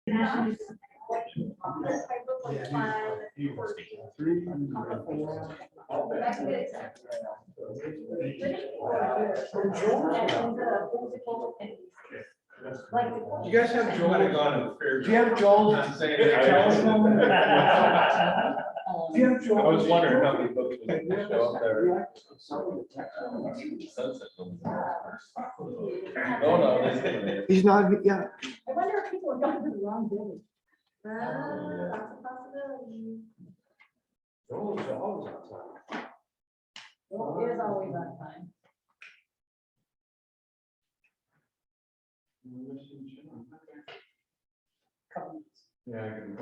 You guys have Joel? Might have gone to the fair. Do you have Joel? Not saying Do you have I was Joel? wondering how many books would show up there. Oh, no. He's not, yeah. I wonder if people have gone to the wrong building. That's a possibility. Joel's always on time. Well, it is always on time. Yeah, I can.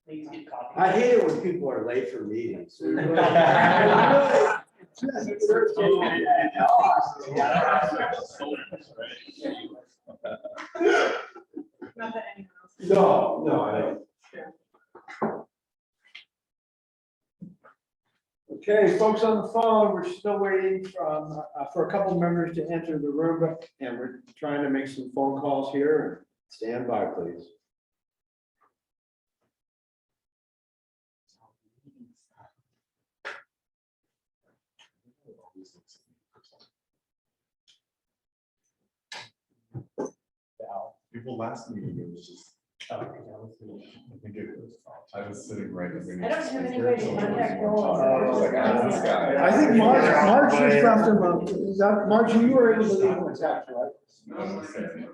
Please get coffee. I hate it when people are late for meetings. Not that anyone else. No, I don't. Okay, folks on the phone, we're still waiting for a couple members to enter the room, and we're trying to make some phone calls here. Stand by, please. People last meeting, it was just. I think it was, I was sitting right. I don't have any way to contact Joel. I was like, ah, this guy. I think March just left him. March, you were able to leave him a text, right?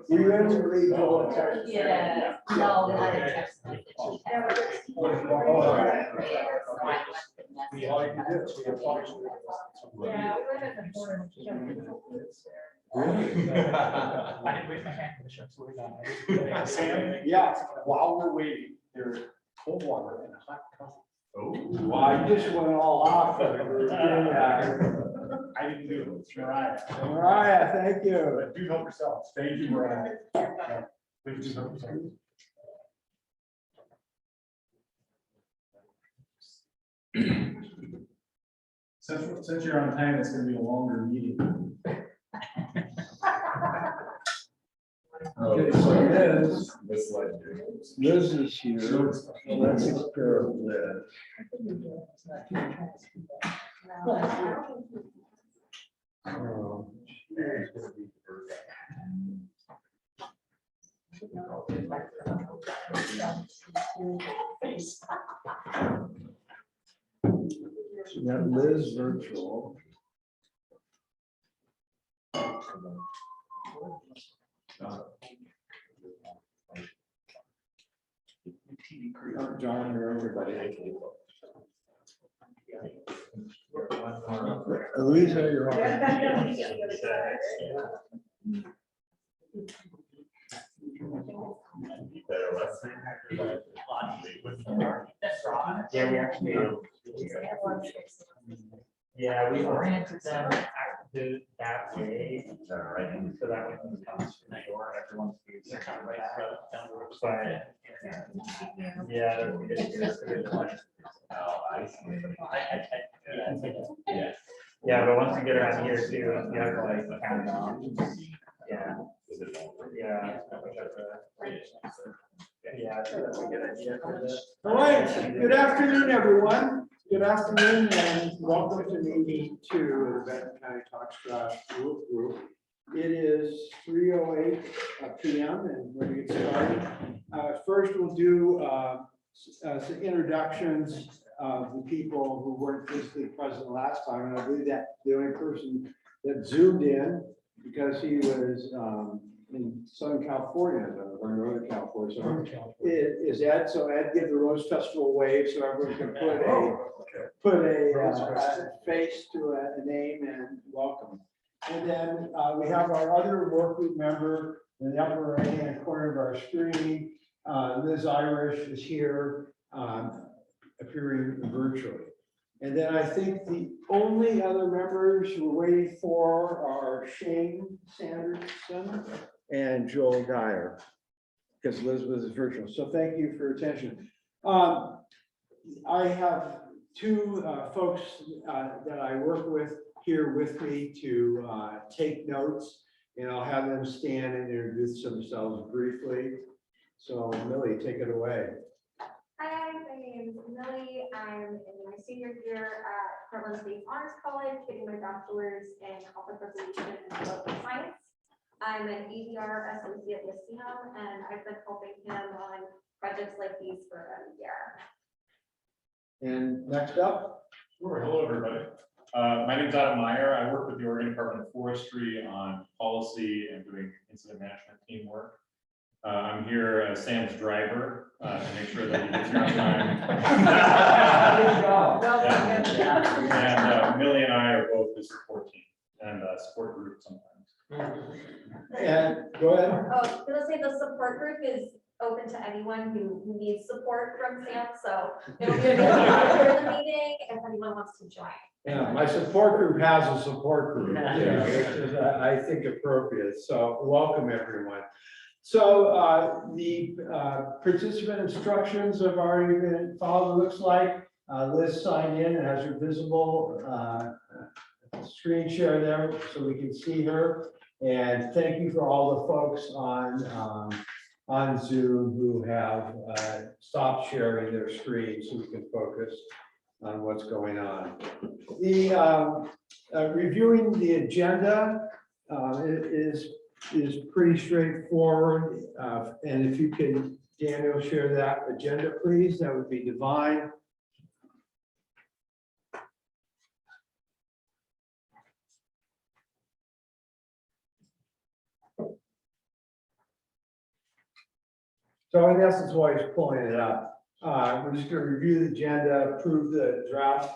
Were you able to leave Joel a text? Yeah, no, not a text message. Yeah, we went at the border. Really? I didn't raise my hand for the show, so we're done. Sam, yeah, while we're waiting, there's cold water and hot coffee. Oh. Well, I just went all off. I didn't do it, it's Mariah. Mariah, thank you. But do help yourself. Thank you, Mariah. Please do help yourself. Since you're on time, it's gonna be a longer meeting. Okay, so Liz is here. Let's compare Liz. So we got Liz virtual. John, you're everybody. Louisa, you're on. Yeah, we actually. Yeah, we oriented them to that way. So that when it comes to the door, everyone's. But yeah. Yeah, but once you get around here too, you have to like count down. Yeah. Yeah. Yeah, that's a good idea for this. All right, good afternoon, everyone. Good afternoon and welcome to meeting two of the Benton County Talks group. It is 3:08 p.m. and we're going to get started. First, we'll do some introductions of the people who weren't physically present last time. And I believe that the only person that zoomed in because he was in Southern California or Northern California. So it is Ed. So Ed, give the Rose Festival wave so everyone can put a face to a name and welcome. And then we have our other work group member in the upper right hand corner of our screen. Liz Irish is here appearing virtually. And then I think the only other members we're waiting for are Shane Sanderson and Joel Dyer, because Elizabeth is virtual. So thank you for your attention. I have two folks that I work with here with me to take notes. and I'll have them stand and introduce themselves briefly. So Millie, take it away. Hi, my name is Millie. I'm in my senior year at Portland State Honors College, getting my bachelor's in conflict resolution and political science. I'm an ADR associate with Sam, and I've been helping him on projects like these for a year. And next up, Sure. Hello, everybody. My name is Adam Meyer. I work with the Oregon Department of Forestry on policy and doing incident management teamwork. I'm here as Sam's driver to make sure that he gets here on time. good job. And Millie and I are both the support team and support group sometimes. And go ahead. Oh, I was gonna say the support group is open to anyone who needs support from Sam, so it'll be available for the meeting if anyone wants to join. Yeah, my support group has a support group, yeah, which is, I think, appropriate. So welcome, everyone. So the participant instructions have already been followed, it looks like. Liz signed in and has her visible screen share there so we can see her. And thank you for all the folks on Zoom who have stopped sharing their screen so we can focus on what's going on. The reviewing the agenda is pretty straightforward. And if you can, Daniel, share that agenda, please, that would be divine. So in essence, while he's pulling it up, we're just going to review the agenda, approve the draft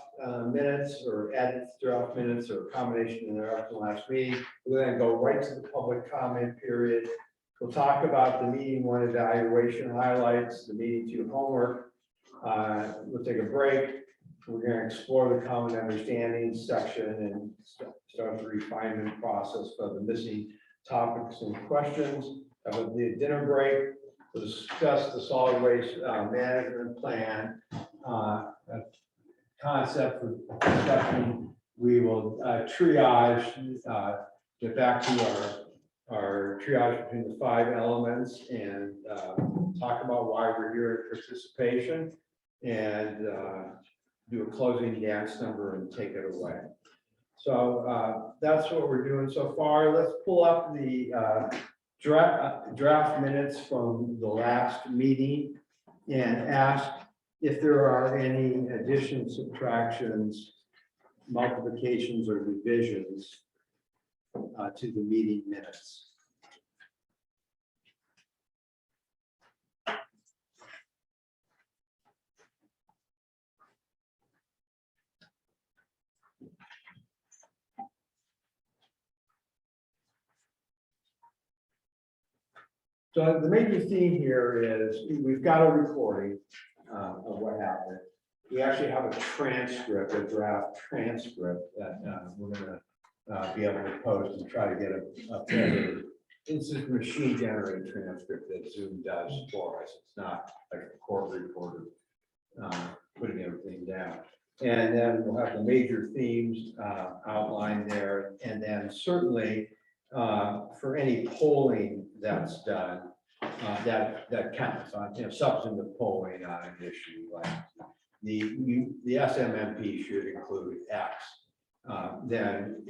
minutes or edit draft minutes or combination in their last meeting. We'll then go right to the public comment period. We'll talk about the meeting one evaluation highlights, the meeting two homework. We'll take a break. We're going to explore the common understanding section and start the refinement process for the missing topics and questions. Have a dinner break. We'll discuss the solid waste management plan concept for discussion. We will triage, get back to our triage between the 5 elements and talk about why we're here at participation and do a closing dance number and take it away. So that's what we're doing so far. Let's pull up the draft minutes from the last meeting and ask if there are any additions, subtractions, multiplications, or divisions to the meeting minutes. So the major theme here is we've got a recording of what happened. We actually have a transcript, a draft transcript that we're going to be able to post and try to get a better. This is machine generated transcript that Zoom does for us. It's not like a court reporter putting everything down. And then we'll have the major themes outlined there. And then certainly for any polling that's done, that counts on, substantive polling on an issue like the SMMP should include X. Then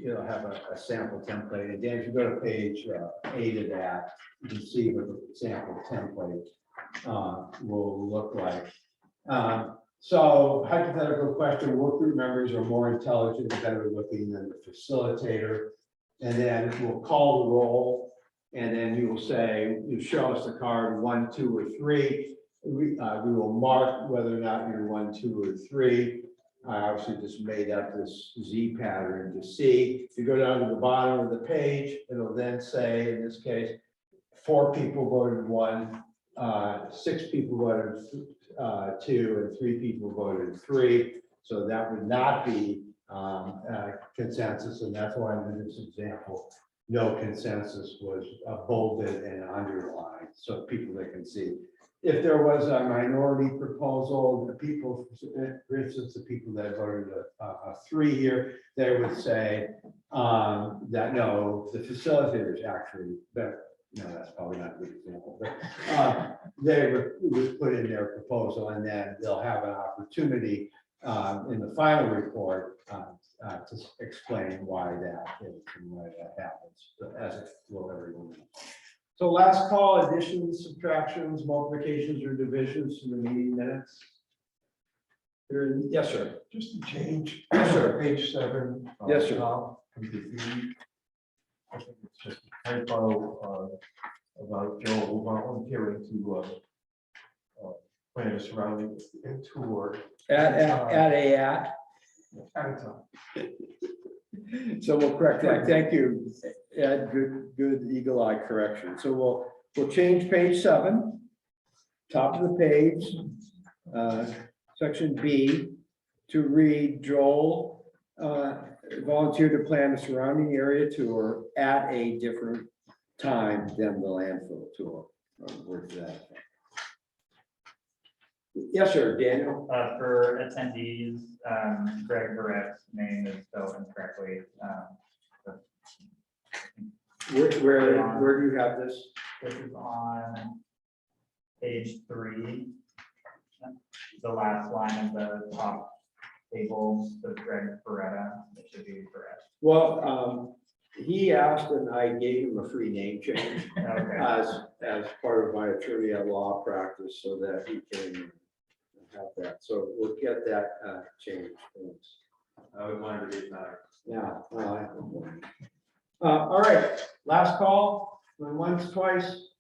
it'll have a sample template. And Dan, if you go to page 8 of that, you can see what the sample template will look like. So hypothetical question: work group members are more intelligent and better looking than the facilitator. And then we'll call the roll, and then you will say, you show us the card 1, 2, or 3. We will mark whether or not you're 1, 2, or 3. I obviously just made up this Z pattern to see. If you go down to the bottom of the page, it'll then say, in this case, 4 people voted 1, 6 people voted 2, and 3 people voted 3. So that would not be consensus, and that's why in this example, no consensus was bolded and underlined, so people that can see. if there was a minority proposal, the people, for instance, the people that voted a 3 here, they would say that no, the facilitators actually, that, no, that's probably not a good example, but they would put in their proposal, and then they'll have an opportunity in the final report to explain why that is and why that happens, but as it will everyone know. So last call, additions, subtractions, multiplications, or divisions to the meeting minutes. Yes, sir. Just to change. Yes, sir. Page 7. Yes, sir. Top, from the B. I think it's just a typo about Joe volunteering to plan a surrounding tour At at a time. So we'll correct that. Thank you, Ed. Good eagle eye correction. So we'll change page 7, top of the page, section B, to read Joel volunteered to plan a surrounding area tour at a different time than the landfill tour. Where's that? Yes, sir, Daniel. For attendees, Greg Barrett's name is spelled incorrectly. Where do you have this? This is on page 3. The last line of the top table, the Greg Beretta, it should be correct. Well, he asked and I gave him a free name change Okay. as part of my attorney at law practice so that he can have that. So we'll get that changed. I would want to read that. Yeah. All right, last call, going once, twice,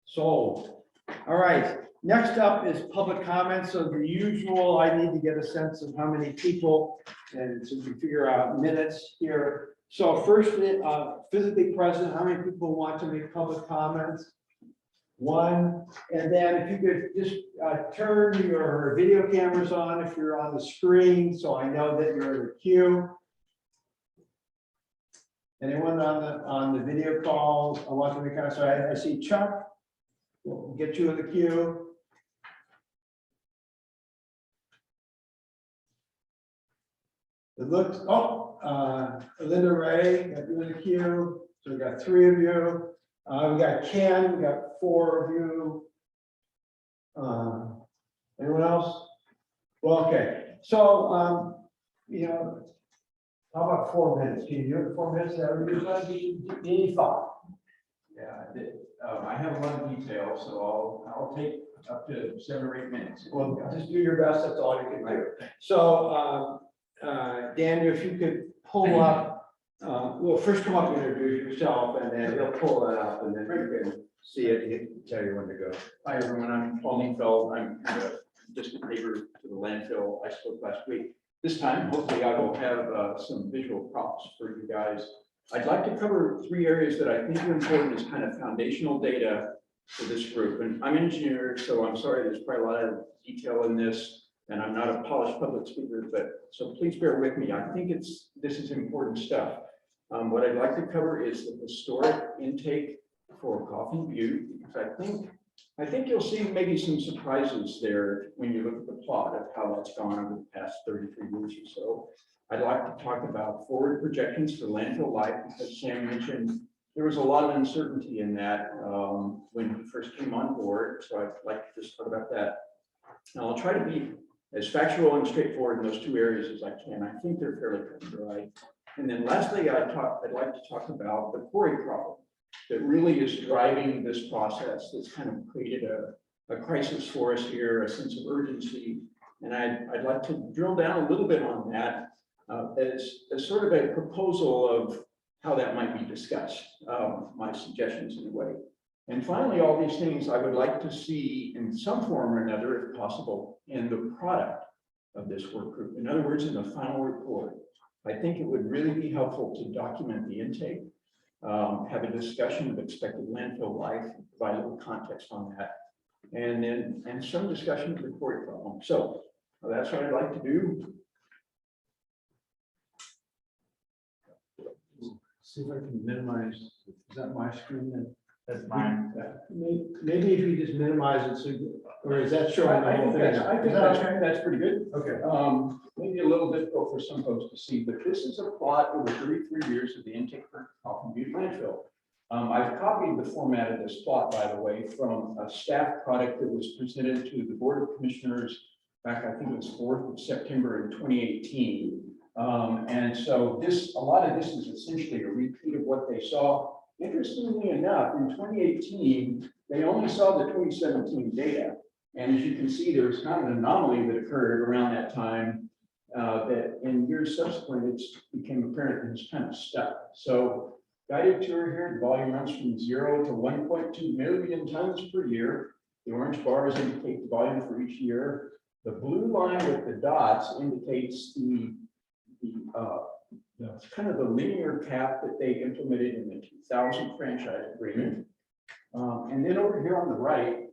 sold. All right, next up is public comments. So the usual, I need to get a sense of how many people, and so we can figure out minutes here. So first, physically present, how many people want to make public comments? 1, and then if you could just turn your video cameras on if you're on the screen, so I know that you're in the queue. Anyone on the video call? I want to make kind of, so I see Chuck. We'll get you in the queue. It looks, Linda Ray, got you in the queue. So we got 3 of you. We got Ken, we got 4 of you. Anyone else? Well, okay. So, how about 4 minutes? Can you do it in 4 minutes? Any thought? Yeah, I have a lot of detail, so I'll take up to 7 or 8 minutes. Well, just do your best. That's all you can do. So, Daniel, if you could pull up, well, first come up and introduce yourself, and then he'll pull that up, and then you can see it. He can tell you when to go. Hi, everyone, I'm Paul Neufeld. I'm kind of a distant neighbor to the landfill. I spoke last week. This time, hopefully I will have some visual props for you guys. I'd like to cover 3 areas that I think are important as kind of foundational data for this group. And I'm an engineer, so I'm sorry, there's probably a lot of detail in this. And I'm not a polished public speaker, but so please bear with me. I think this is important stuff. What I'd like to cover is the historic intake for Coffin Butte, because I think you'll see maybe some surprises there when you look at the plot of how that's gone over the past 33 years or so. I'd like to talk about forward projections for landfill life, because Sam mentioned there was a lot of uncertainty in that when he first came on board. So I'd like to just talk about that. And I'll try to be as factual and straightforward in those 2 areas as I can. I think they're fairly cut and dry. And then lastly, I'd like to talk about the quarry problem that really is driving this process that's kind of created a crisis for us here, a sense of urgency. And I'd like to drill down a little bit on that as sort of a proposal of how that might be discussed, my suggestions in a way. And finally, all these things I would like to see in some form or another, if possible, in the product of this work group. In other words, in the final report. I think it would really be helpful to document the intake, have a discussion of expected landfill life, provide a little context on that, and some discussion of the quarry problem. So that's what I'd like to do. See if I can minimize, is that my screen then? That's fine. Maybe if you just minimize it, so, or is that showing the I whole think thing? that's, I think Is that that's, okay? that's pretty good. Okay. Maybe a little difficult for some folks to see, but this is a plot over 33 years of the intake for Coffin Butte landfill. I've copied the format of this plot, by the way, from a staff product that was presented to the Board of Commissioners back, I think it was 4th of September in 2018. And so a lot of this is essentially a repeat of what they saw. Interestingly enough, in 2018, they only saw the 2017 data. And as you can see, there was kind of an anomaly that occurred around that time that in years subsequent, it became apparent that it's kind of stuck. So guided tour here, the volume runs from 0 to 1.2 million tons per year. The orange bars indicate the volume for each year. The blue line with the dots indicates it's kind of the linear cap that they implemented in the 2000 franchise agreement. And then over here on the right,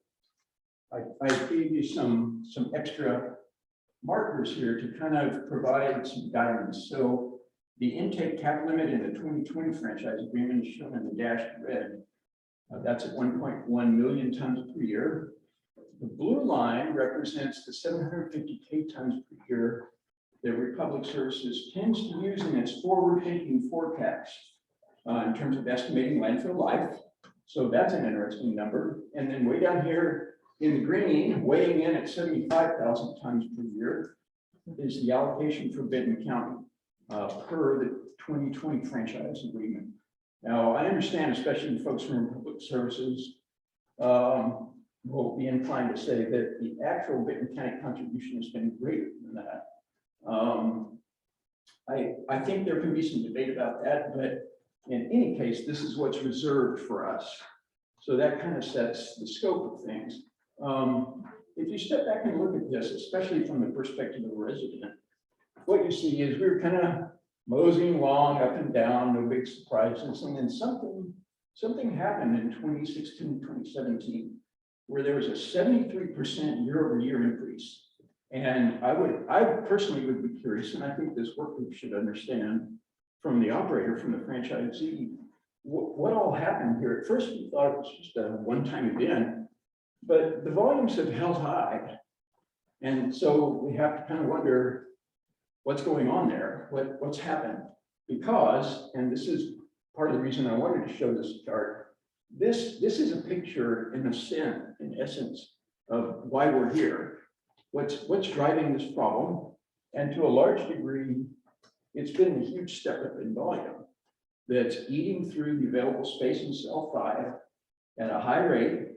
I gave you some extra markers here to kind of provide some guidance. So the intake cap limit in the 2020 franchise agreement is shown in the dashed red. That's at 1.1 million tons per year. The blue line represents the 750K tons per year that Republic Services tends to use in its forward-thinking forecast in terms of estimating landfill life. So that's an interesting number. And then way down here in the green, weighing in at 75,000 tons per year, is the allocation for Benton County per the 2020 franchise agreement. Now, I understand, especially folks from Republic Services, will be inclined to say that the actual Benton County contribution has been greater than that. I think there can be some debate about that, but in any case, this is what's reserved for us. So that kind of sets the scope of things. If you step back and look at this, especially from the perspective of a resident, what you see is we're kind of moseying along up and down, no big surprises. And then something happened in 2016, 2017, where there was a 73% year-over-year increase. And I personally would be curious, and I think this work group should understand from the operator, from the franchisee, what all happened here. At first, we thought it was just a one-time event, but the volumes have held high. And so we have to kind of wonder what's going on there, what's happened. Because, and this is part of the reason I wanted to show this chart, this is a picture in essence of why we're here. What's driving this problem? And to a large degree, it's been a huge step up in volume that's eating through the available space in cell 5 at a high rate,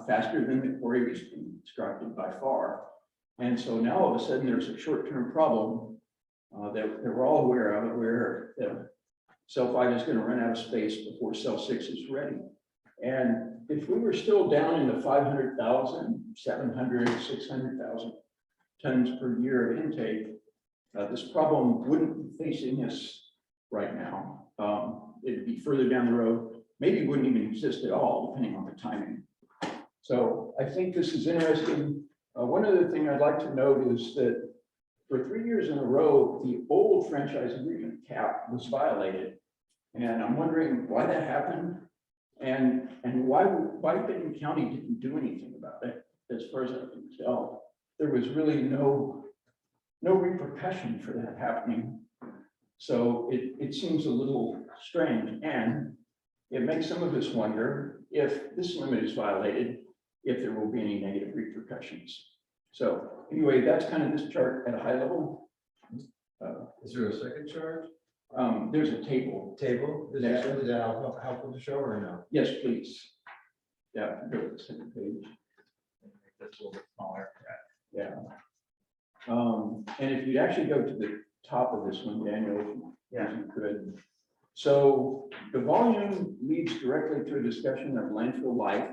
faster than the quarry was being constructed by far. And so now all of a sudden there's a short-term problem that we're all aware of, where the cell 5 is going to run out of space before cell 6 is ready. And if we were still down in the 500,000, 700, 600,000 tons per year of intake, this problem wouldn't be facing us right now. It'd be further down the road, maybe wouldn't even exist at all, depending on the timing. So I think this is interesting. One other thing I'd like to note is that for 3 years in a row, the old franchise agreement cap was violated. And I'm wondering why that happened and why Benton County didn't do anything about it. As far as I can tell, there was really no repercussion for that happening. So it seems a little strange, and it makes some of us wonder if this limit is violated, if there will be any negative repercussions. So anyway, that's kind of this chart at a high level. Is there a second chart? There's a table. Is that helpful to show or no? Yes, please. Yeah, go to the second page. Make this a little bit smaller. Yeah. And if you actually go to the top of this one, Daniel, if you could. So the volume leads directly to a discussion of landfill life,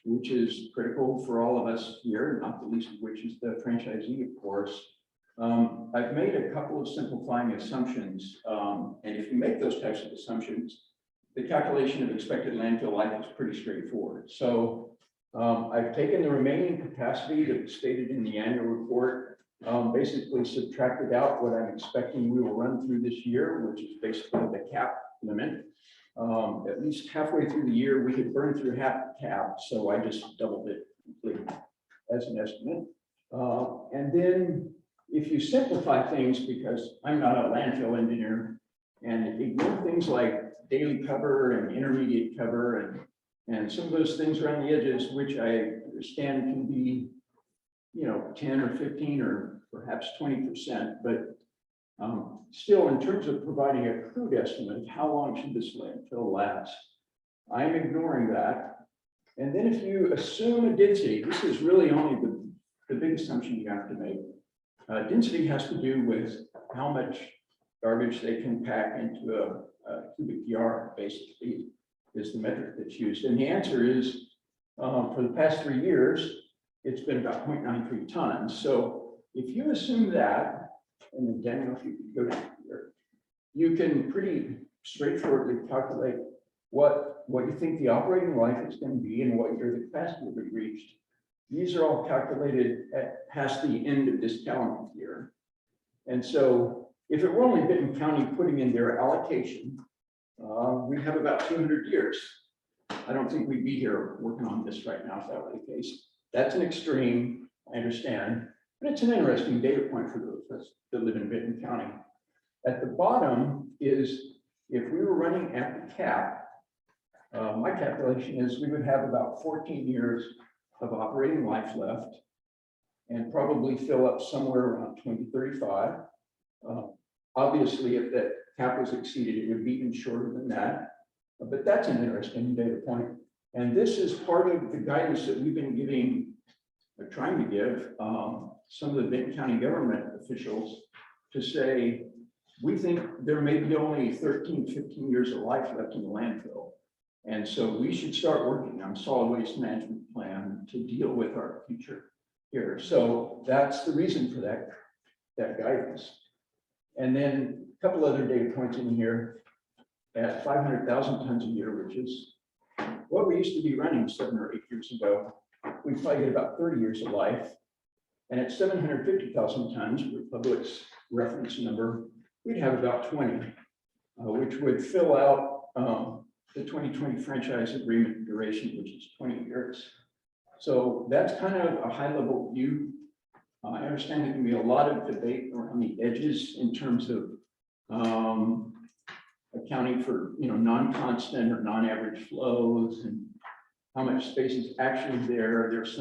which is critical for all of us here, not the least of which is the franchisee, of course. I've made a couple of simplifying assumptions, and if you make those types of assumptions, the calculation of expected landfill life is pretty straightforward. So I've taken the remaining capacity that's stated in the annual report, basically subtracted out what I'm expecting we will run through this year, which is basically the cap limit. At least halfway through the year, we had burned through half the cap, so I just doubled it completely as an estimate. And then if you simplify things, because I'm not a landfill engineer, and ignore things like daily cover and intermediate cover and some of those things around the edges, which I understand can be, 10 or 15 or perhaps 20%, but still, in terms of providing a crude estimate of how long should this landfill last, I'm ignoring that. And then if you assume a density, this is really only the big assumption you have to make. Density has to do with how much garbage they can pack into a cubic yard, basically, is the metric that's used. And the answer is, for the past 3 years, it's been about 0.93 tons. So if you assume that, and then Daniel, if you could go down here, you can pretty straightforwardly calculate what you think the operating life is going to be and what year the capacity will be reached. These are all calculated at past the end of this calendar year. And so if it were only Benton County putting in their allocation, we'd have about 200 years. I don't think we'd be here working on this right now if that were the case. That's an extreme, I understand, but it's an interesting data point for those of us that live in Benton County. At the bottom is, if we were running at the cap, my calculation is we would have about 14 years of operating life left and probably fill up somewhere around 2035. Obviously, if that cap was exceeded, it would be even shorter than that. But that's an interesting data point. And this is part of the guidance that we've been giving, or trying to give some of the Benton County government officials to say, we think there may be only 13, 15 years of life left in the landfill. And so we should start working on solid waste management plan to deal with our future here. So that's the reason for that guidance. And then a couple other data points in here at 500,000 tons a year, which is what we used to be running 7 or 8 years ago. We probably get about 30 years of life. And at 750,000 tons, Republic's reference number, we'd have about 20, which would fill out the 2020 franchise agreement duration, which is 20 years. So that's kind of a high level view. I understand there can be a lot of debate around the edges in terms of accounting for non-constant or non-average flows and how much space is actually there. There's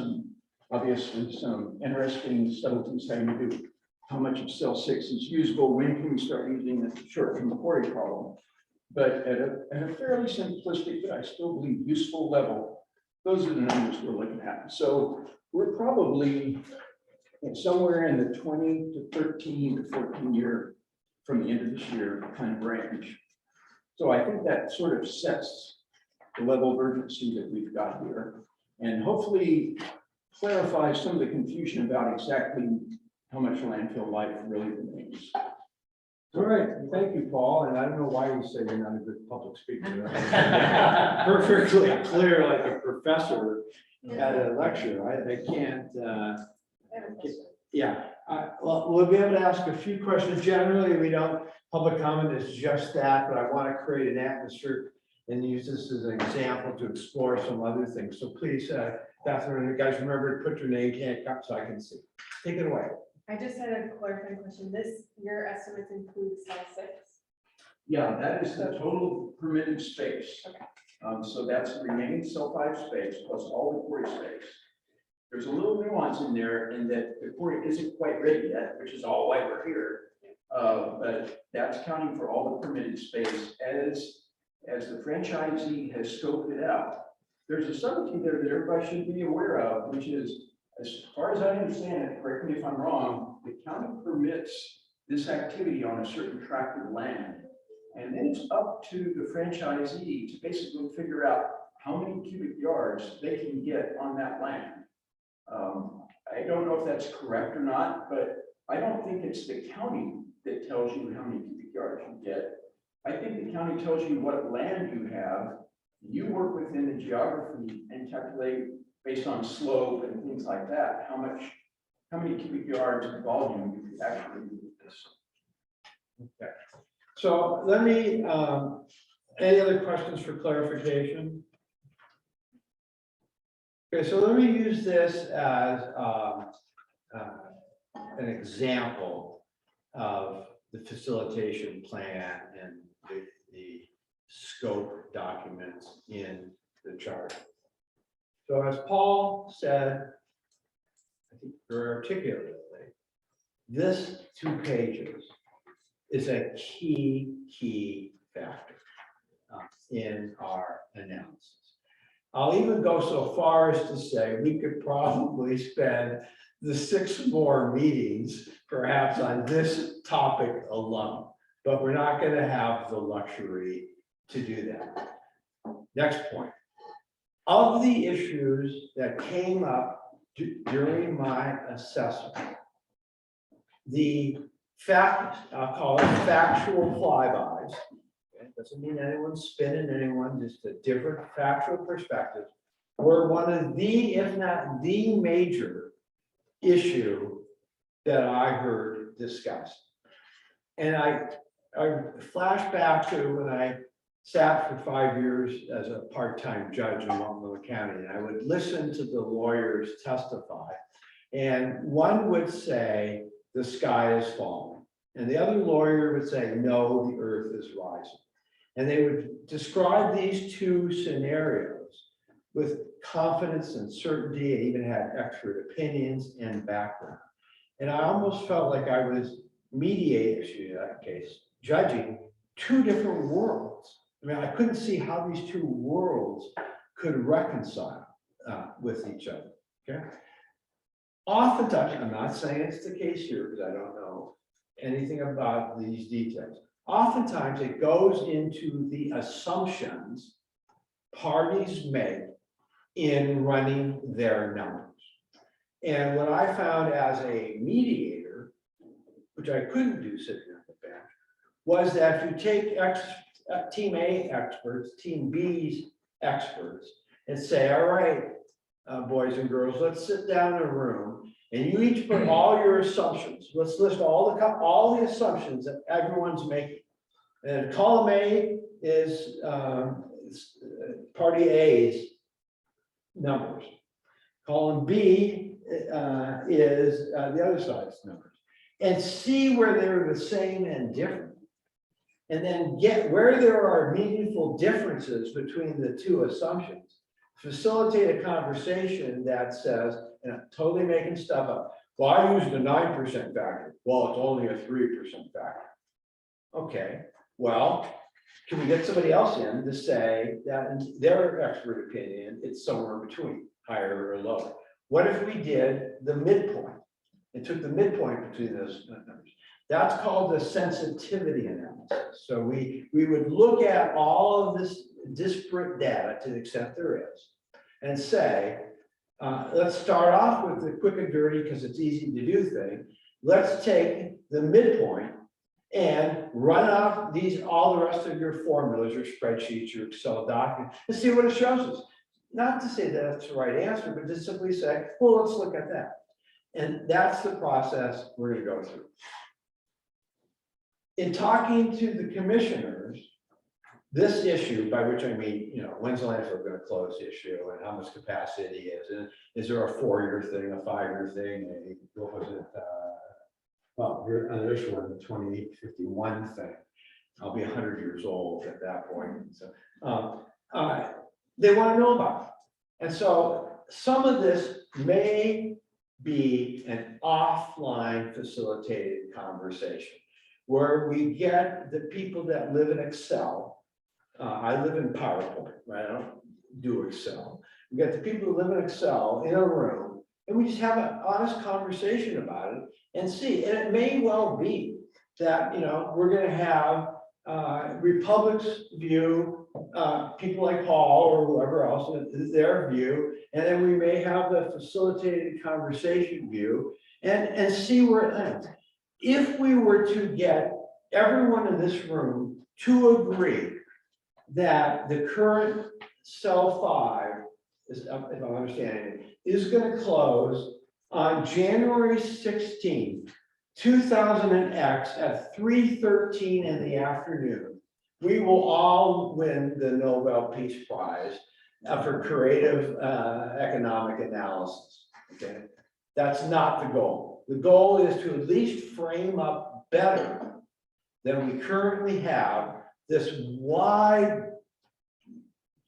obviously some interesting subtleties having to do with how much of cell 6 is usable, when can we start using the short-term quarry problem. But at a fairly simplistic, but I still believe useful level, those are the numbers we're looking at. So we're probably somewhere in the 20 to 13 to 14 year from the end of this year kind of range. So I think that sort of sets the level of urgency that we've got here, and hopefully clarifies some of the confusion about exactly how much landfill life really remains. All right, thank you, Paul. And I don't know why you say you're not a good public speaker. Perfectly clear, like a professor at a lecture. I can't. Yeah, well, we'll be able to ask a few questions. Generally, we don't. Public comment is just that, but I want to create an atmosphere and use this as an example to explore some other things. So please, Catherine, you guys remember to put your name tag up so I can see. Take it away. I just had a clarifying question. Your estimates include cell 6? Yeah, that is the total permitted space. Okay. So that's the remaining cell 5 space plus all the quarry space. There's a little nuance in there in that the quarry isn't quite ready yet, which is all why we're here. But that's counting for all the permitted space as the franchisee has scoped it out. There's a subtlety there that everybody should be aware of, which is, as far as I understand it, correct me if I'm wrong, the county permits this activity on a certain tract of land. And then it's up to the franchisee to basically figure out how many cubic yards they can get on that land. I don't know if that's correct or not, but I don't think it's the county that tells you how many cubic yards you get. I think the county tells you what land you have. You work within the geography and calculate based on slope and things like that, how many cubic yards of volume you could actually do with this. Okay. So let me Any other questions for clarification? Okay, so let me use this as an example of the facilitation plan and the scope documents in the chart. So as Paul said, I think very articulately, this 2 pages is a key factor in our analysis. I'll even go so far as to say we could probably spend the 6 more meetings perhaps on this topic alone, but we're not going to have the luxury to do that. Next point. Of the issues that came up during my assessment, the I'll call it factual flybys. Okay, doesn't mean anyone's spinning anyone, just a different factual perspective, were one of the, if not the major issue that I heard discussed. And I flash back to when I sat for 5 years as a part-time judge in Multnomah County, and I would listen to the lawyers testify. And one would say, the sky is falling. And the other lawyer would say, no, the earth is rising. And they would describe these 2 scenarios with confidence and certainty, and even had expert opinions and background. And I almost felt like I was mediating, in that case, judging 2 different worlds. I mean, I couldn't see how these 2 worlds could reconcile with each other, okay? Oftentimes, I'm not saying it's the case here because I don't know anything about these details. Oftentimes, it goes into the assumptions parties make in running their numbers. And what I found as a mediator, which I couldn't do sitting on the bench, was that if you take Team A experts, Team B's experts, and say, all right, boys and girls, let's sit down in a room and you each put all your assumptions. Let's list all the assumptions that everyone's making. And column A is party A's numbers. Column B is the other side's numbers. And see where they're the same and different. And then get where there are meaningful differences between the 2 assumptions. Facilitate a conversation that says, and I'm totally making stuff up. Well, I used a 9% factor. Well, it's only a 3% factor. Okay, well, can we get somebody else in to say that in their expert opinion, it's somewhere between, higher or lower? What if we did the midpoint and took the midpoint between those numbers? That's called the sensitivity analysis. So we would look at all of this disparate data to the extent there is and say, let's start off with the quick and dirty because it's easy to do thing. Let's take the midpoint and run off all the rest of your formulas, your spreadsheets, your Excel documents, and see what it shows us. Not to say that that's the right answer, but just simply say, well, let's look at that. And that's the process we're going to go through. In talking to the commissioners, this issue, by which I mean, when's the landfill going to close issue and how much capacity is, and is there a 4-year thing, a 5-year thing, what was it? Well, you're on this one, the 2851 thing. I'll be 100 years old at that point. So they want to know about it. And so some of this may be an offline facilitated conversation where we get the people that live in Excel. I live in PowerPoint, right? I don't do Excel. We got the people who live in Excel in a room, and we just have an honest conversation about it and see. And it may well be that we're going to have Republic's view, people like Paul or whoever else, their view, and then we may have the facilitated conversation view, and see where it ends. If we were to get everyone in this room to agree that the current cell 5 is, if I'm understanding it, is going to close on January 16th, 2000 and X at 3:13 in the afternoon, we will all win the Nobel Peace Prize for creative economic analysis, okay? That's not the goal. The goal is to at least frame up better than we currently have this wide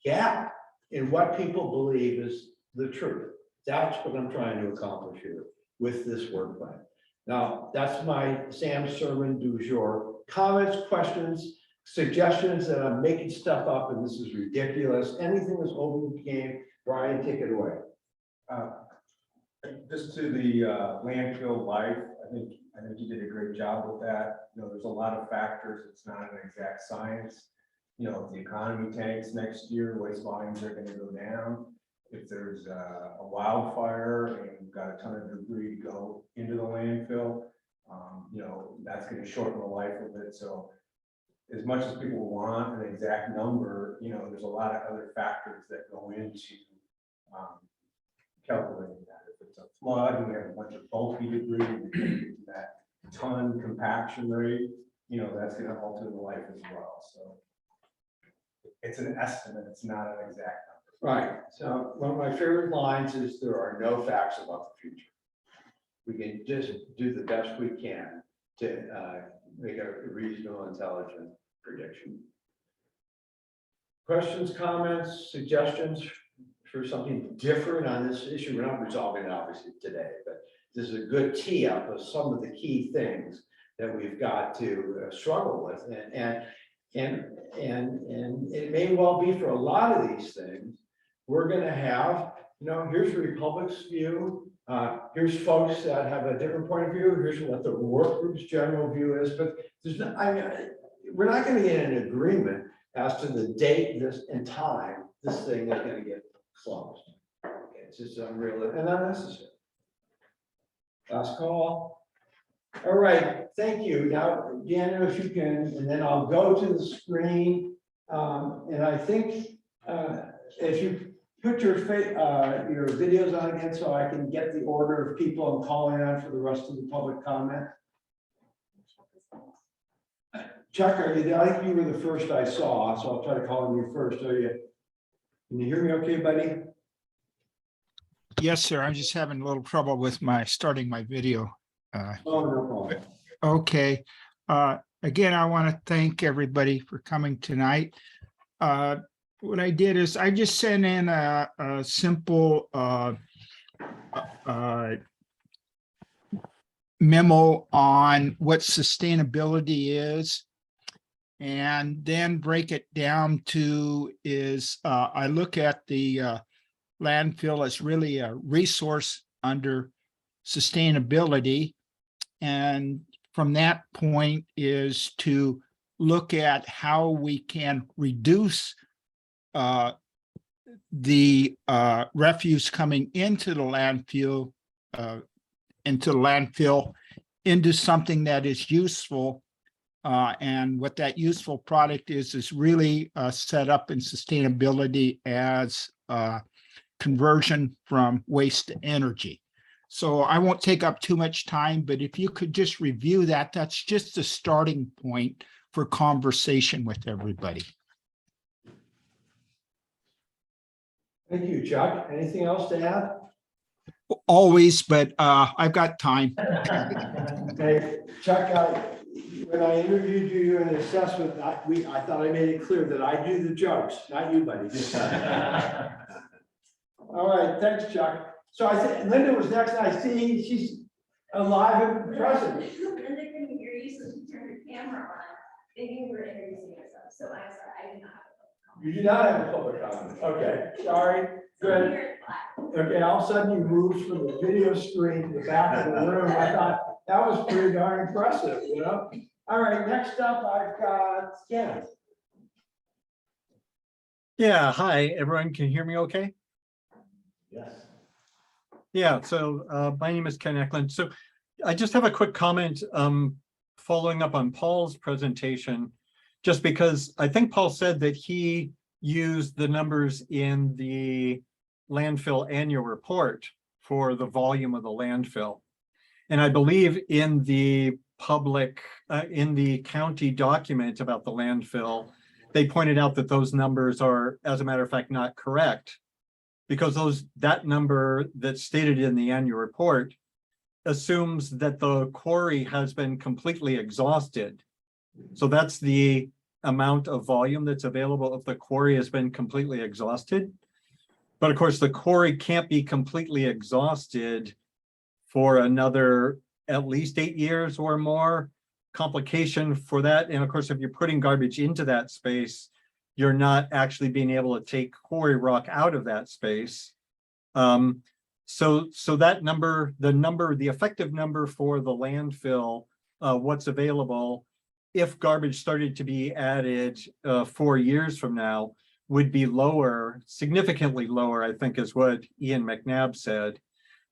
gap in what people believe is the truth. That's what I'm trying to accomplish here with this work plan. Now, that's my Sam's sermon du jour. Comments, questions, suggestions that I'm making stuff up and this is ridiculous. Anything that's open game, Brian, take it away. Just to the landfill life, I think you did a great job with that. You know, there's a lot of factors. It's not an exact science. You know, if the economy tanks next year, waste volumes are going to go down. If there's a wildfire and we've got a ton of debris to go into the landfill, you know, that's going to shorten the life of it. So as much as people want an exact number, you know, there's a lot of other factors that go into calculating that. If it's a flood and we have a bunch of bulky debris, that ton compaction rate, you know, that's going to alter the life as well. So it's an estimate, it's not an exact number. Right. So one of my favorite lines is there are no facts about the future. We can just do the best we can to make a reasonable, intelligent prediction. Questions, comments, suggestions for something different on this issue? We're not resolving it obviously today, but this is a good tee up of some of the key things that we've got to struggle with. And it may well be for a lot of these things, we're going to have, you know, here's the Republic's view. Here's folks that have a different point of view. Here's what the work group's general view is. But there's no, I mean, we're not going to get an agreement as to the date, this and time this thing is going to get closed. It's just unreal and unnecessary. Last call. All right, thank you. Now, Deanna, if you can, and then I'll go to the screen. And I think if you put your videos on again so I can get the order of people I'm calling on for the rest of the public comment. Chuck, are you there? I think you were the first I saw, so I'll try to call on you first. Are you? Can you hear me okay, buddy? Yes, sir. I'm just having a little trouble with starting my video. Oh, no problem. Okay. Again, I want to thank everybody for coming tonight. What I did is I just sent in a simple memo on what sustainability is, and then break it down to I look at the landfill as really a resource under sustainability. And from that point is to look at how we can reduce the refuse coming into the landfill into something that is useful. And what that useful product is really set up in sustainability as conversion from waste to energy. So I won't take up too much time, but if you could just review that, that's just a starting point for conversation with everybody. Thank you, Chuck. Anything else to add? Always, but I've got time. Okay, Chuck, when I interviewed you in assessment, I thought I made it clear that I do the jokes, not you, buddy. All right, thanks, Chuck. So I think Linda was next. I see she's alive and present. Linda couldn't hear you, so she turned her camera on. Maybe we were introducing ourselves, so I'm sorry, I did not have a public comment. You do not have a public comment. Okay, sorry. Good. Okay, all of a sudden you moved from the video screen to the back of the room. I thought that was pretty darn impressive, you know? All right, next up I've got Ken. Yeah, hi, everyone. Can you hear me okay? Yes. Yeah, so my name is Ken Eklund. So I just have a quick comment following up on Paul's presentation, just because I think Paul said that he used the numbers in the landfill annual report for the volume of the landfill. And I believe in the public, in the county document about the landfill, they pointed out that those numbers are, as a matter of fact, not correct. Because that number that's stated in the annual report assumes that the quarry has been completely exhausted. So that's the amount of volume that's available if the quarry has been completely exhausted. But of course, the quarry can't be completely exhausted for another at least 8 years or more. Complication for that. And of course, if you're putting garbage into that space, you're not actually being able to take quarry rock out of that space. So that number, the effective number for the landfill, what's available, if garbage started to be added 4 years from now, would be lower, significantly lower, I think is what Ian McNabb said,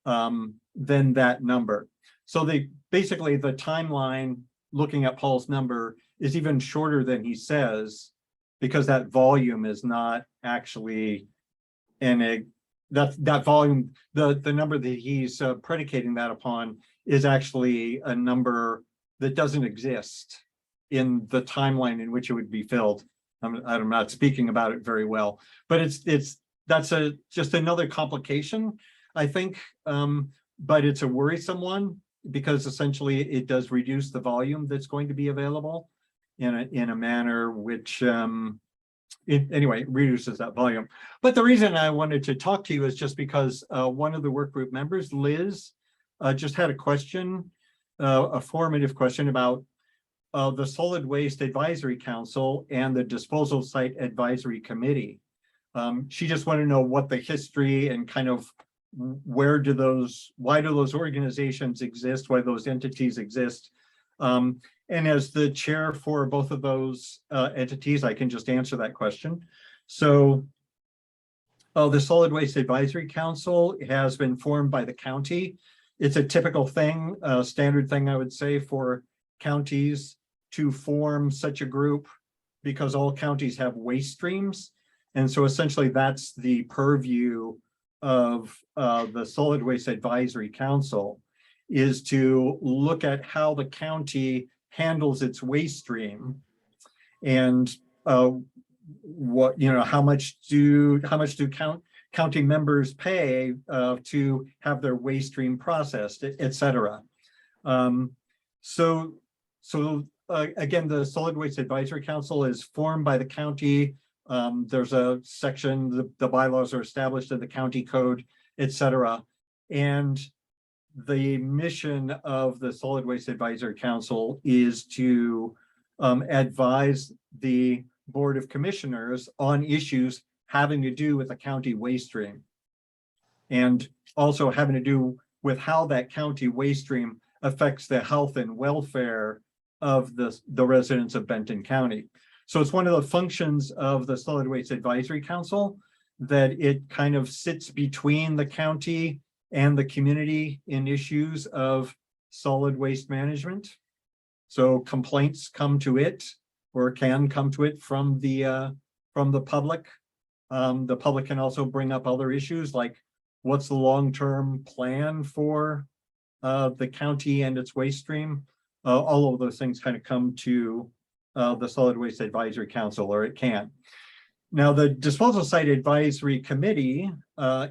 than that number. So basically the timeline, looking at Paul's number, is even shorter than he says, because that volume is not actually that volume, the number that he's predicating that upon is actually a number that doesn't exist in the timeline in which it would be filled. I'm not speaking about it very well, but that's just another complication, I think, but it's a worrisome one because essentially it does reduce the volume that's going to be available in a manner which anyway, reduces that volume. But the reason I wanted to talk to you is just because one of the work group members, Liz, just had a question, a formative question about the Solid Waste Advisory Council and the Disposal Site Advisory Committee. She just wanted to know what the history and kind of why do those organizations exist, why those entities exist. And as the chair for both of those entities, I can just answer that question. So the Solid Waste Advisory Council has been formed by the county. It's a typical thing, a standard thing, I would say, for counties to form such a group because all counties have waste streams. And so essentially that's the purview of the Solid Waste Advisory Council, is to look at how the county handles its waste stream and what, how much do county members pay to have their waste stream processed, et cetera. So again, the Solid Waste Advisory Council is formed by the county. There's a section, the bylaws are established in the county code, et cetera. And the mission of the Solid Waste Advisory Council is to advise the Board of Commissioners on issues having to do with the county waste stream, and also having to do with how that county waste stream affects the health and welfare of the residents of Benton County. So it's one of the functions of the Solid Waste Advisory Council that it kind of sits between the county and the community in issues of solid waste management. So complaints come to it, or can come to it from the public. The public can also bring up other issues like what's the long-term plan for the county and its waste stream. All of those things kind of come to the Solid Waste Advisory Council, or it can. Now, the Disposal Site Advisory Committee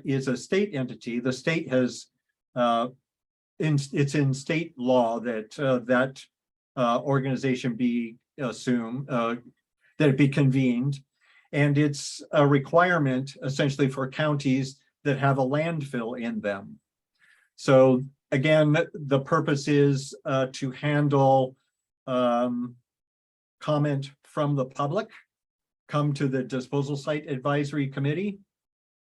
is a state entity. The state has, it's in state law that that organization be that it be convened. And it's a requirement essentially for counties that have a landfill in them. So again, the purpose is to handle comment from the public, come to the Disposal Site Advisory Committee,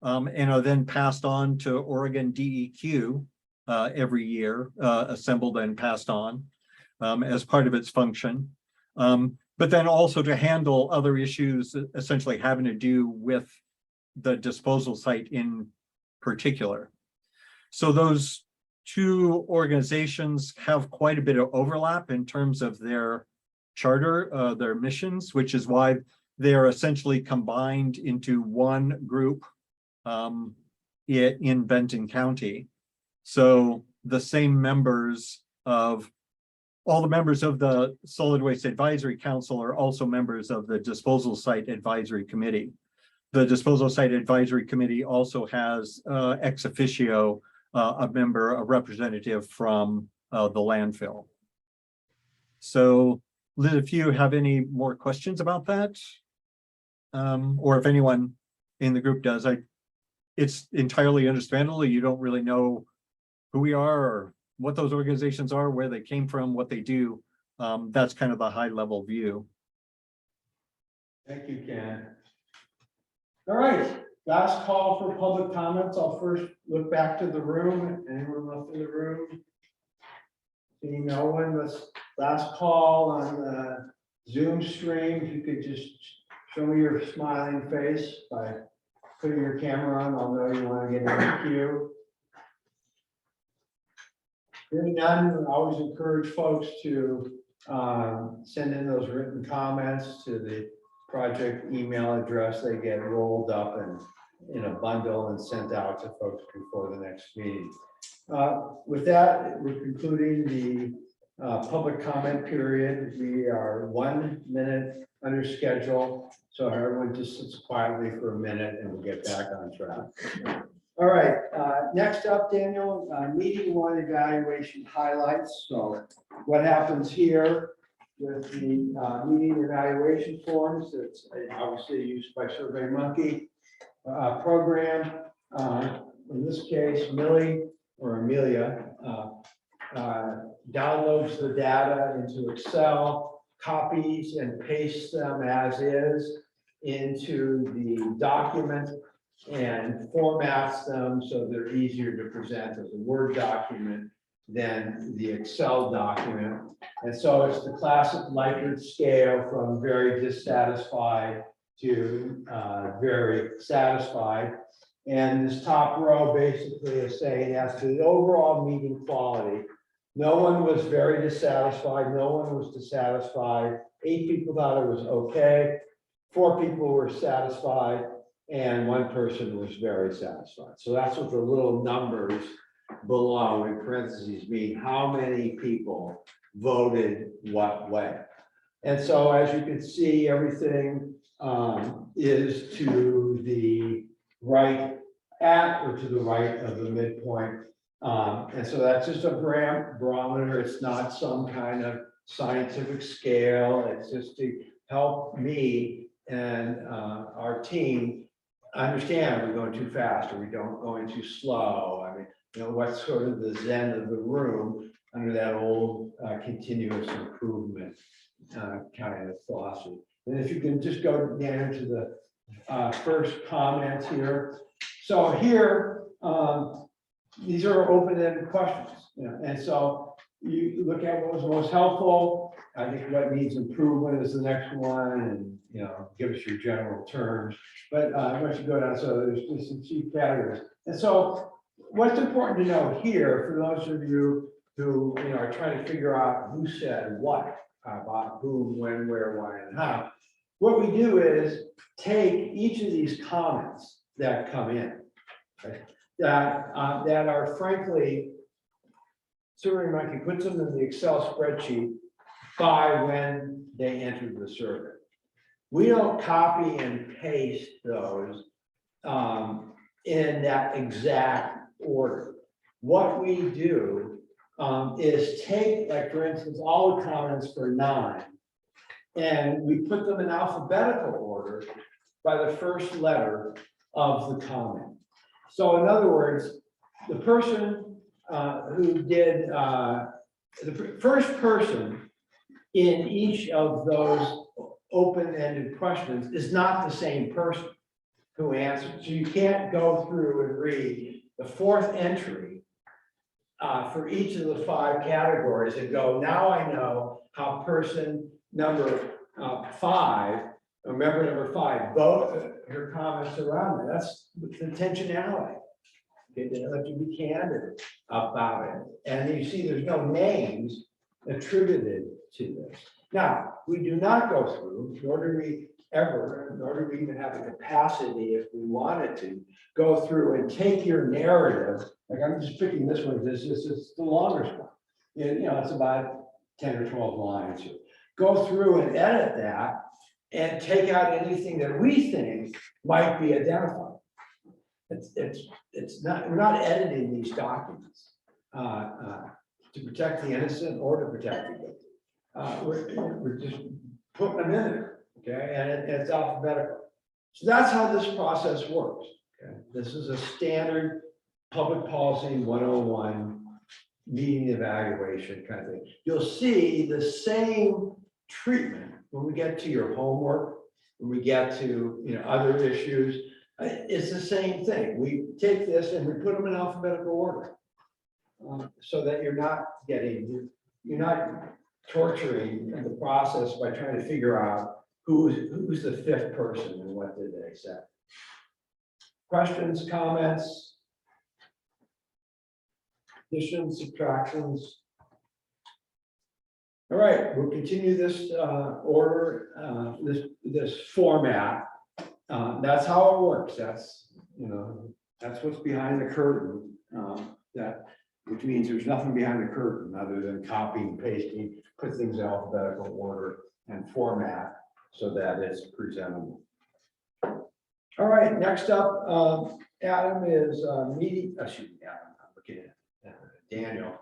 and are then passed on to Oregon DEQ every year, assembled and passed on as part of its function. But then also to handle other issues essentially having to do with the disposal site in particular. So those two organizations have quite a bit of overlap in terms of their charter, their missions, which is why they are essentially combined into one group in Benton County. So the same members of all the members of the Solid Waste Advisory Council are also members of the Disposal Site Advisory Committee. The Disposal Site Advisory Committee also has ex officio a member, a representative from the landfill. So Liz, if you have any more questions about that, or if anyone in the group does, it's entirely understandable. You don't really know who we are or what those organizations are, where they came from, what they do. That's kind of the high level view. Thank you, Ken. All right, last call for public comments. I'll first look back to the room. Anyone left in the room? Seeing no one, last call on the Zoom stream. If you could just show me your smiling face by putting your camera on, I'll know you want to get in the queue. Hearing none, I always encourage folks to send in those written comments to the project email address. They get rolled up and in a bundle and sent out to folks before the next meeting. With that, we're concluding the public comment period. We are 1 minute under schedule, so everyone just sits quietly for a minute and we'll get back on track. All right, next up, Daniel, meeting one evaluation highlights. So what happens here with the meeting evaluation forms, it's obviously used by SurveyMonkey program. In this case, Millie or Amelia downloads the data into Excel, copies and pastes them as is into the document and formats them so they're easier to present as a Word document than the Excel document. And so it's the classic Likert scale from very dissatisfied to very satisfied. And this top row basically is saying as to the overall meeting quality, no one was very dissatisfied, no one was dissatisfied. 8 people thought it was okay, 4 people were satisfied, and 1 person was very satisfied. So that's what the little numbers below in parentheses mean, how many people voted what way. And so as you can see, everything is to the right at or to the right of the midpoint. And so that's just a barometer. It's not some kind of scientific scale. It's just to help me and our team understand are we going too fast or we don't going too slow. I mean, you know, what's sort of the zen of the room under that old continuous improvement kind of philosophy. And if you can just go down to the first comments here. So here, these are open-ended questions, you know, and so you look at what was most helpful. I think what needs improvement is the next one, and you know, give us your general terms. But once you go down, so there's just some chief categories. And so what's important to know here, for those of you who are trying to figure out who said what about who, when, where, why, and how, what we do is take each of these comments that come in, right, that are frankly, SurveyMonkey puts them in the Excel spreadsheet by when they entered the survey. We don't copy and paste those in that exact order. What we do is take, like for instance, all the comments for 9, and we put them in alphabetical order by the first letter of the comment. So in other words, the person who did, the first person in each of those open-ended questions is not the same person who answered. So you can't go through and read the 4th entry for each of the 5 categories and go, now I know how person number 5, or member number 5, both her comments around there. That's intentionality. Okay, they let you be candid about it. And you see there's no names attributed to this. Now, we do not go through, nor do we ever, nor do we even have the capacity, if we wanted to, go through and take your narrative. Like I'm just picking this one, this is the longest one. You know, it's about 10 or 12 lines, go through and edit that and take out anything that we think might be identified. It's not, we're not editing these documents to protect the innocent or to protect the guilty. We're just putting them in there, okay, and it's alphabetical. So that's how this process works. Okay, this is a standard public policy 101 meeting evaluation kind of thing. You'll see the same treatment when we get to your homework, when we get to other issues. It's the same thing. We take this and we put them in alphabetical order, so that you're not torturing the process by trying to figure out who's the fifth person and what did they say. Questions, comments, additions, subtractions? All right, we'll continue this order, this format. That's how it works. That's what's behind the curtain. Which means there's nothing behind the curtain other than copying, pasting, put things in alphabetical order and format so that it's presentable. All right, next up, Adam is meeting. Excuse me, Adam. I'm looking at Daniel.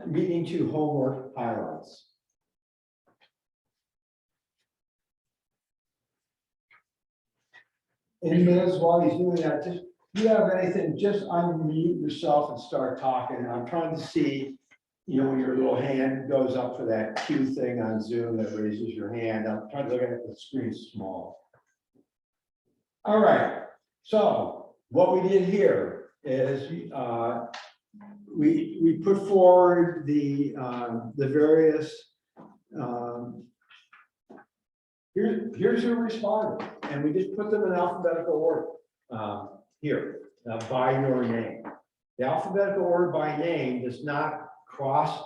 Meeting 2 homework highlights. In minutes while he's doing that, just if you have anything, just unmute yourself and start talking. I'm trying to see, when your little hand goes up for that Q thing on Zoom that raises your hand. I'm trying to look at it, the screen's small. All right, so what we did here is we put forward the various. Here's your respondent, and we just put them in alphabetical order. Here, by your name. The alphabetical order by name does not cross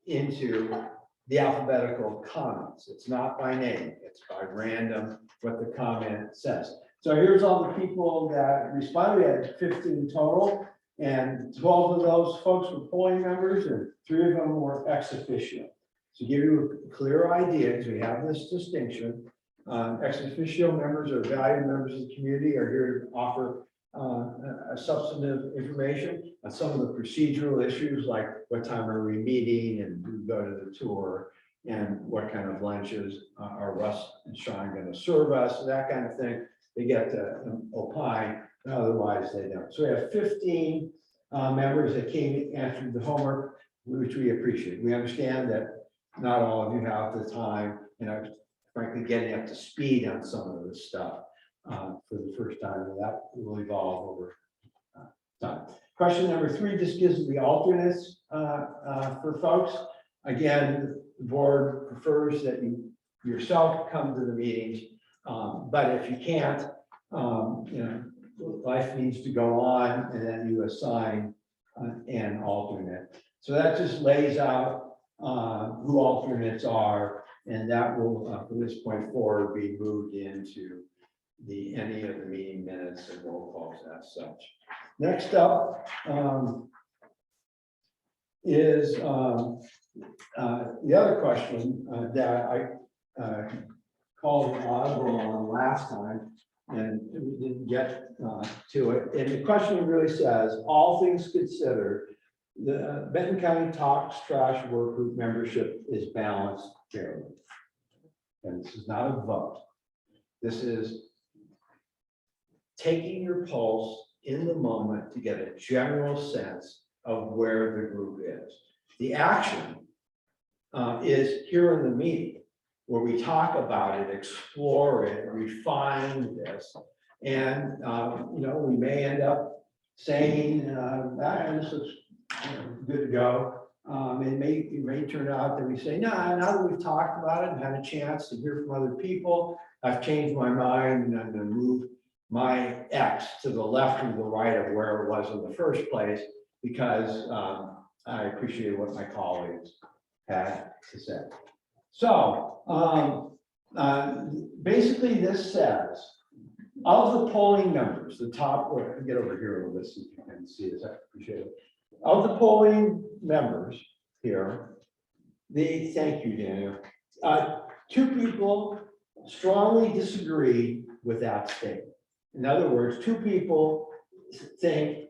into the alphabetical comments. It's not by name, it's by random what the comment says. So here's all the people that responded. We had 15 total, and 12 of those folks were polling members, and 3 of them were ex officio. To give you a clear idea, because we have this distinction, ex officio members or valued members of the community are here to offer substantive information on some of the procedural issues, like what time are we meeting and who go to the tour and what kind of lunches are Russ and Sean going to serve us, that kind of thing. They get to opine, otherwise they don't. So we have 15 members that came and answered the homework, which we appreciate. We understand that not all of you have the time, and frankly, getting up to speed on some of this stuff for the first time, and that will evolve over time. Question number 3 just gives the alternates for folks. Again, the board prefers that you yourself come to the meetings, but if you can't, life needs to go on, and then you assign an alternate. So that just lays out who alternates are, and that will, from this point forward, be moved into any of the meeting minutes and roll calls as such. Next up is the other question that I called an audible on last time, and we didn't get to it. And the question really says, all things considered, the Benton County Talks Trash Work Group membership is balanced fairly. And this is not a vote. This is taking your pulse in the moment to get a general sense of where the group is. The action is here in the meeting, where we talk about it, explore it, refine this, and we may end up saying, this looks good to go. It may turn out that we say, no, now that we've talked about it and had a chance to hear from other people, I've changed my mind and I'm going to move my X to the left or the right of where it was in the first place, because I appreciate what my colleagues had to say. So basically this says, of the polling members, the top, get over here a little bit so you can see this, I appreciate it. Of the polling members here, thank you, Daniel. Two people strongly disagree with that statement. In other words, two people think,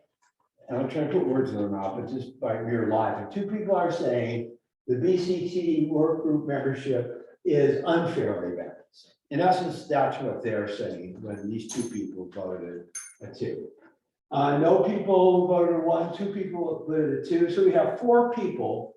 and I'm trying to put words in their mouth, but just by mere logic, two people are saying the BCTT work group membership is unfairly balanced. In essence, that's what they're saying when these two people voted a two. No people voted one, two people voted a two, so we have four people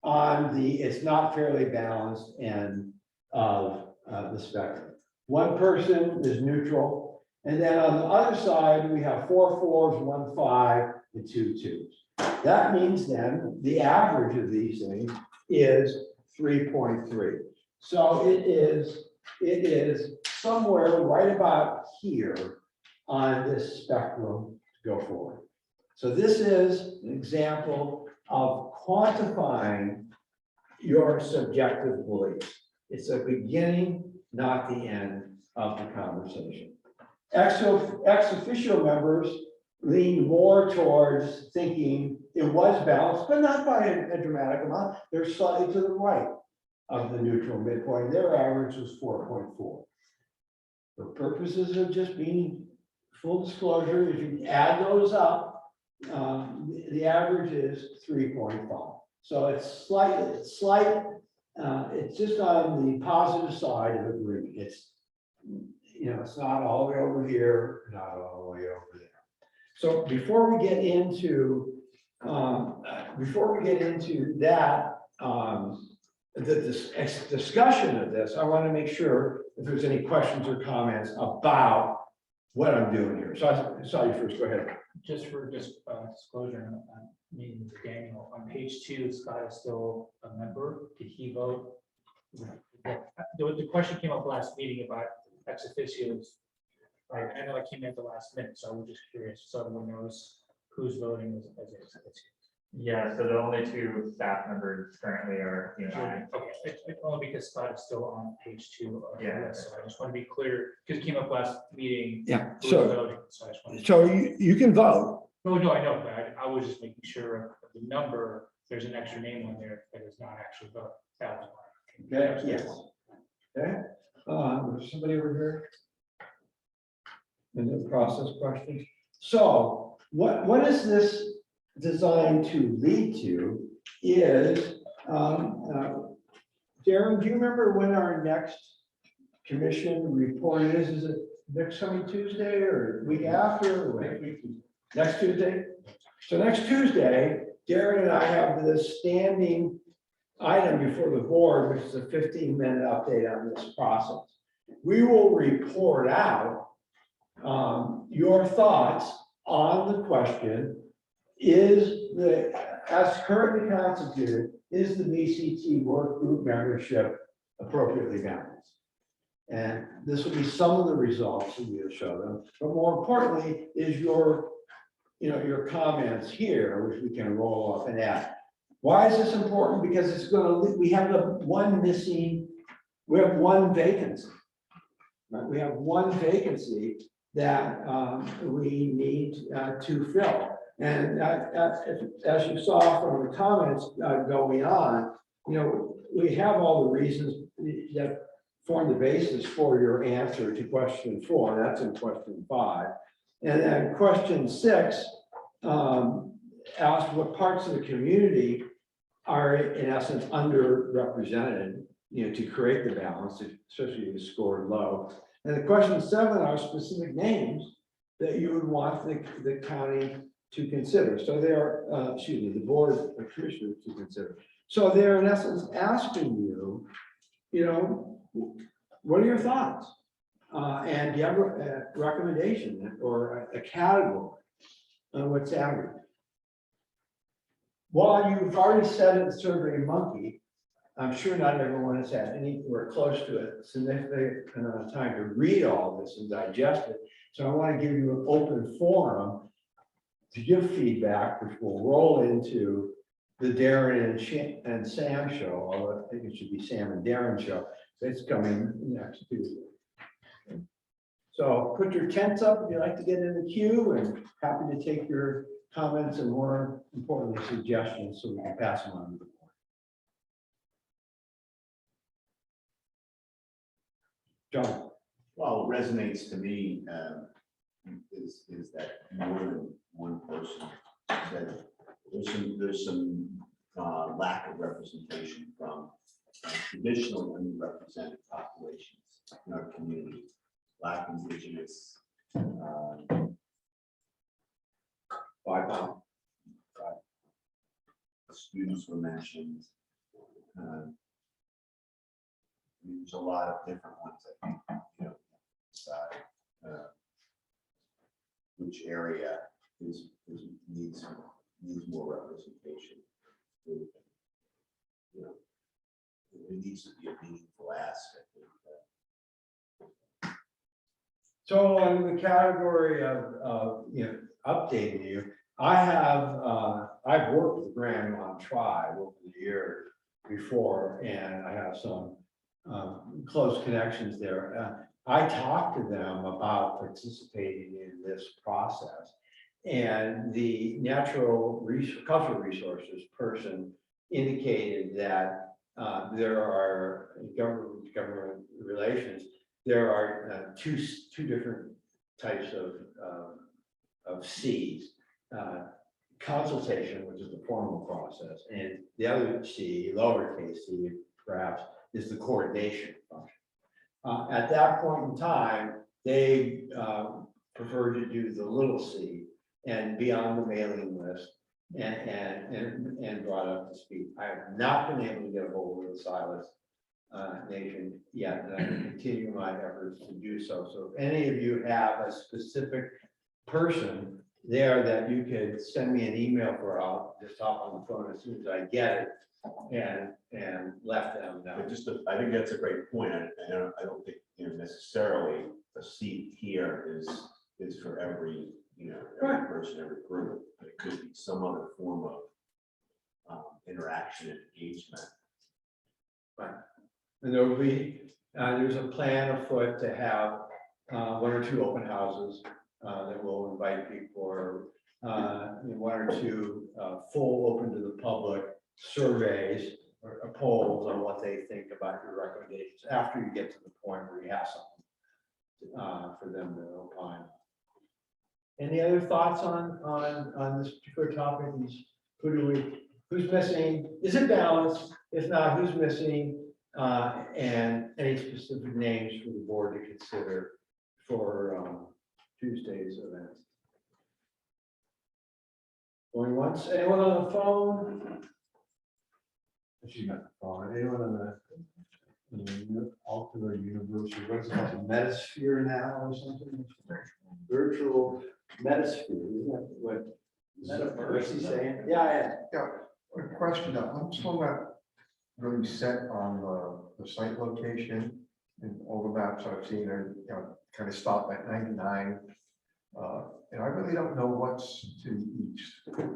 on the it's not fairly balanced end of the spectrum. One person is neutral, and then on the other side, we have 4 4s, 1 5, and 2 2s. That means then the average of these things is 3.3. So it is somewhere right about here on this spectrum to go forward. So this is an example of quantifying your subjective beliefs. It's a beginning, not the end of the conversation. Ex officio members lean more towards thinking it was balanced, but not by a dramatic amount. They're slightly to the right of the neutral midpoint. Their average was 4.4. For purposes of just being full disclosure, if you add those up, the average is 3.5. So it's it's just on the positive side of agreement. It's, it's not all the way over here, not all the way over there. So before we get into that, the discussion of this, I want to make sure if there's any questions or comments about what I'm doing here. So I saw you first. Go ahead. Just for disclosure, I'm meeting with Daniel, on page 2, Scott is still a member. Did he vote? The question came up last meeting about ex officios. Right, I know it came in at the last minute, so I was just curious, so everyone knows who's voting as ex officio. Yeah, so the only two staff members currently are, you and I. Okay, only because Scott is still on page 2 of the Yeah. list, so I just want to be clear, because it came up last meeting. Yeah. Who's So voting, so I just wanted to. so you can vote. No, no, I know, but I was just making sure of the number, there's an extra name on there that is not actually voted. That was why. Okay. Yes. Okay. There's somebody over here. And the process questions. So what is this designed to lead to is, Darren, do you remember when our next commission report is? Is it next coming Tuesday or week after? Or next Tuesday? So next Tuesday, Darren and I have this standing item before the board, which is a 15-minute update on this process. We will report out your thoughts on the question, as currently constituted, is the BCT work group membership appropriately balanced? And this will be some of the results that we'll show them, but more importantly is your comments here, which we can roll off and add. Why is this important? Because it's we have one vacancy. Right? We have one vacancy that we need to fill. And as you saw from the comments going on, we have all the reasons that form the basis for your answer to question 4. That's in question 5. And then question 6 asked what parts of the community are in essence underrepresented, to create the balance, especially if you scored low. And the question 7 are specific names that you would want the county to consider. So they're, the board of commissioners to consider. So they're in essence asking you, what are your thoughts? And do you have a recommendation or a category on what's average? While you've already said it, Survey Monkey, I'm sure not everyone has had anywhere close to a significant amount of time to read all this and digest it. So I want to give you an open forum to give feedback, which will roll into the Darren and Sam show, although I think it should be Sam and Darren show. It's coming next Tuesday. So put your tents up if you'd like to get in the queue, and happy to take your comments and more importantly, suggestions so we can pass them on to the board. John, Well, what resonates to me is that more than one person said there's some lack of representation from traditionally underrepresented populations in our community. Black, Indigenous, students were mentioned. There's a lot of different ones, I think, you know, decide which area needs more representation. You know, it needs to be a meaningful ask, I think. so in the category of you know, updating you, I've worked with Grandma Tribe over the years before, and I have some close connections there. I talked to them about participating in this process, and the cultural resources person indicated that there are government relations. There are two different types of Cs. Consultation, which is the formal process, and the other C, lowercase c, perhaps, is the coordination function. At that point in time, they prefer to do the little c and be on the mailing list and brought up to speed. I have not been able to get a hold of the Silas Nation yet, and I will continue my efforts to do so. So if any of you have a specific person there that you could send me an email for, I'll just hop on the phone as soon as I get it and let them know. But I think that's a great point. I don't think, you know, necessarily a seat here is for every, you know, every person, every group, but it could be some other form of interaction and engagement. Right. And there will be, there's a plan afoot to have one or two open houses that will invite people, or one or two full open to the public surveys or polls on what they think about your recommendations after you get to the point where you have something for them to opine. Any other thoughts on this particular topic? Who's missing? Is it balanced? If not, who's missing? And any specific names for the board to consider for Tuesday's event? Going once? Anyone on the phone? She's got the phone. Anyone on the alternate universe? What's it called? Metasphere now or something? Virtual metasphere. Isn't that what's he saying? Yeah. A question, I'm still not really set on the site location, and all the maps I've seen are, you know, kind of stop at 99. And I really don't know what's to the east. Okay.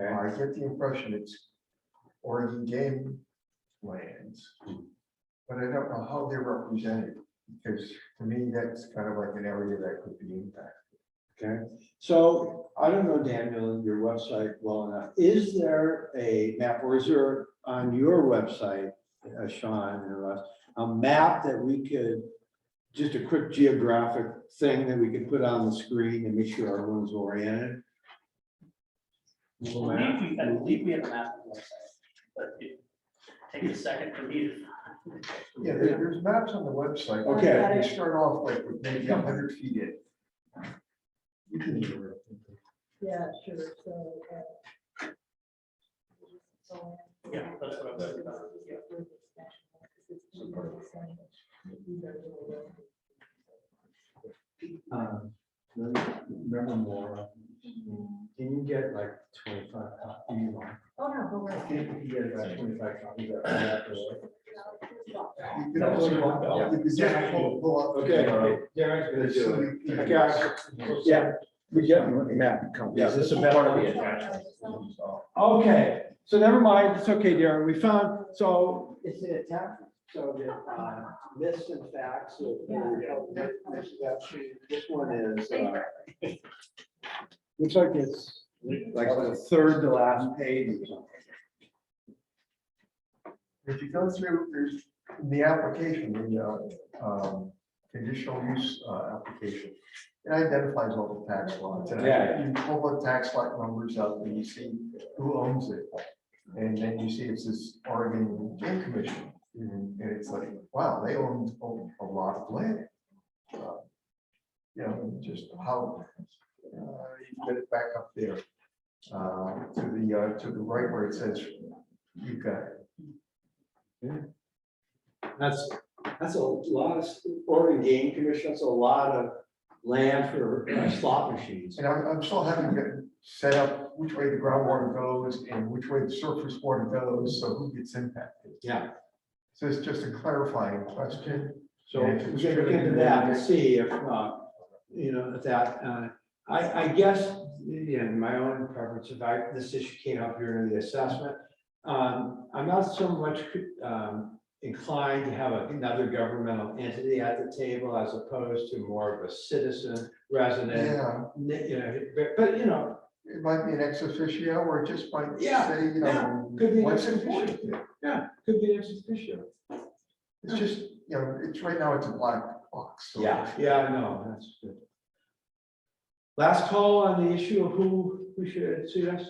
I get the impression it's Oregon game lands, but I don't know how they're represented, because to me, that's kind of like an area that could be impacted. Okay, so I don't know, Daniel, your website well enough. Is there a map, or is there on your website, Sean and Russ, a map that we could, just a quick geographic thing that we could put on the screen and make sure everyone's oriented? I believe we have a map on the website, but it takes a second for me to. Yeah, there's maps on the website. Okay. They start off like with maybe 100 feet in. You can either. Yeah, sure, Yeah, that's what I'm talking about. Remember more. Can you get like 25 copies? Oh, no, but we're. Can you get about 25 copies of that? You can also, you can just pull up. Okay, Darren's gonna do it. Okay, yeah, we get the map. Yeah, Is this a part of better? the attachment. Okay, so never mind, it's okay, Darren, we found, so it's an attachment, so that myths and facts. This one is, looks like it's like the third to last page or something. If you go through, there's in the application, conditional use application. It identifies all the tax lots. And Yeah. you pull the tax lot numbers up and you see who owns it. And then you see it's this Oregon Game Commission. And it's like, wow, they own a lot of land. You know, just how, you get it back up there. To the right where it says, you've got it. That's a lot of, Oregon Game Commission, that's a lot of land for slot machines. And I'm still having to set up which way the groundwater goes and which way the surface water goes, so who gets impacted. Yeah. So it's just a clarifying question. So we're gonna look into that and see if, you know, if that, I guess, in my own preference, if this issue came up during the assessment, I'm not so much inclined to have another governmental entity at the table as opposed to more of a citizen resident. Yeah, You know, but you know, it might be an ex officio or it just might Yeah, say, you know. could be an what's ex officio. important. yeah, could be an ex officio. It's just, you know, it's right now it's a black box. so- Yeah, I know, that's good. Last call on the issue of who should see us.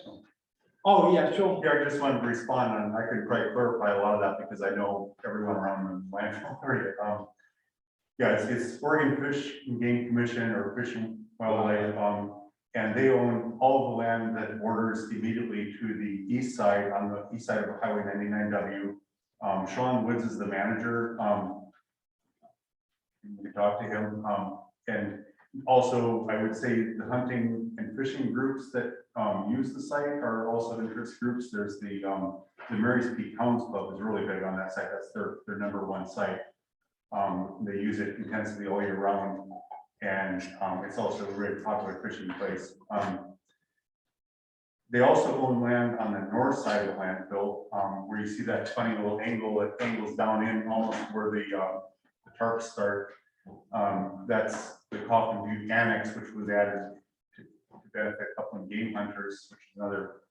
Oh, yeah, sure. Yeah, I just wanted to respond, and I could probably clarify a lot of that because I know everyone around the landfill area. Yeah, it's Oregon Fish and Game Commission or Fish and Wildlife, and they own all of the land that borders immediately to the east side, on the east side of Highway 99W. Sean Woods is the manager. We talked to him, and also I would say the hunting and fishing groups that use the site are also interest groups. There's the Mary's Peak Hounds Club is really big on that site. That's their #1 site. They use it intensively all year round, and it's also a really popular fishing place. They also own land on the north side of the landfill, where you see that funny little angle that angles down in almost where the tarps start. That's the Coffin Butte Annex, which was added to benefit upland game hunters, which is another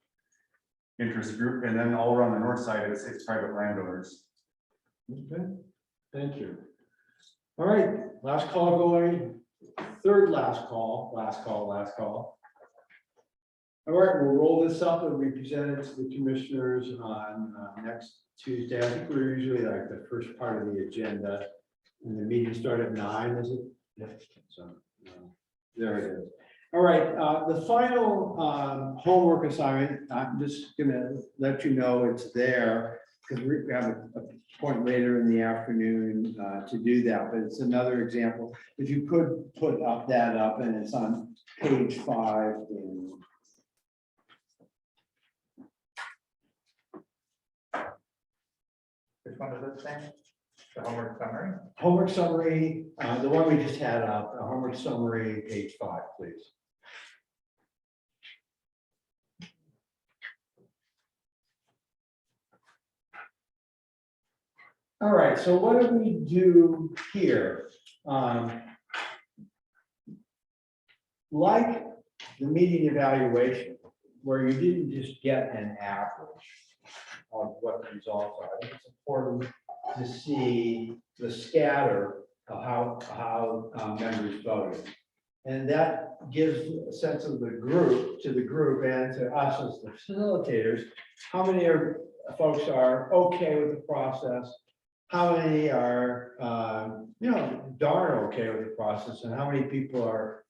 interest group. And then all around the north side, it's private landowners. Okay, thank you. All right, last call going, third last call. All right, we'll roll this up and we present it to the commissioners on next Tuesday. I think we're usually like the first part of the agenda. And the meeting started at 9, is it? Yeah. So there it is. All right, the final homework assignment, I'm just gonna let you know it's there because we have a point later in the afternoon to do that, but it's another example. If you could put that up and it's on page 5 in. Which one is it saying? The homework summary? Homework summary, the one we just had up, homework summary, page 5, please. All right, so what do we do here? Like the meeting evaluation, where you didn't just get an average of what the results are, I think it's important to see the scatter of how members voted. And that gives a sense of the group, to the group and to us as the facilitators, how many folks are okay with the process, how many are, darn okay with the process, and how many people are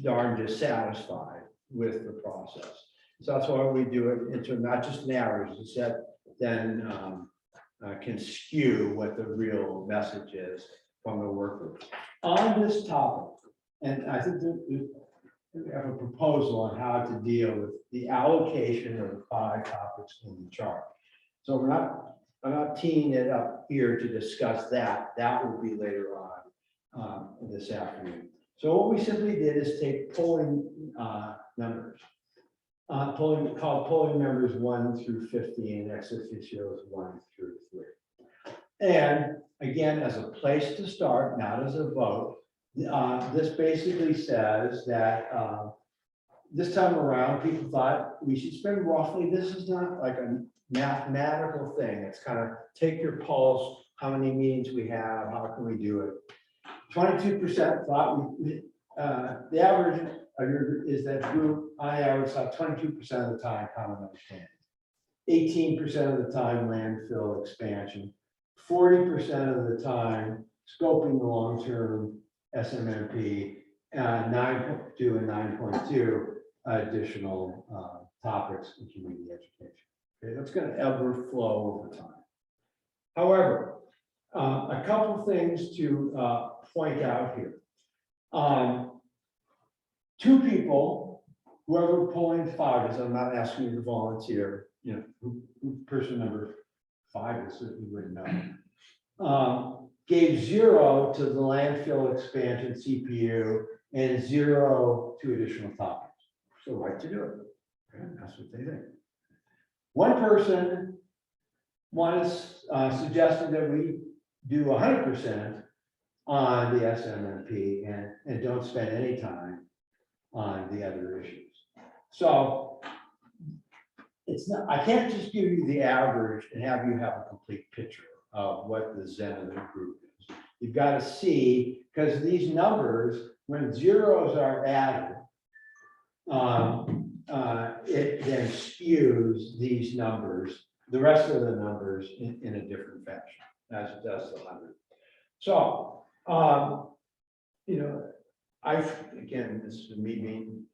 darn dissatisfied with the process. So that's why we do it into not just an average, it's that then can skew what the real message is from the work group. On this topic, and I think we have a proposal on how to deal with the allocation of the 5 topics in the chart. So I'm not teeing it up here to discuss that. That will be later on this afternoon. So what we simply did is take polling numbers. Polling members 1 through 50 and ex officios 1 through 3. And again, as a place to start, not as a vote, this basically says that this time around, people thought we should spend roughly, this is not like a mathematical thing. It's kind of take your pulse, how many meetings we have, how can we do it? 22% thought the average of is that group, on average, thought 22% of the time common understanding. 18% of the time landfill expansion, 40% of the time scoping the long-term SMMP, 9.2 and 9.2 additional topics in community education. Okay, that's going to ebb or flow over time. However, a couple things to point out here. Two people, whoever polling 5 is, I'm not asking you to volunteer, you know, who person number 5 is, you wouldn't know. Gave 0 to the landfill expansion CPU and 0 to additional topics. So right to do it. Okay, that's what they think. One person suggested that we do 100% on the SMMP and don't spend any time on the other issues. So it's not, I can't just give you the average and have you have a complete picture of what the Zen of the group is. You've got to see, because these numbers, when zeros are added, it then skews these numbers, the rest of the numbers in a different fashion, as it does the 100. So, you know, again, this is me being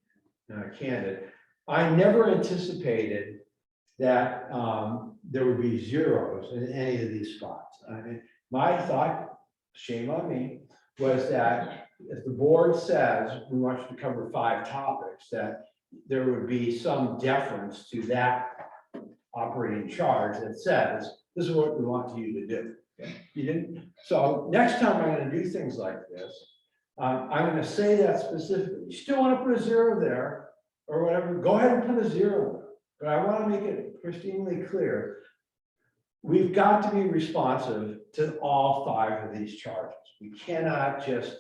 candid. I never anticipated that there would be zeros in any of these spots. I mean, my thought, shame on me, was that if the board says we want you to cover 5 topics, that there would be some deference to that operating charge that says, this is what we want you to do. Okay? You didn't. So next time I'm going to do things like this, I'm going to say that specifically. You still want to put a 0 there or whatever, go ahead and put a 0 there. But I want to make it pristinely clear. We've got to be responsive to all 5 of these charges. We cannot just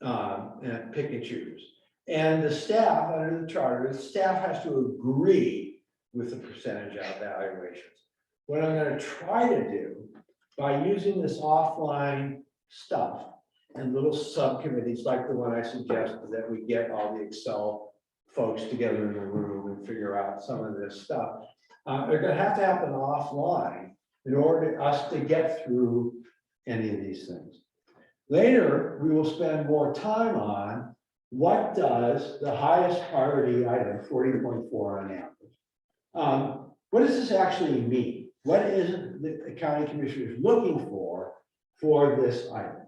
pick and choose. And the staff, under the charter, the staff has to agree with the percentage of evaluations. What I'm going to try to do by using this offline stuff and little subcommittees like the one I suggested, that we get all the Excel folks together in the room and figure out some of this stuff. They're going to happen offline in order for us to get through any of these things. Later, we will spend more time on what does the highest priority item, 40.4 on average. What does this actually mean? What is the county commissioners looking for this item?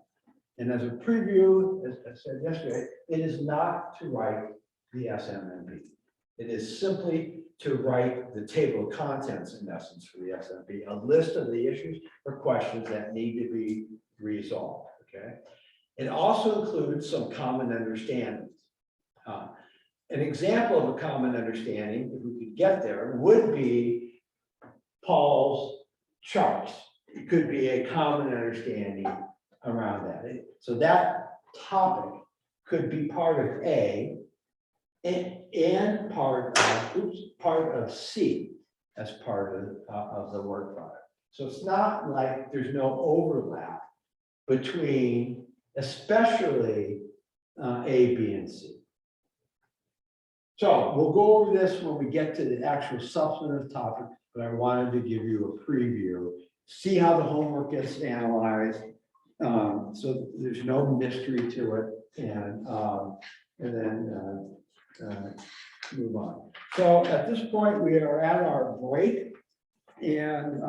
And as a preview, as I said yesterday, it is not to write the SMMP. It is simply to write the table of contents, in essence, for the SMMP, a list of the issues or questions that need to be resolved. Okay. It also includes some common understandings. An example of a common understanding, if we could get there, would be Paul's charts. It could be a common understanding around that. So that topic could be part of A and part of C as part of the work product. So it's not like there's no overlap between especially A, B, and C. So we'll go over this when we get to the actual substantive topic, but I wanted to give you a preview, see how the homework gets analyzed. So there's no mystery to it, and then move on. So at this point, we are at our break, and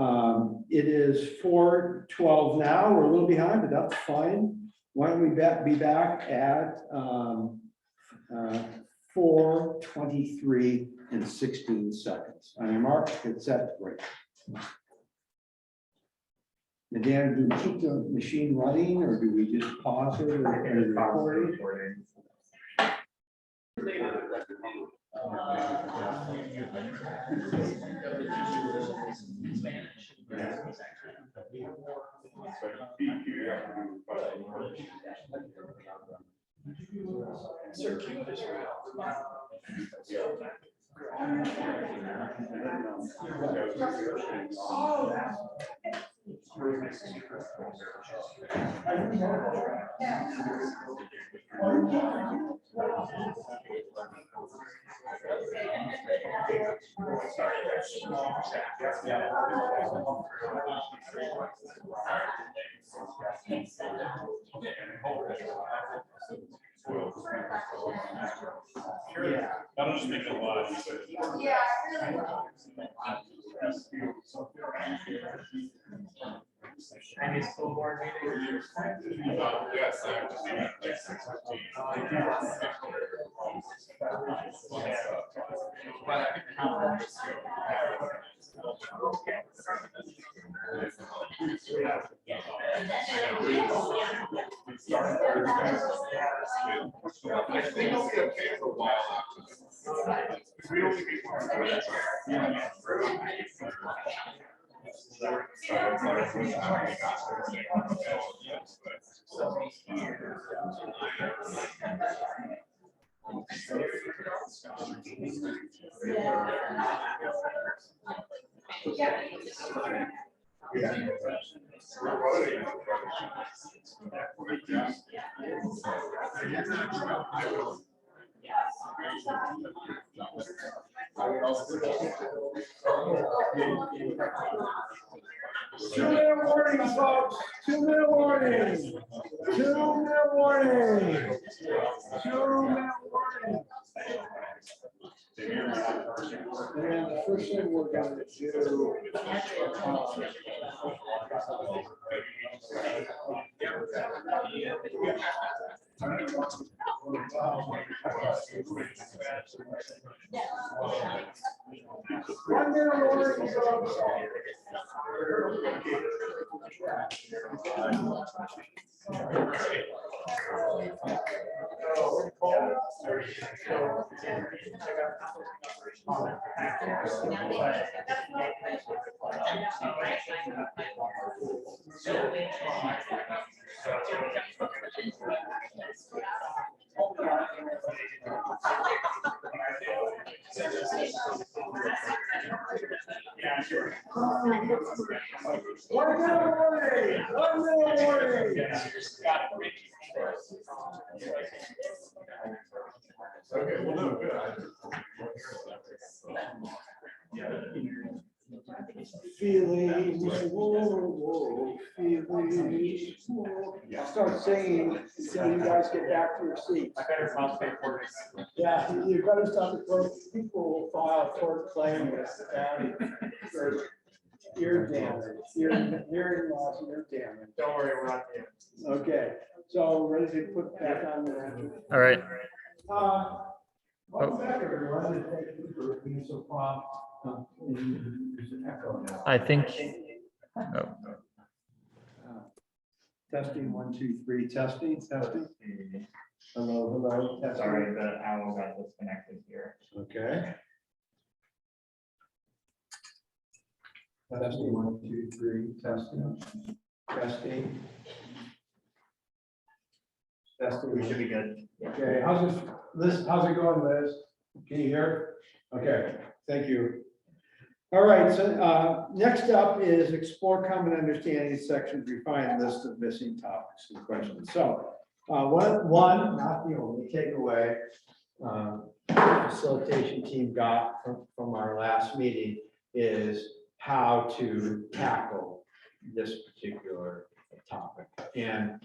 it is 4:12 now. We're a little behind, but that's fine. Why don't we be back at 4:23 and 16 seconds. On your mark, get set, break. And Dan, do we keep the machine running, or do we just pause it? Recording? Yeah. That'll just make it a lot easier. Yeah. Any school board meeting? Yes. Two-minute warning, folks. 2-minute warning. 2-minute warning. 2-minute warning. And the first thing we're going to do. One minute warning, folks. One minute warning. 1 minute warning. Okay, well, no, good. Feelings, whoa, feelings. I'll start singing until you guys get back to your seats. I better stop for Yeah, you better stop it, folks. People will file a tort claim for ear damage, hearing loss, ear damage. Don't worry, we're not there. Okay, so ready to put back on the. All right. Welcome back, everyone, and thank you for being so prompt. There's an echo now. I think. Oh, Testing, 1, 2, 3, testing. Hello, hello, testing. Sorry, the owl got disconnected here. Okay. Testing, 1, 2, 3, testing. Testing. Testing. We should be good. Okay, how's this, Liz, how's it going, Liz? Can you hear? Okay, thank you. All right, so next up is explore common understanding sections, refine list of missing topics and questions. So one, not the only takeaway facilitation team got from our last meeting is how to tackle this particular topic. And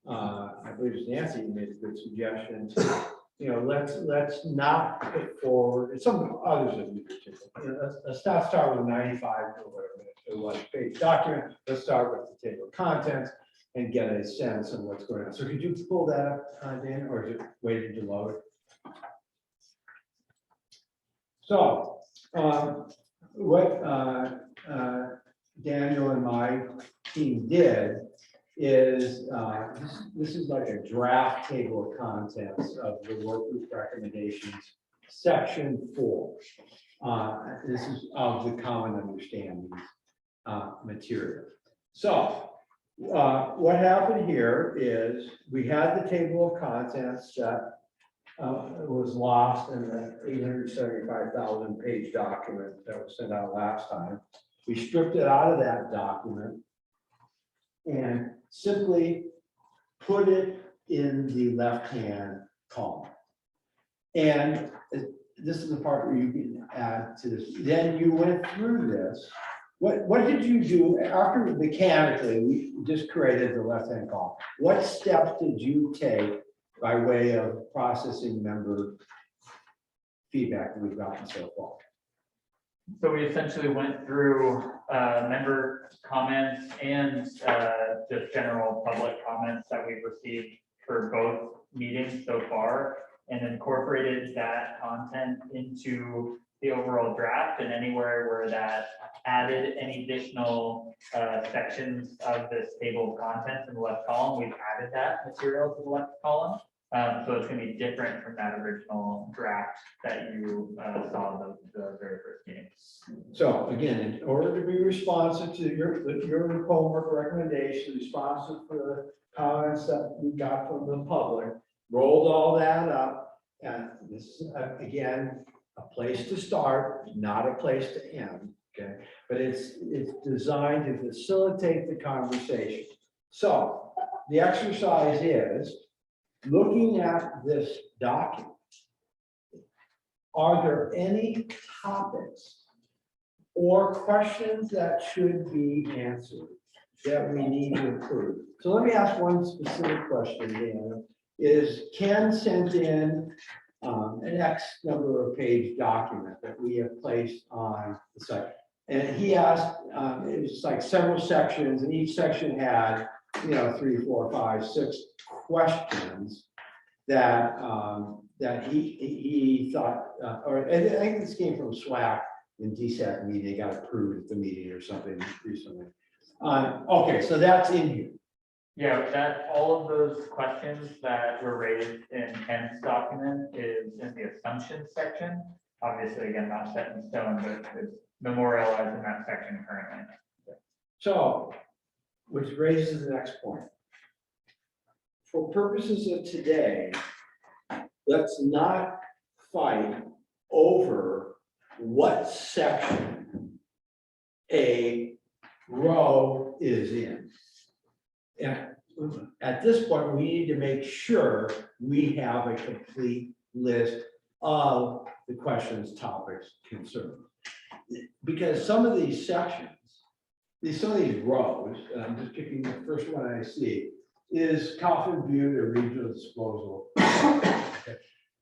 I believe it's Nancy who made a good suggestion to, let's not put forward, and some others have used it too. Let's not start with 95 or whatever it was page document. Let's start with the table of contents and get a sense of what's going on. So could you pull that up, Dan, or is it waiting to load? So what Daniel and my team did is this is like a draft table of contents of the work group recommendations, section 4. This is of the common understanding material. So what happened here is we had the table of contents that was lost in the 875,000 page document that was sent out last time. We stripped it out of that document and simply put it in the left-hand column. And this is the part where you can add to this. Then you went through this. What did you do after mechanically, we just created the left-hand column? What steps did you take by way of processing member feedback that we've gotten so far? So we essentially went through member comments and just general public comments that we've received for both meetings so far, and incorporated that content into the overall draft, and anywhere where that added any additional sections of this table of contents in the left column, we've added that material to the left column. So it's going to be different from that original draft that you saw the very first meeting. So again, in order to be responsive to your homework recommendation, responsive to the comments that we got from the public, rolled all that up. And this is, again, a place to start, not a place to end, okay? But it's designed to facilitate the conversation. So the exercise is, looking at this document, are there any topics or questions that should be answered that we need to improve? So let me ask one specific question, Dan. Is Ken sent in an X number of page document that we have placed on the site? And he asked, it was like several sections, and each section had, 3, 4, 5, 6 questions that that he thought, or I think this came from SWAC in DSAC meeting, they got approved at the meeting or something recently. Okay, so that's in here. Yeah, that all of those questions that were raised in Ken's document is in the assumptions section. Obviously, again, not set in stone, but it's memorialized in that section currently. So, which raises the next point. For purposes of today, let's not fight over what section a row is in. And at this point, we need to make sure we have a complete list of the questions, topics, concerns. Because some of these sections, some of these rows, and I'm just picking the first one I see, is Coffin Butte or regional disposal.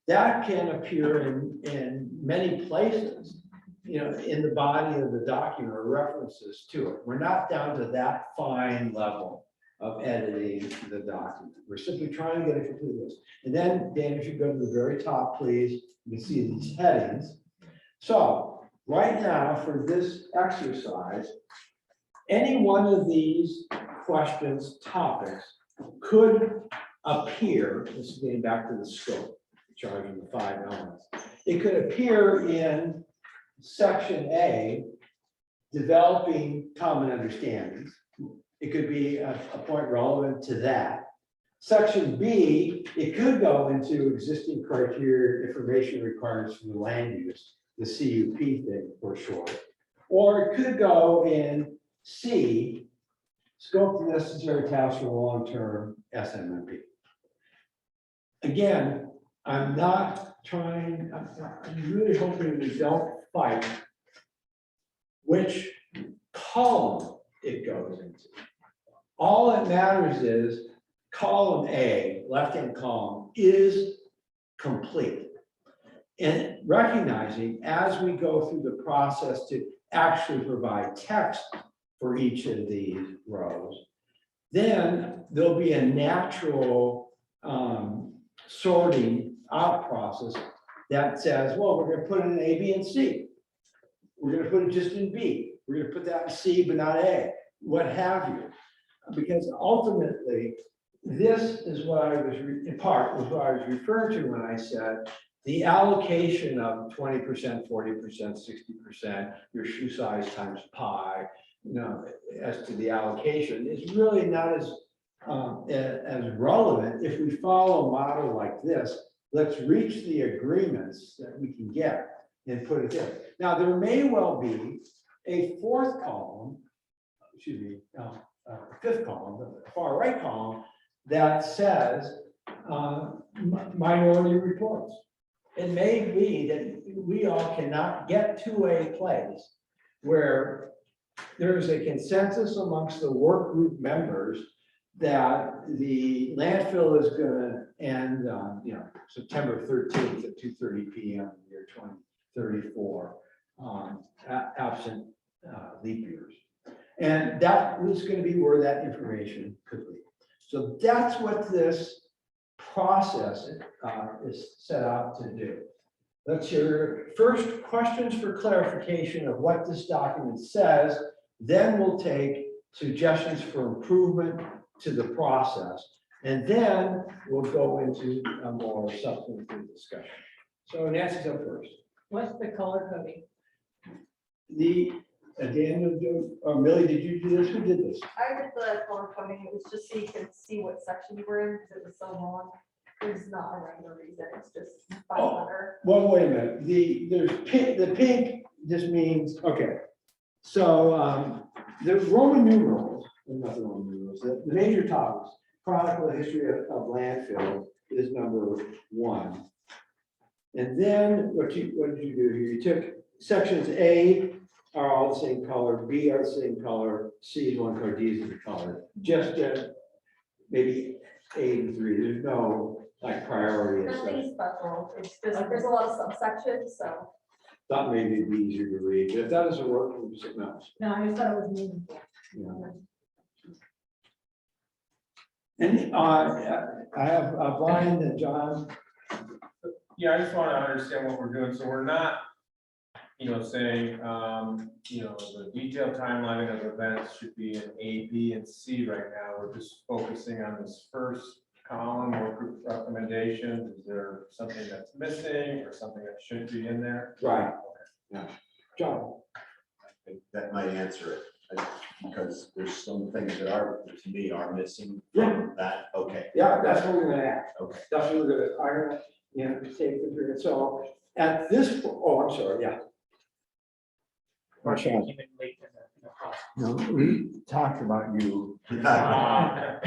That can appear in many places, in the body of the document or references to it. We're not down to that fine level of editing the document. We're simply trying to get a complete list. And then, Dan, if you go to the very top, please, you can see these headings. So right now, for this exercise, any one of these questions, topics, could appear, this is getting back to the scope, charging the 5 elements. It could appear in section A, developing common understandings. It could be a point relevant to that. Section B, it could go into existing criteria, information requirements for the land use, the CUP thing for short. Or it could go in C, scope the necessary tasks for the long-term SMMP. Again, I'm really hoping we don't fight which column it goes into. All that matters is column A, left-hand column, is complete. And recognizing as we go through the process to actually provide text for each of these rows, then there'll be a natural sorting out process that says, well, we're going to put it in A, B, and C. We're going to put it just in B. We're going to put that in C, but not A, what have you. Because ultimately, this is what I was, in part, was what I was referring to when I said the allocation of 20%, 40%, 60%, your shoe size times pi, as to the allocation is really not as relevant if we follow a model like this. Let's reach the agreements that we can get and put it there. Now, there may well be a fourth column, fifth column, the far right column, that says minority reports. It may be that we all cannot get to a place where there is a consensus amongst the work group members that the landfill is gonna end on, September 13th at 2:30 PM, year 2034, absent leap years. And that was gonna be where that information could be. So that's what this process is set out to do. Let's hear first questions for clarification of what this document says, then we'll take suggestions for improvement to the process, and then we'll go into a more substantive discussion. So Nancy's up first. What's the color coding? Daniel, or Millie, did you do this? Who did this? I did the color coding, it was just so you could see what section you were in, because it was so long. There's not a rhyme or reason, it's just by letter. Well, wait a minute. There's pink, the pink just means, okay. So the Roman numerals, not the Roman numerals, the major topics, chronicle the history of landfill is number 1. And then what did you do here? You took sections A are all the same color, B are the same color, C is one color, D is the color. Just maybe A and 3. There's no like priority and stuff. Nothing special, it's just, there's a lot of subsections, so. Thought maybe it'd be easier to read, but if that doesn't work, we'll do something else. No, I just thought it was meaningful. Yeah. And I have Brian and John. Yeah, I just want to understand what we're doing. So we're not, saying, the detailed timeline of events should be in A, B, and C right now. We're just focusing on this first column or group recommendations. Is there something that's missing or something that should be in there? Right. Yeah. John. I think that might answer it, because there's some things that are, to me, are missing from that. Okay. Yeah, that's what we're gonna ask. Okay. That's what we're gonna, take the period. So at this, I'm sorry, yeah. Or she came in late in the process. No, we talked about you. Ah.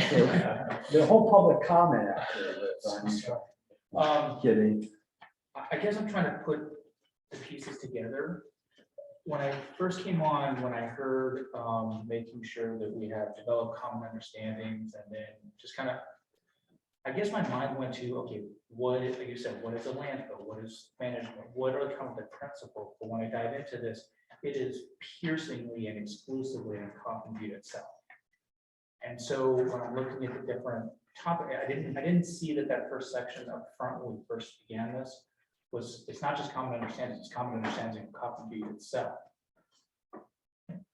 The whole public comment after this. Kidding. I guess I'm trying to put the pieces together. When I first came on, when I heard making sure that we have developed common understandings, and then just kind of, I guess my mind went to, okay, like you said, what is a landfill? What is management? What are kind of the principles? But when I dive into this, it is piercingly and exclusively in Coffin Butte itself. And so when I'm looking at the different topic, I didn't see that first section up front when we first began this it's not just common understanding, it's common understanding of Coffin Butte itself,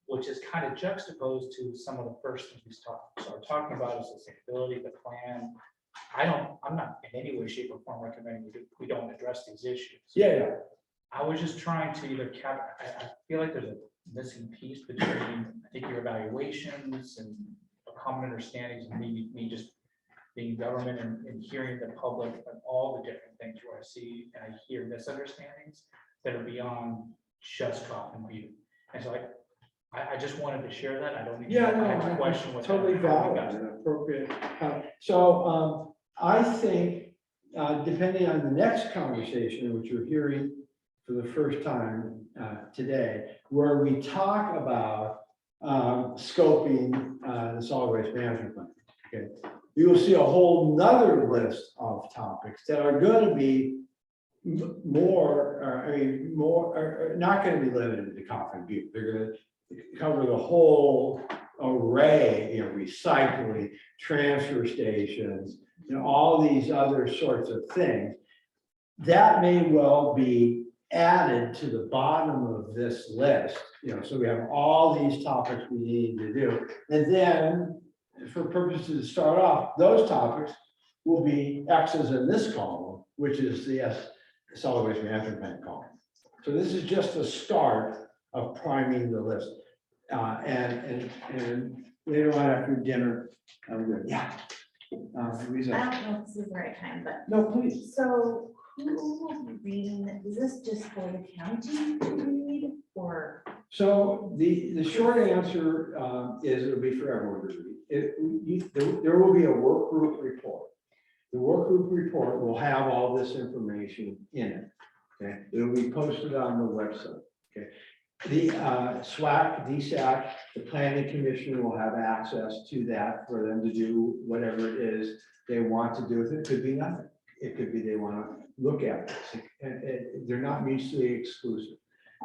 which is kind of juxtaposed to some of the first things we started talking about is sustainability, the plan. I'm not in any way, shape, or form recommending we don't address these issues. Yeah. I was just trying to either I feel like there's a missing piece between, I think, your evaluations and common understandings and me just being government and hearing the public and all the different things where I see and I hear misunderstandings that are beyond just Coffin Butte. And so I just wanted to share that. I don't even have a question with totally valid and appropriate. So I think depending on the next conversation, which you're hearing for the first time today, where we talk about scoping the solid waste management plan. Okay, you will see a whole nother list of topics that are going to be not going to be limited to Coffin Butte. They're going to cover the whole array, recycling, transfer stations, all these other sorts of things. That may well be added to the bottom of this list, so we have all these topics we need to do. And then for purposes to start off, those topics will be X's in this column, which is the solid waste management plan column. So this is just the start of priming the list. And later on after dinner, I don't know if this is the right time, but. No, please. So Who will be reading it? Is this just for the county to read or? So the short answer is it'll be for everyone to read. There will be a work group report. The work group report will have all this information in it. Okay, it'll be posted on the website. Okay, the SWAC, DSAC, the planning commission will have access to that for them to do whatever it is they want to do with it. It could be nothing. It could be they want to look at this. They're not mutually exclusive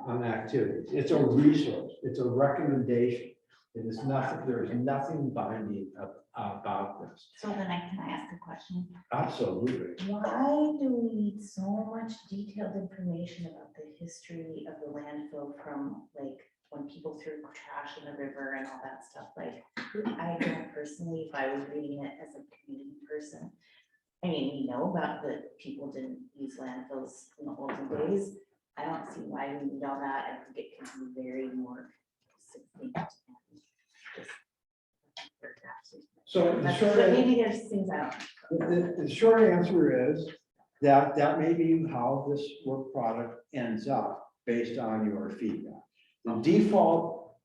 on activities. It's a resource. It's a recommendation. It is nothing. There is nothing binding about this. So then can I ask a question? Absolutely. Why do we need so much detailed information about the history of the landfill from like when people threw trash in the river and all that stuff? Like, I don't personally, if I was reading it as a community person, I mean, we know about that people didn't use landfills in the olden days. I don't see why we need all that. I think it can be very more succinct. So the short, But maybe there's things I don't. the short answer is that that may be how this work product ends up based on your feedback. The default,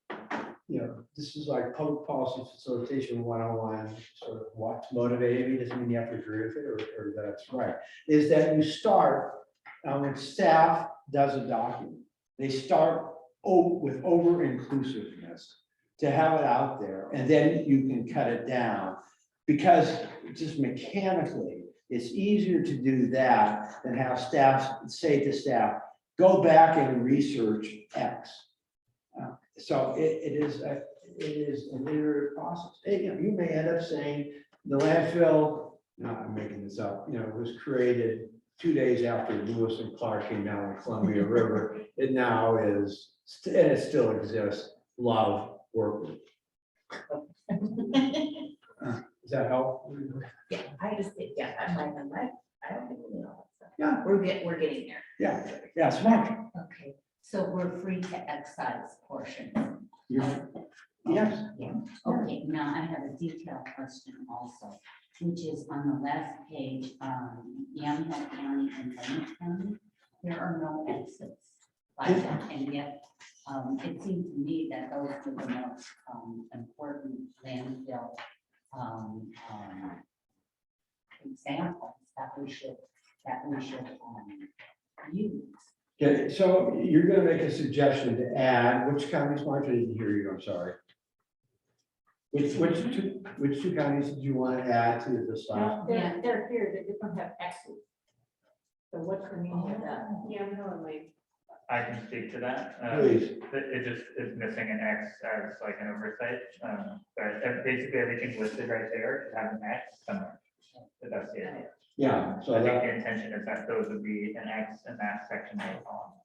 this is like public policy facilitation 101, sort of what's motivating me, doesn't mean you have to agree with it or that's right, is that you start when staff does a document, they start with over-inclusiveness to have it out there, and then you can cut it down. Because just mechanically, it's easier to do that than have staff say to staff, go back and research X. So it is an iterative process. You may end up saying the landfill, I'm making this up, was created 2 days after Lewis and Clark came down the Columbia River. It now is, and it still exists, love, work. Does that help? Yeah, I just think, yeah, I'm like, I don't think we know that stuff. Yeah. We're getting there. Yeah, smart. Okay, so we're free to excise portions. Yes. Yeah, okay, now I have a detailed question also, which is on the last page, Yamhill County and Benton County, there are no exits by them, and yet it seemed to me that those were the most important landfill examples that we should use. Okay, so you're gonna make a suggestion to add, which counties, Mark, I didn't hear you, I'm sorry. Which two counties did you want to add to the slide? They're here, they don't have X's. So what's the meaning of that? Yeah, I'm not like. I can speak to that. Please. It just is missing an X as like an oversight. But basically everything listed right there should have an X somewhere. But that's the idea. Yeah, So so I think that, the intention is that those would be an X in that section of the column.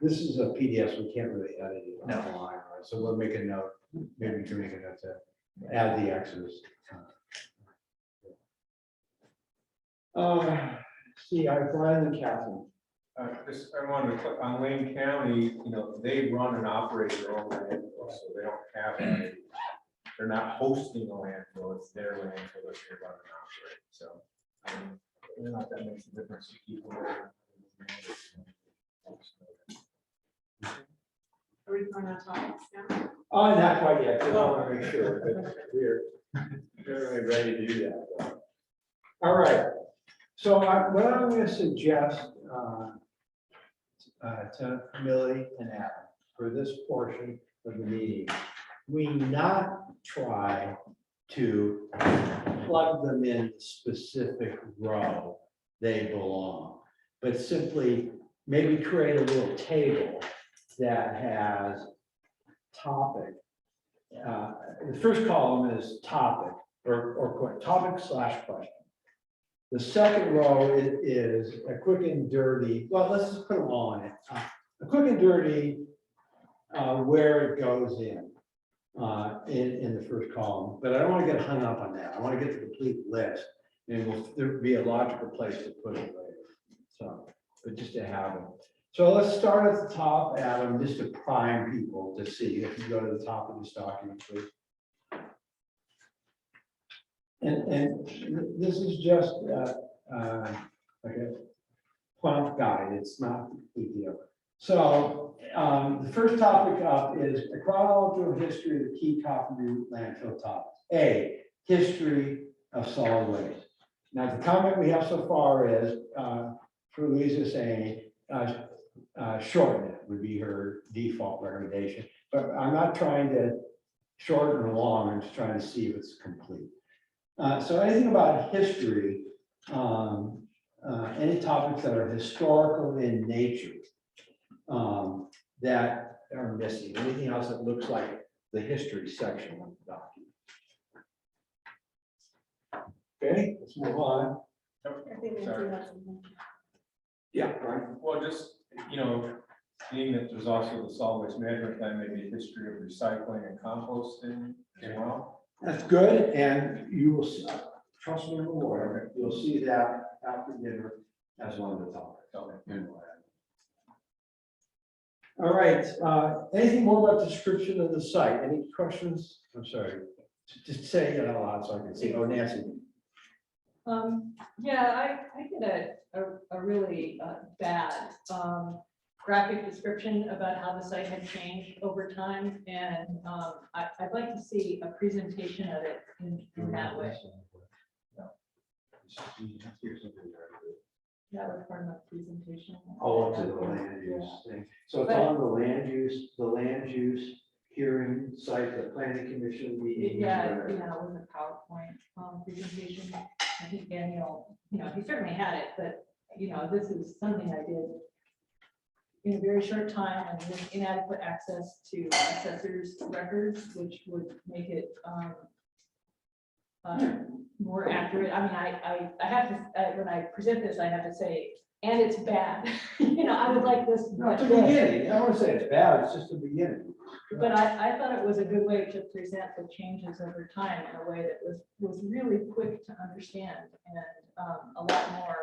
this is a PDF, so we can't really edit it No. online, right? So we'll make a note, maybe we can make a note to add the X's. See, Brian and Catherine. I wanted to click on Lane County, they run and operate their own landfill, so they don't have they're not hosting a landfill, it's their landfill that they run and operate, so. I don't know if that makes a difference to people. Are we going on topics now? Oh, not quite yet, just want to make sure, but we're really ready to do that. All right, so what I'm going to suggest to Millie and Adam for this portion of the meeting, we not try to plug them in the specific row they belong, but simply maybe create a little table that has topic. The first column is topic or topic / question. The second row is a quick and dirty, well, let's just put them all in it. A quick and dirty where it goes in the first column, but I don't want to get hung up on that. I want to get the complete list, and there'll be a logical place to put it later. So, but just to have it. So let's start at the top, Adam, just to prime people to see. If you go to the top of this document, please. And this is just like prompt guide. It's not a big deal. So the first topic up is a chronological history of the key Cottonview landfill topics. A, history of solid waste. Now, the comment we have so far is for Louisa saying shorten it would be her default recommendation. But I'm not trying to shorten or long, I'm just trying to see if it's complete. So anything about history, any topics that are historical in nature that are missing, anything else that looks like the history section of the document. Okay, let's move on. Yeah, right. Well, just, being that there's also the solid waste management plan, maybe a history of recycling and composting as well. That's good, and you will, trust me, Lord, you'll see that after dinner as one of the topics. All right, anything more about the description of the site? Any questions? I'm sorry, just say it out loud so I can see. Oh, Nancy. Yeah, I did a really bad graphic description about how the site had changed over time, and I'd like to see a presentation of it in that way. That was part of the presentation. Oh, to the land use thing. So it's on the land use hearing site, the planning commission meeting. Yeah, it was a PowerPoint presentation. I think Daniel, he certainly had it, but this is something I did in a very short time and with inadequate access to assessors' records, which would make it more accurate. I mean, I have to, when I present this, I have to say, and it's bad. I would like this. No, it's a beginning. I don't want to say it's bad, it's just a beginning. But I thought it was a good way to present the changes over time in a way that was really quick to understand and a lot more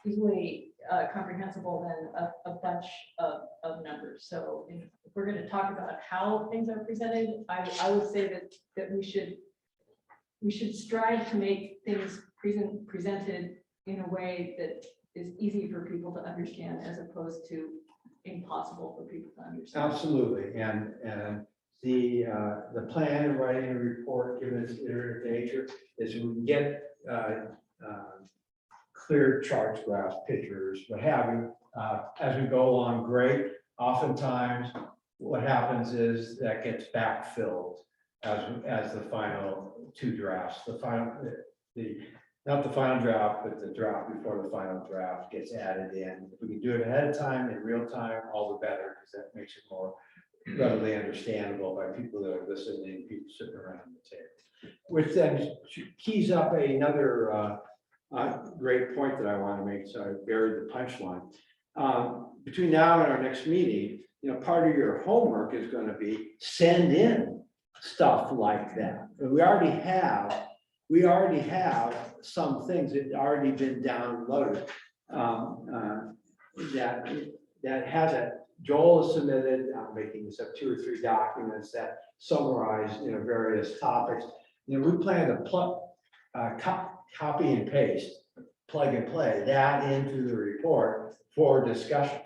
easily comprehensible than a bunch of numbers. So if we're going to talk about how things are presented, I would say that we should strive to make things presented in a way that is easy for people to understand as opposed to impossible for people to understand. Absolutely, and the plan of writing a report, given its iterative nature, is we can get clear charts, graphs, pictures, what have you, as we go along. Great. Oftentimes, what happens is that gets backfilled as the final two drafts. Not the final draft, but the draft before the final draft gets added in. If we can do it ahead of time, in real time, all the better, because that makes it more readily understandable by people that are listening, people sitting around the table. Which then keys up another great point that I want to make, so I buried the punchline. Between now and our next meeting, part of your homework is going to be send in stuff like that. We already have some things that already been downloaded that has it. Joel has submitted, I'm making this up, 2 or 3 documents that summarize various topics. We plan to copy and paste, plug and play that into the report for discussion.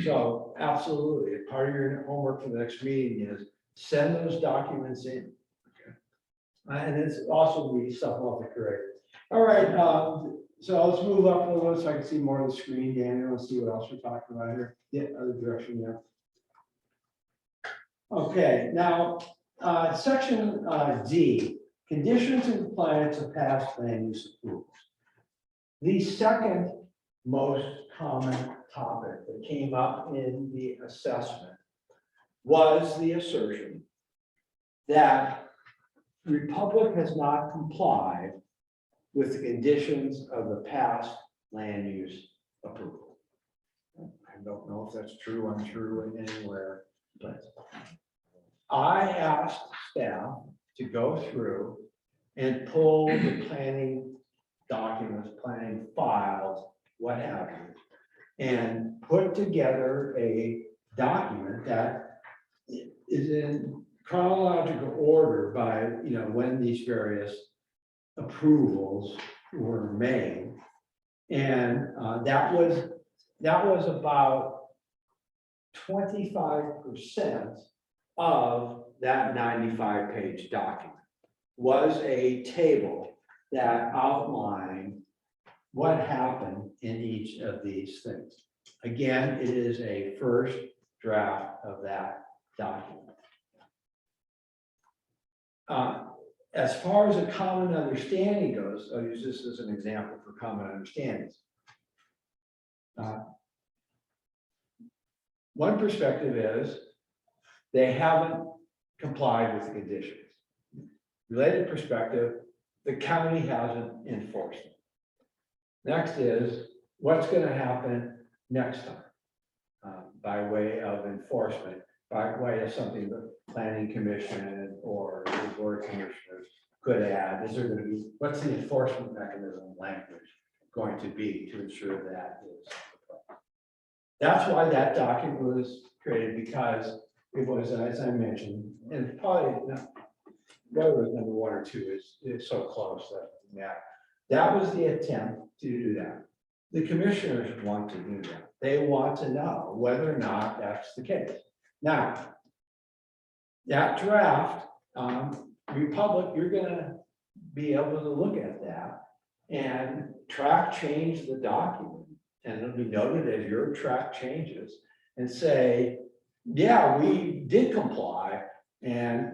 So absolutely, part of your homework for the next meeting is send those documents in. And it's also we stuff off the creator. All right, so let's move up a little so I can see more of the screen. Daniel, let's see what else we're talking about here. Yeah, other direction, yeah. Okay, now section D, conditions and compliance of past land use approvals. The second most common topic that came up in the assessment was the assertion that Republic has not complied with the conditions of the past land use approval. I don't know if that's true, untrue anywhere, but I asked staff to go through and pull the planning documents, planning files, what have you, and put together a document that is in chronological order by when these various approvals were made, And that was about 25% of that 95-page document. Was a table that outlined what happened in each of these things. Again, it is a first draft of that document. As far as a common understanding goes, I'll use this as an example for common understandings. One perspective is they haven't complied with the conditions. Related perspective, the county hasn't enforced it. Next is what's going to happen next time by way of enforcement, by way of something the planning commission or the board of commissioners could add. Is there going to be, what's the enforcement mechanism language going to be to ensure that is? That's why that document was created, because it was, as I mentioned, and probably not, whether it was number 1 or 2 is so close that that was the attempt to do that. The commissioners want to do that. They want to know whether or not that's the case. Now, that draft, Republic, you're gonna be able to look at that and change the document, and it'll be noted as your track changes, and say, yeah, we did comply, and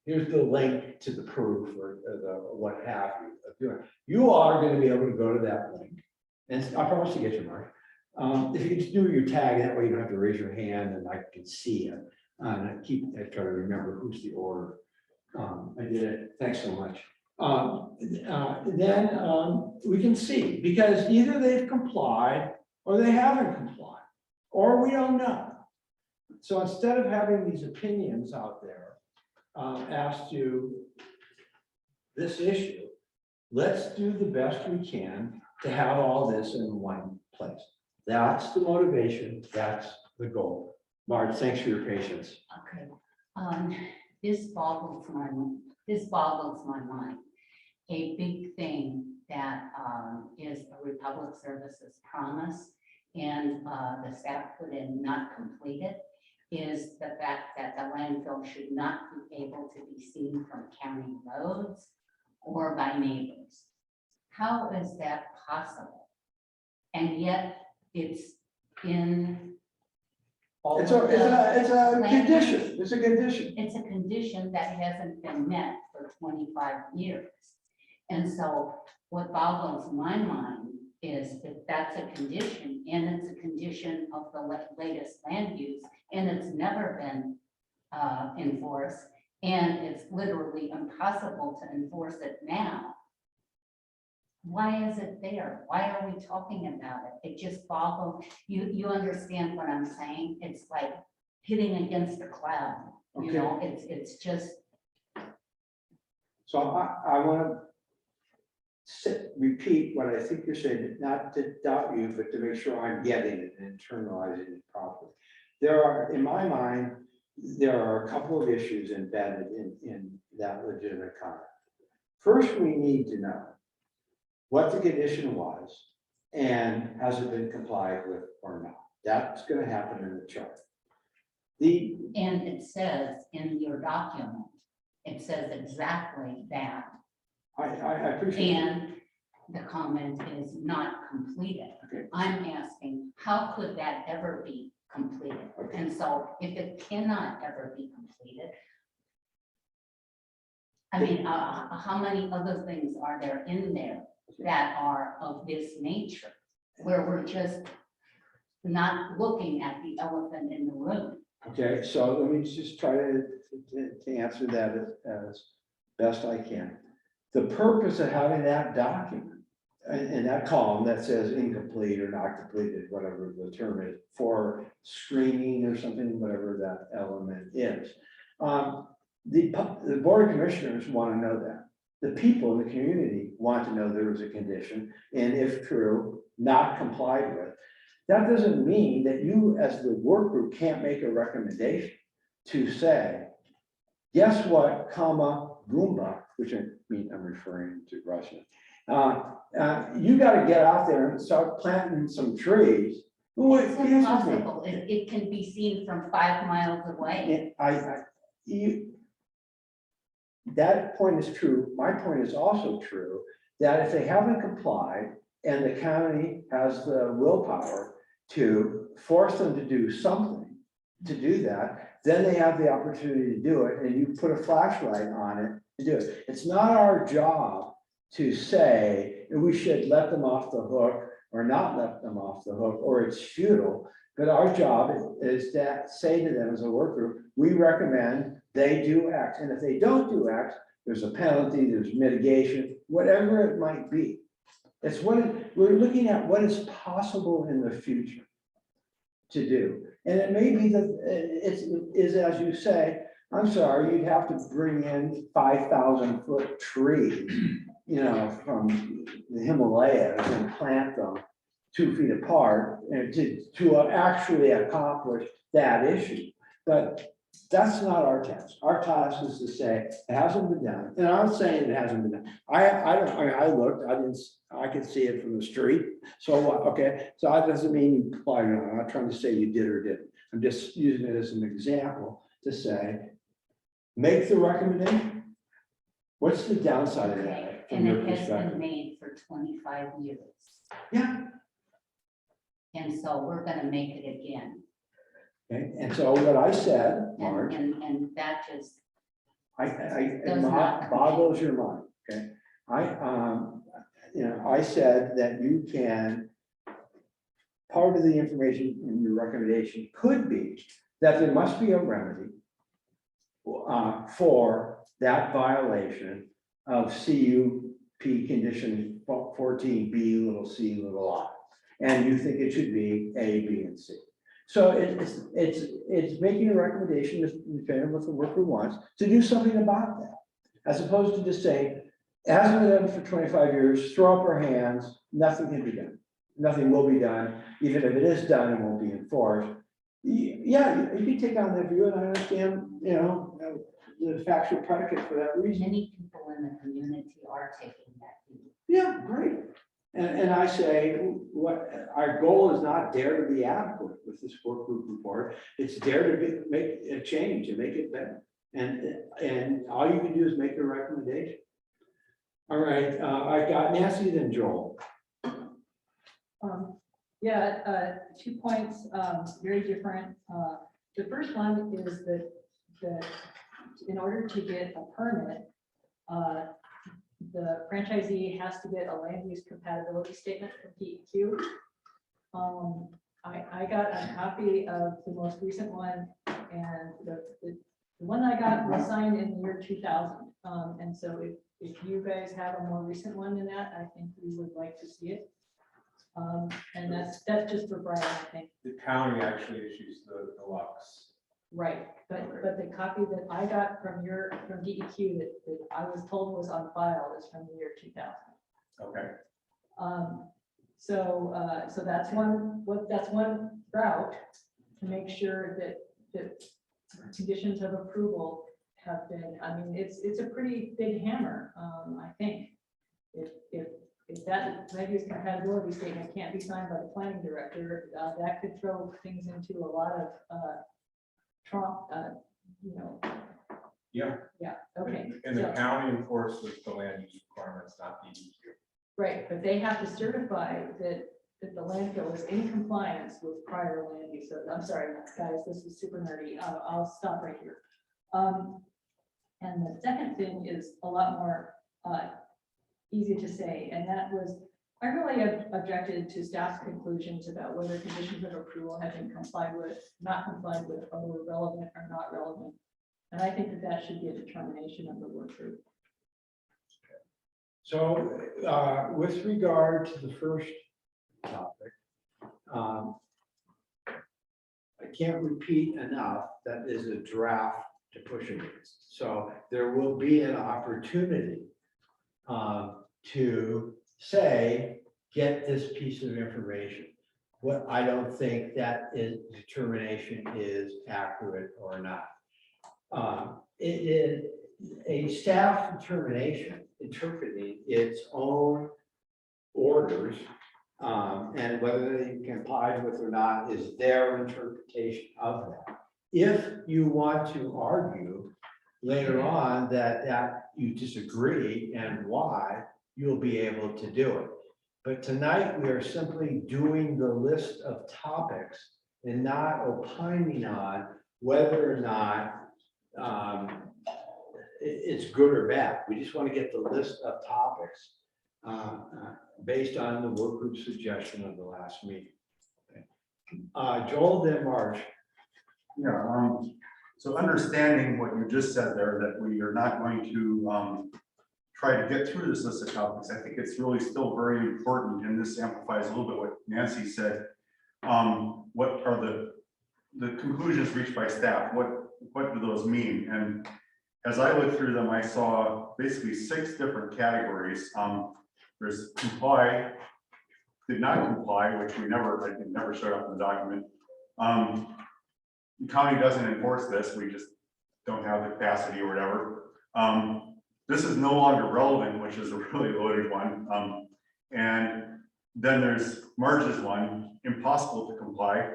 here's the link to the proof or the what have you of doing. You are going to be able to go to that link, and I promise to get you, Mark. If you just do your tag, that way you don't have to raise your hand and I can see it. And I try to remember who's the order. I did it. Thanks so much. Then we can see, because either they've complied or they haven't complied, or we don't know. So instead of having these opinions out there as to this issue, let's do the best we can to have all this in one place. That's the motivation. That's the goal. Marge, thanks for your patience. Okay. This boggles my mind. A big thing that is a Republic Services promise, and the staff put in not completed, is the fact that the landfill should not be able to be seen from county roads or by neighbors. How is that possible? And yet it's in. It's a condition. It's a condition. It's a condition that hasn't been met for 25 years. And so what boggles my mind is if that's a condition, and it's a condition of the latest land use, and it's never been enforced, and it's literally impossible to enforce it now. Why is it there? Why are we talking about it? It just boggles. You understand what I'm saying? It's like hitting against a cloud. You know, it's just. So I want to repeat what I think you're saying, not to doubt you, but to make sure I'm getting it and internalizing it properly. There are, in my mind, there are a couple of issues embedded in that legitimate comment. First, we need to know what the condition was and has it been complied with or not. That's going to happen in the chart. And it says in your document, it says exactly that. I appreciate it. And the comment is not completed. Okay. I'm asking, how could that ever be completed? Okay. And so if it cannot ever be completed, I mean, how many other things are there in there that are of this nature, where we're just not looking at the elephant in the room? Okay, so let me just try to answer that as best I can. The purpose of having that document in that column that says incomplete or not completed, whatever the term is, for screening or something, whatever that element is. The board of commissioners want to know that. The people in the community want to know there was a condition, and if true, not complied with. That doesn't mean that you as the work group can't make a recommendation to say, guess what, comma, Goomba, which I'm referring to Russian, You gotta get out there and start planting some trees. What It's is it? impossible. It can be seen from 5 miles away. That point is true. My point is also true, that if they haven't complied and the county has the willpower to force them to do something, to do that, then they have the opportunity to do it, and you put a flashlight on it to do it. It's not our job to say we should let them off the hook or not let them off the hook, or it's futile. But our job is to say to them as a work group, we recommend they do X. And if they don't do X, there's a penalty, there's mitigation, whatever it might be. It's we're looking at what is possible in the future to do. And it may be that is as you say, I'm sorry, you'd have to bring in 5,000-foot trees, from the Himalayas and plant them 2 feet apart and to actually accomplish that issue. But that's not our task. Our task is to say it hasn't been done. And I'm not saying it hasn't been done. I looked, I could see it from the street. So what? Okay. So that doesn't mean you complied or not. I'm not trying to say you did or didn't. I'm just using it as an example to say, make the recommendation. What's the downside of that? From And your it has perspective? been made for 25 years. Yeah. And so we're gonna make it again. Okay. And so what I said, Marge, And that just, it Does not boggles your mind, okay? I said that you can, part of the information in your recommendation could be that there must be a remedy for that violation of CUP condition 14B little c little I. And you think it should be A, B, and C. So it's making a recommendation, depending on what the worker wants, to do something about that. As opposed to just saying, it hasn't been done for 25 years, throw up our hands, nothing can be done. Nothing will be done, even if it is done, it won't be enforced. Yeah, you can take on that view, and I understand, the factual predicate for that reason. many people in the community are taking that view. Yeah, great. And I say, what our goal is not dare to be adequate with this work group report. It's dare to make a change and make it better. And all you can do is make a recommendation. All right, I got Nancy, then Joel. Yeah, 2 points, very different. The first one is that in order to get a permit, the franchisee has to get a land use compatibility statement from DEQ. I got a copy of the most recent one, and the one I got was signed in the year 2000. And so if you guys have a more recent one than that, I think we would like to see it. And that's just for Brian, I think. The county actually issues the deluxe. Right, but the copy that I got from DEQ that I was told was on file is from the year 2000. Okay. So that's one route to make sure that conditions of approval have been, I mean, it's a pretty big hammer, I think. If that land use compatibility statement can't be signed by the planning director, that could throw things into a lot of Trump, Yeah. Yeah, okay. And the So- county enforces the land use requirements, not DEQ. Right, but they have to certify that the landfill is in compliance with prior land use. So I'm sorry, guys, this is super nerdy. I'll stop right here. And the second thing is a lot more easy to say, and that was, I really objected to staff's conclusions about whether conditions of approval have been complied with, not complied with, or were relevant or not relevant. And I think that should be a determination of the work group. So with regard to the first topic, I can't repeat enough, that is a draft to push against. So there will be an opportunity to say, get this piece of information. What I don't think that determination is accurate or not. It is a staff determination interpreting its own orders. And whether they complied with or not is their interpretation of that. If you want to argue later on that you disagree and why, you'll be able to do it. But tonight, we are simply doing the list of topics and not opining on whether or not it's good or bad. We just want to get the list of topics based on the work group suggestion of the last meeting. Joel, then Marge. Yeah, so understanding what you just said there, that we are not going to try to get through this list of topics, I think it's really still very important, and this amplifies a little bit what Nancy said. What are the conclusions reached by staff? What do those mean? And as I looked through them, I saw basically 6 different categories. There's comply, did not comply, which it never showed up in the document. The county doesn't enforce this, we just don't have the capacity or whatever. This is no longer relevant, which is a really loaded one. And then there's Marge's one, impossible to comply.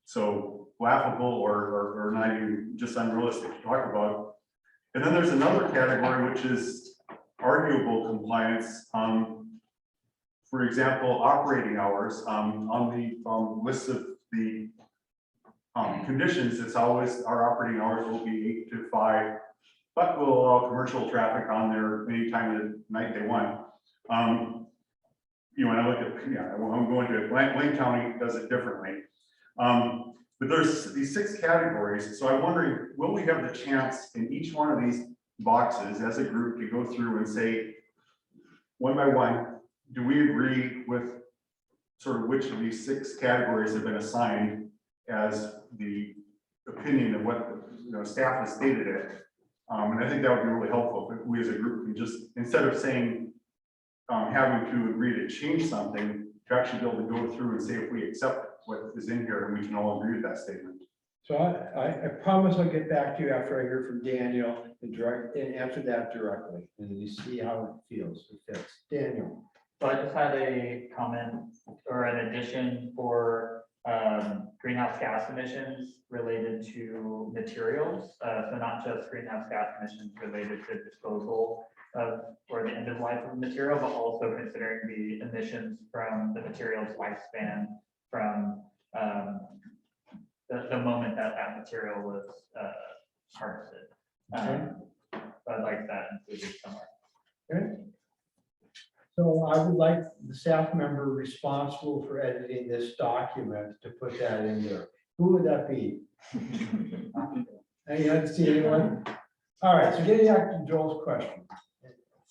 So laughable or not even just unrealistic to talk about. And then there's another category, which is arguable compliance. For example, operating hours on the list of the conditions, it's always our operating hours will be 8 to 5, but we'll allow commercial traffic on there any time of the night they want. When I look at, I'm going to Wayne County does it differently. But there's these 6 categories. So I'm wondering, will we have the chance in each one of these boxes as a group to go through and say, one by one, do we agree with sort of which of these 6 categories have been assigned as the opinion of what staff has stated it? And I think that would be really helpful if we as a group can just, instead of saying, having to agree to change something, to actually be able to go through and say if we accept what is in here and we can all agree with that statement. So I promise I'll get back to you after I hear from Daniel and answer that directly, and you see how it feels, it fits. Daniel. So I just had a comment or an addition for greenhouse gas emissions related to materials. So not just greenhouse gas emissions related to disposal of or the end of life of material, but also considering the emissions from the material's lifespan from the moment that material was harvested. So I'd like that included somewhere. Okay. So I would like the staff member responsible for editing this document to put that in there. Who would that be? You haven't seen anyone? All right, so getting back to Joel's question.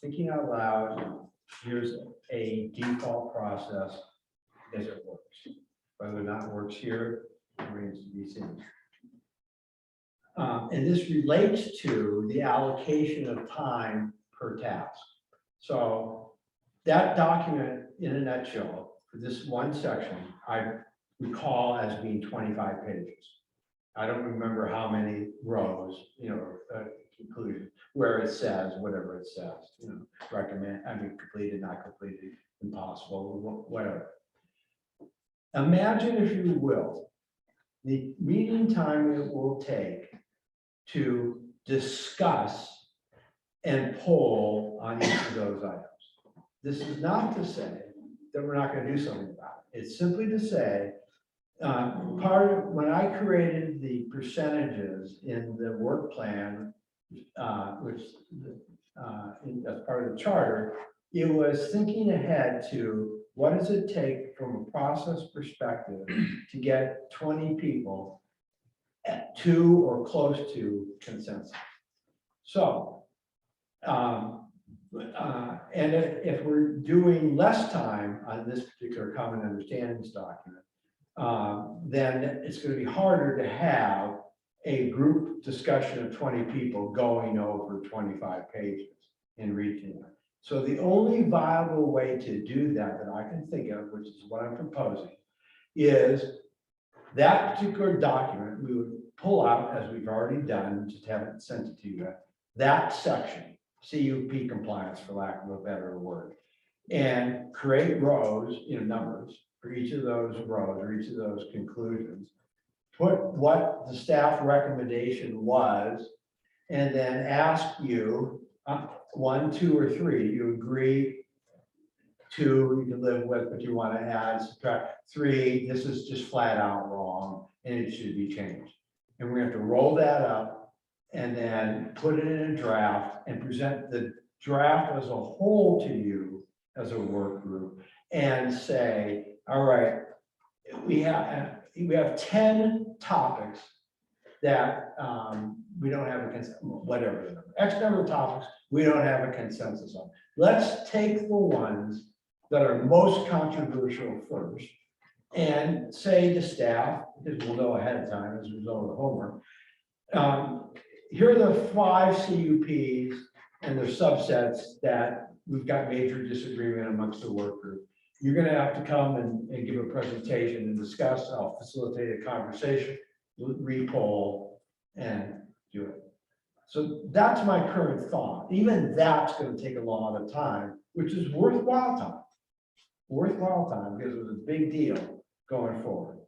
Thinking out loud, here's a default process as it works. Whether or not it works here remains to be seen. And this relates to the allocation of time per task. So that document in a nutshell, for this one section, I recall as being 25 pages. I don't remember how many rows, conclusion, where it says, whatever it says, recommend, completed, not completed, impossible, whatever. Imagine, if you will, the meeting time it will take to discuss and poll on each of those items. This is not to say that we're not going to do something about it. It's simply to say, when I created the percentages in the work plan, which as part of the charter, it was thinking ahead to what does it take from a process perspective to get 20 people to or close to consensus. So, and if we're doing less time on this particular common understandings document, then it's going to be harder to have a group discussion of 20 people going over 25 pages and reaching it. So the only viable way to do that I can think of, which is what I'm proposing, is that particular document we would pull out, as we've already done, just haven't sent it to you yet, that section, CUP compliance, for lack of a better word. and create rows, numbers for each of those rows or each of those conclusions. Put what the staff recommendation was, and then ask you, 1, 2, or 3, you agree, 2, you can live with, but you want to add, subtract, 3, this is just flat out wrong, and it should be changed. And we have to roll that up and then put it in a draft and present the draft as a whole to you as a work group and say, all right, we have 10 topics that we don't have a consensus, whatever the number, X number of topics we don't have a consensus on. Let's take the ones that are most controversial first and say to staff, because we'll know ahead of time as a result of the homework, here are the 5 CUPs and their subsets that we've got major disagreement amongst the work group. You're gonna have to come and give a presentation and discuss. I'll facilitate a conversation, re-poll, and do it. So that's my current thought. Even that's gonna take a lot of time, which is worthwhile time. Worthwhile time, because it was a big deal going forward.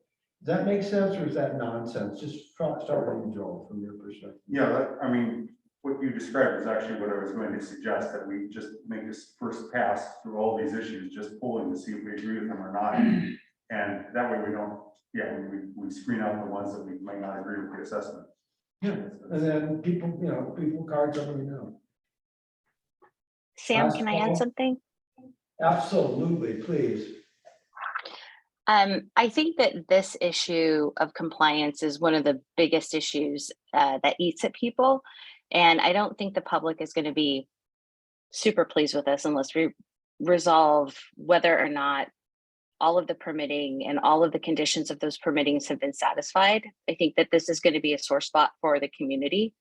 Does that make sense, or is that nonsense? Just start with you, Joel, from your perspective. Yeah, I mean, what you described is actually what I was going to suggest, that we just make this first pass through all these issues, just pulling to see if we agree with them or not. And that way we don't, we screen out the ones that we might not agree with the assessment. Yeah, and then people, people cards over, Sam, can I add something? Absolutely, please. I think that this issue of compliance is one of the biggest issues that eats at people. And I don't think the public is going to be super pleased with us unless we resolve whether or not all of the permitting and all of the conditions of those permittings have been satisfied. I think that this is going to be a sore spot for the community.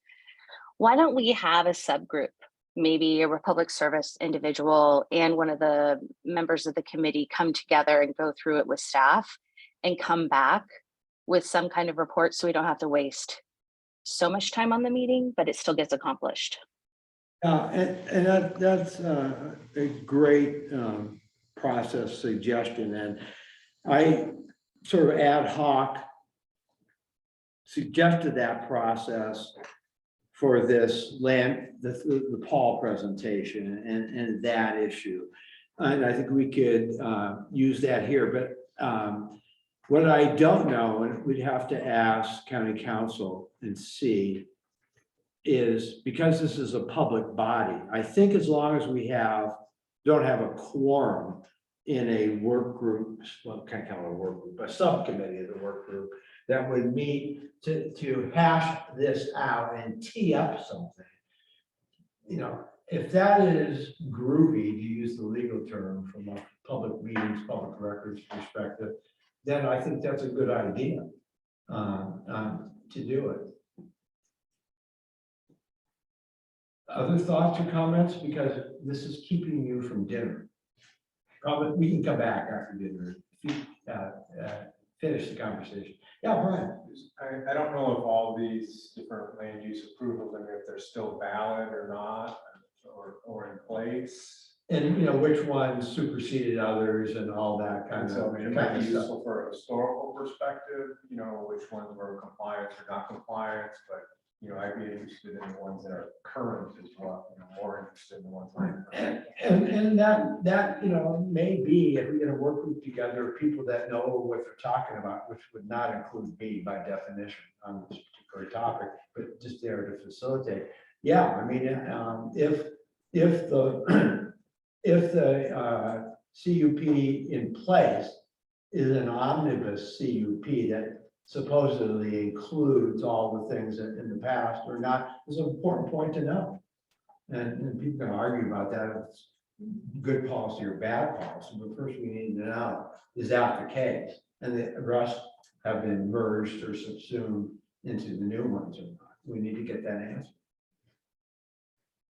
Why don't we have a subgroup, maybe a public service individual and one of the members of the committee come together and go through it with staff and come back with some kind of report so we don't have to waste so much time on the meeting, but it still gets accomplished. And that's a great process suggestion. And I sort of ad hoc suggested that process for this the Paul presentation and that issue. And I think we could use that here, but what I don't know, and we'd have to ask county council and see, is because this is a public body, I think as long as we don't have a quorum in a work group, well, can't call it a work group, a subcommittee of the work group that would meet to hash this out and tee up something. If that is groovy, to use the legal term from a public meetings, public records perspective, then I think that's a good idea to do it. Other thoughts or comments? Because this is keeping you from dinner. Probably we can come back after dinner, finish the conversation. Yeah, Brian. I don't know if all these different land use approvals, if they're still valid or not, or in place. And which ones superseded others and all that kind of. So it might be useful for a historical perspective, which ones were compliance or not compliance, but I'd be interested in the ones that are current as well, more interested in the ones that are current. And that may be, if we get a work group together of people that know what they're talking about, which would not include me by definition on this particular topic, but just there to facilitate. Yeah, I mean, if the CUP in place is an omnibus CUP that supposedly includes all the things that in the past or not, is an important point to know. And people can argue about that, if it's good policy or bad policy, but first we need to know, is that the case? And the rest have been merged or subsumed into the new ones or not? We need to get that answer.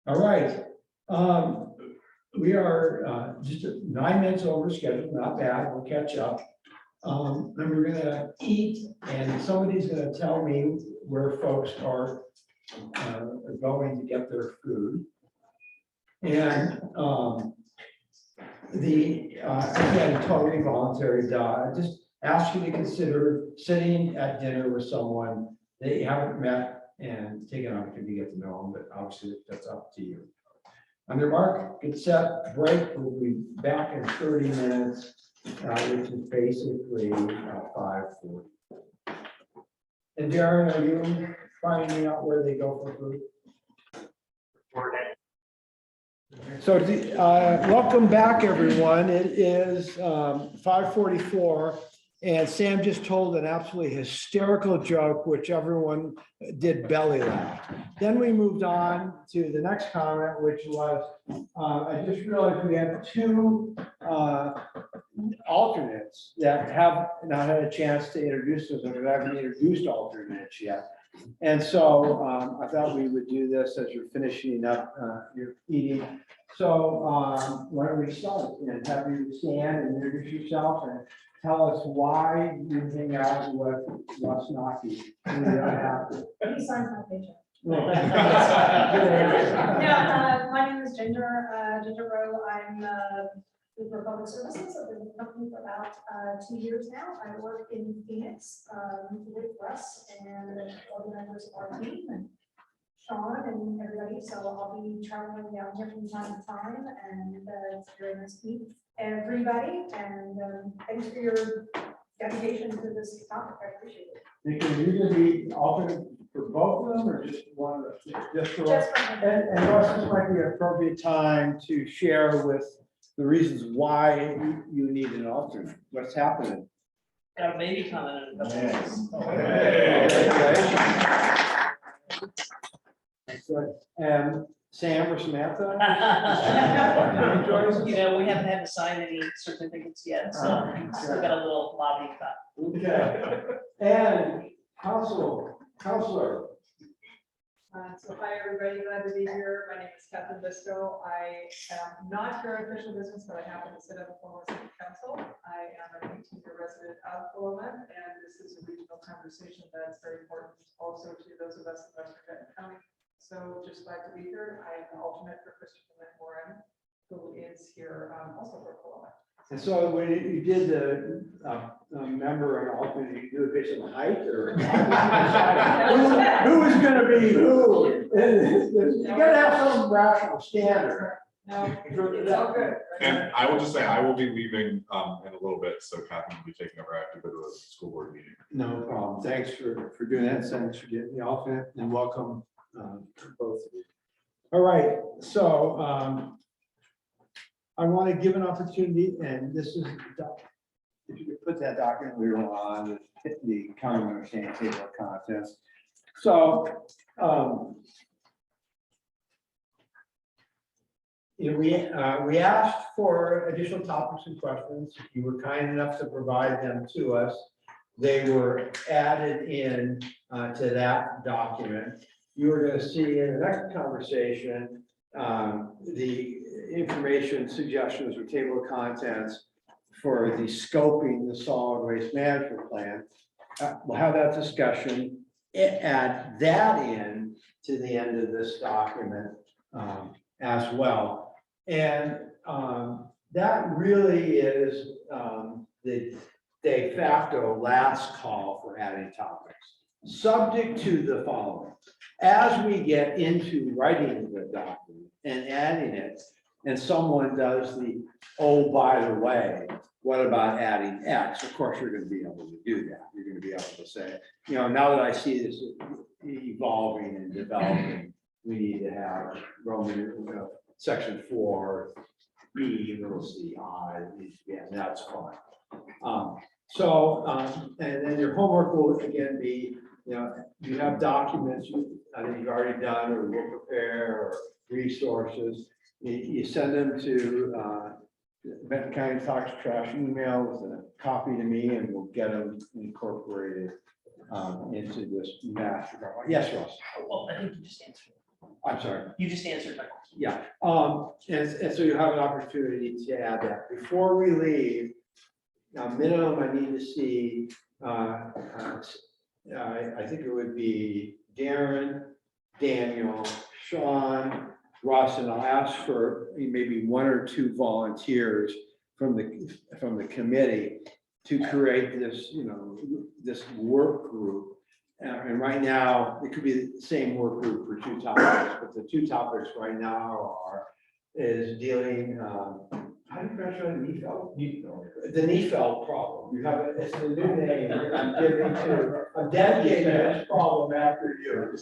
All right. We are just 9 minutes over schedule, not bad, we'll catch up. And we're gonna eat, and somebody's gonna tell me where folks are going to get their food. And Again, totally voluntary, I just ask you to consider sitting at dinner with someone that you haven't met and taking an opportunity to get to know them, but obviously that's up to you. On your mark, get set, break, we'll be back in 30 minutes, which is basically 5:40. And Darren, are you finding out where they go for food? So, welcome back, everyone. It is 5:44, and Sam just told an absolutely hysterical joke, which everyone did belly laugh. Then we moved on to the next comment, which was, I just realized we have two alternates that have not had a chance to introduce us, or haven't introduced alternates yet. And so I thought we would do this as you're finishing up your eating. So why don't we start and have you stand and introduce yourself and tell us why you hang out with Russ Nocky. He signs my paycheck. Yeah, my name is Ginger Rowe. I'm for public services. I've been with the company for about 2 years now. I work in Phoenix with Russ and all the members of our team and Sean and everybody. So I'll be traveling down here from time to time, and it's very nice to meet everybody. And thanks for your dedication to this topic. I appreciate it. Can you just be alternate for both of them, or just one? Just for Just for and Russ, this might be an appropriate time to share with the reasons why you need an alternate. What's happening? Got a baby coming in a couple Yes. weeks. And Sam or Samantha? You know, we haven't had to sign any certificates yet, so still got a little lobbying time. Okay. And counselor. So hi, everybody. Glad to be here. My name is Catherine Bisco. I am not here in official business, but I happen to sit on the Paloma City Council. I am an 18-year resident of Paloma, and this is a regional conversation that's very important also to those of us in Western Benton County. So just glad to be here. I am an alternate for Christopher McMoran, who is here also for Paloma. And so when you did the member and alternate, you do it based on height, or who is going to be who? You got to have some rational standard. No, it's all good. And I will just say, I will be leaving in a little bit, so Catherine will be taking over. I have to go to a school board meeting. No problem. Thanks for doing that. Thanks for getting the alternate, and welcome both of you. All right, so I want to give an opportunity, and this is, if you could put that document we were on, the county understanding table of contents. So, you know, we asked for additional topics and questions. You were kind enough to provide them to us. They were added in to that document. You were going to see in the next conversation the information suggestions or table of contents for the scoping the solid waste management plan. We'll have that discussion, add that in to the end of this document as well. And that really is the de facto last call for adding topics, subject to the following. As we get into writing the document and adding it, and someone does the, oh, by the way, what about adding X? Of course, you're going to be able to do that. You're going to be able to say, you know, now that I see this evolving and developing, we need to have Roman, section 4, B, little c, I, yeah, that's fine. And then your homework will again be, you know, you have documents I think you've already done or will prepare, or resources. You send them to Benton County Talks Trash email with a copy to me, and we'll get them incorporated into this master. Yes, Ross. Well, I think you just answered. I'm sorry. You just answered my question. Yeah. And so you have an opportunity to add that. Before we leave, now minimum I need to see, I think it would be Darren, Daniel, Sean, Russ, and I'll ask for maybe one or two volunteers from the committee to create this, this work group. And right now, it could be the same work group for two topics, but the two topics right now is dealing, how do you pronounce it? The Neefeld problem. You have, it's a new name. I'm dedicating this problem after you.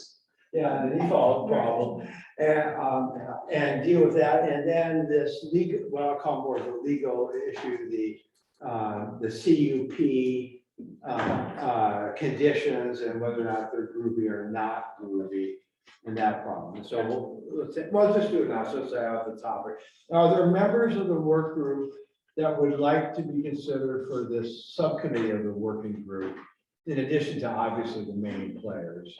Yeah, the Neefeld problem, and deal with that. And then this legal, what I'll call more the legal issue, the CUP conditions and whether or not they're groovy or not groovy in that problem. So we'll just do it now, so say off the topic. Are there members of the work group that would like to be considered for this subcommittee of the working group? In addition to obviously the main players,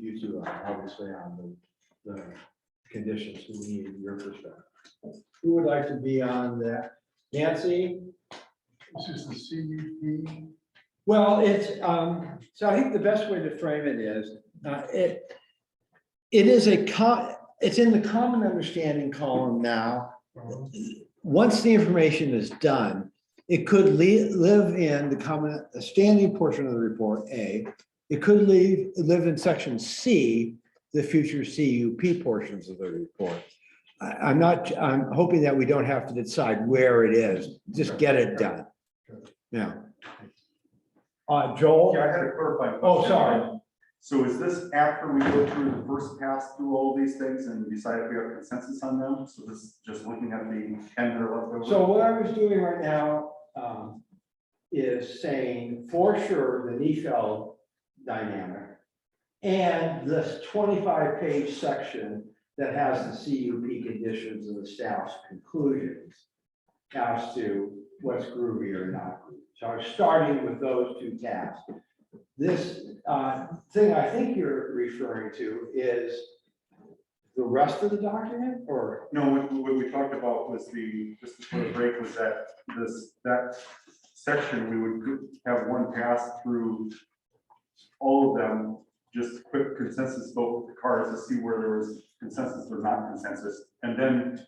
you two are obviously on the conditions we need in your perspective. Who would like to be on that? Nancy? This is the CUP. Well, it's, so I think the best way to frame it is, it is it's in the common understanding column now. Once the information is done, it could live in the common standing portion of the report, A. It could live in section C, the future CUP portions of the report. I'm hoping that we don't have to decide where it is, just get it done. Yeah. Joel? Yeah, I had a clarifying question. Oh, sorry. So is this after we go through the first pass through all these things and decide if we have consensus on them? So this is just looking at the 10 that are left over? So what I was doing right now is saying for sure the Neefeld dynamic and this 25-page section that has the CUP conditions and the staff's conclusions as to what's groovy or not groovy. So I'm starting with those two tabs. This thing I think you're referring to is the rest of the document, or? No, what we talked about was just before the break was that that section, we would have one pass through all of them, just quick consensus vote with the cards to see where there was consensus or not consensus, and then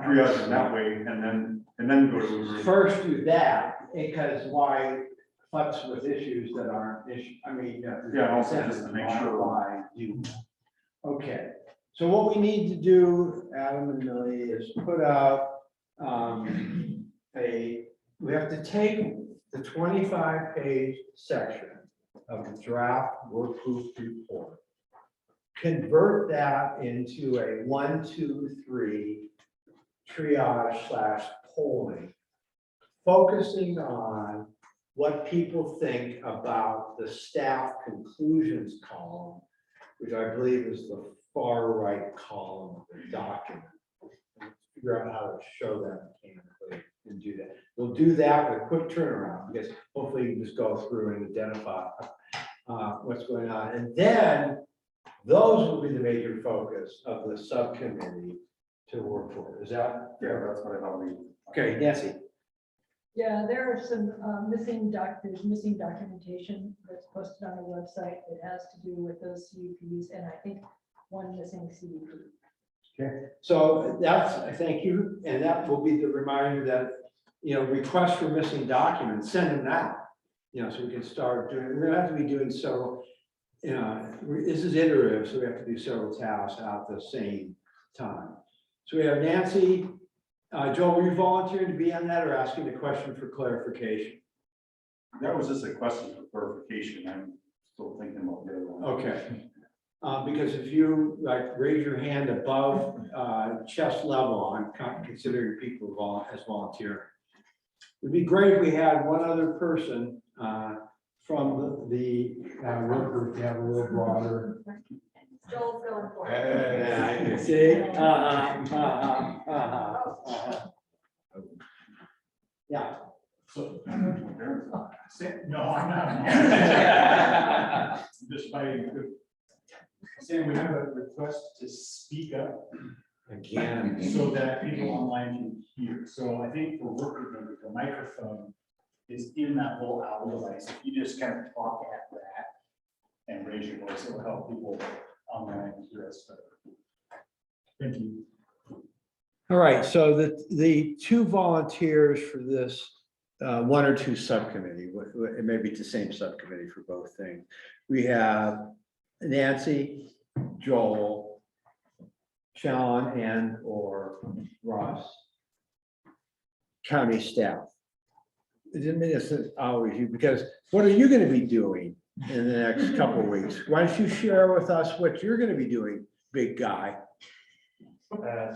triage them that way, and then go to. First do that, because why futz with issues that aren't issues, I mean. Yeah, also just to make sure. Why do. Okay, so what we need to do, Adam and Millie, is put out we have to take the 25-page section of the draft work group report, convert that into a 1, 2, 3 triage / polling, focusing on what people think about the staff conclusions column, which I believe is the far right column of the document. Figure out how to show that mechanically and do that. We'll do that with a quick turnaround, because hopefully you can just go through and identify what's going on. And then those will be the major focus of the subcommittee to work for. Is that? Yeah, that's what I thought we. Okay, Nancy. Yeah, there are some missing documentation that's posted on the website that has to do with those CUPs, and I think one missing CUP. Okay, so thank you, and that will be the reminder that, requests for missing documents, send them now. So we can start doing, we're gonna have to be doing several, this is iterative, so we have to do several tasks at the same time. So we have Nancy. Joel, were you volunteering to be on that or asking a question for clarification? That was just a question for clarification. I'm still thinking about the other one. Okay. Because if you raise your hand above chest level, I'm considering people as volunteering. It'd be great if we had one other person from the work group to have a little broader. Joel's going for it. Yeah, I can see. Yeah. So, no, I'm not. Just by saying we have a request to speak up again, so that people online can hear. So I think for worker members, the microphone is in that little owl device. If you just kind of talk at that and raise your voice, it'll help people online hear us better. Thank you. All right, so the two volunteers for this, one or two subcommittee, it may be the same subcommittee for both things. We have Nancy, Joel, Sean, and or Ross, county staff. It didn't mean it's always you, because what are you gonna be doing in the next couple of weeks? Why don't you share with us what you're gonna be doing, big guy?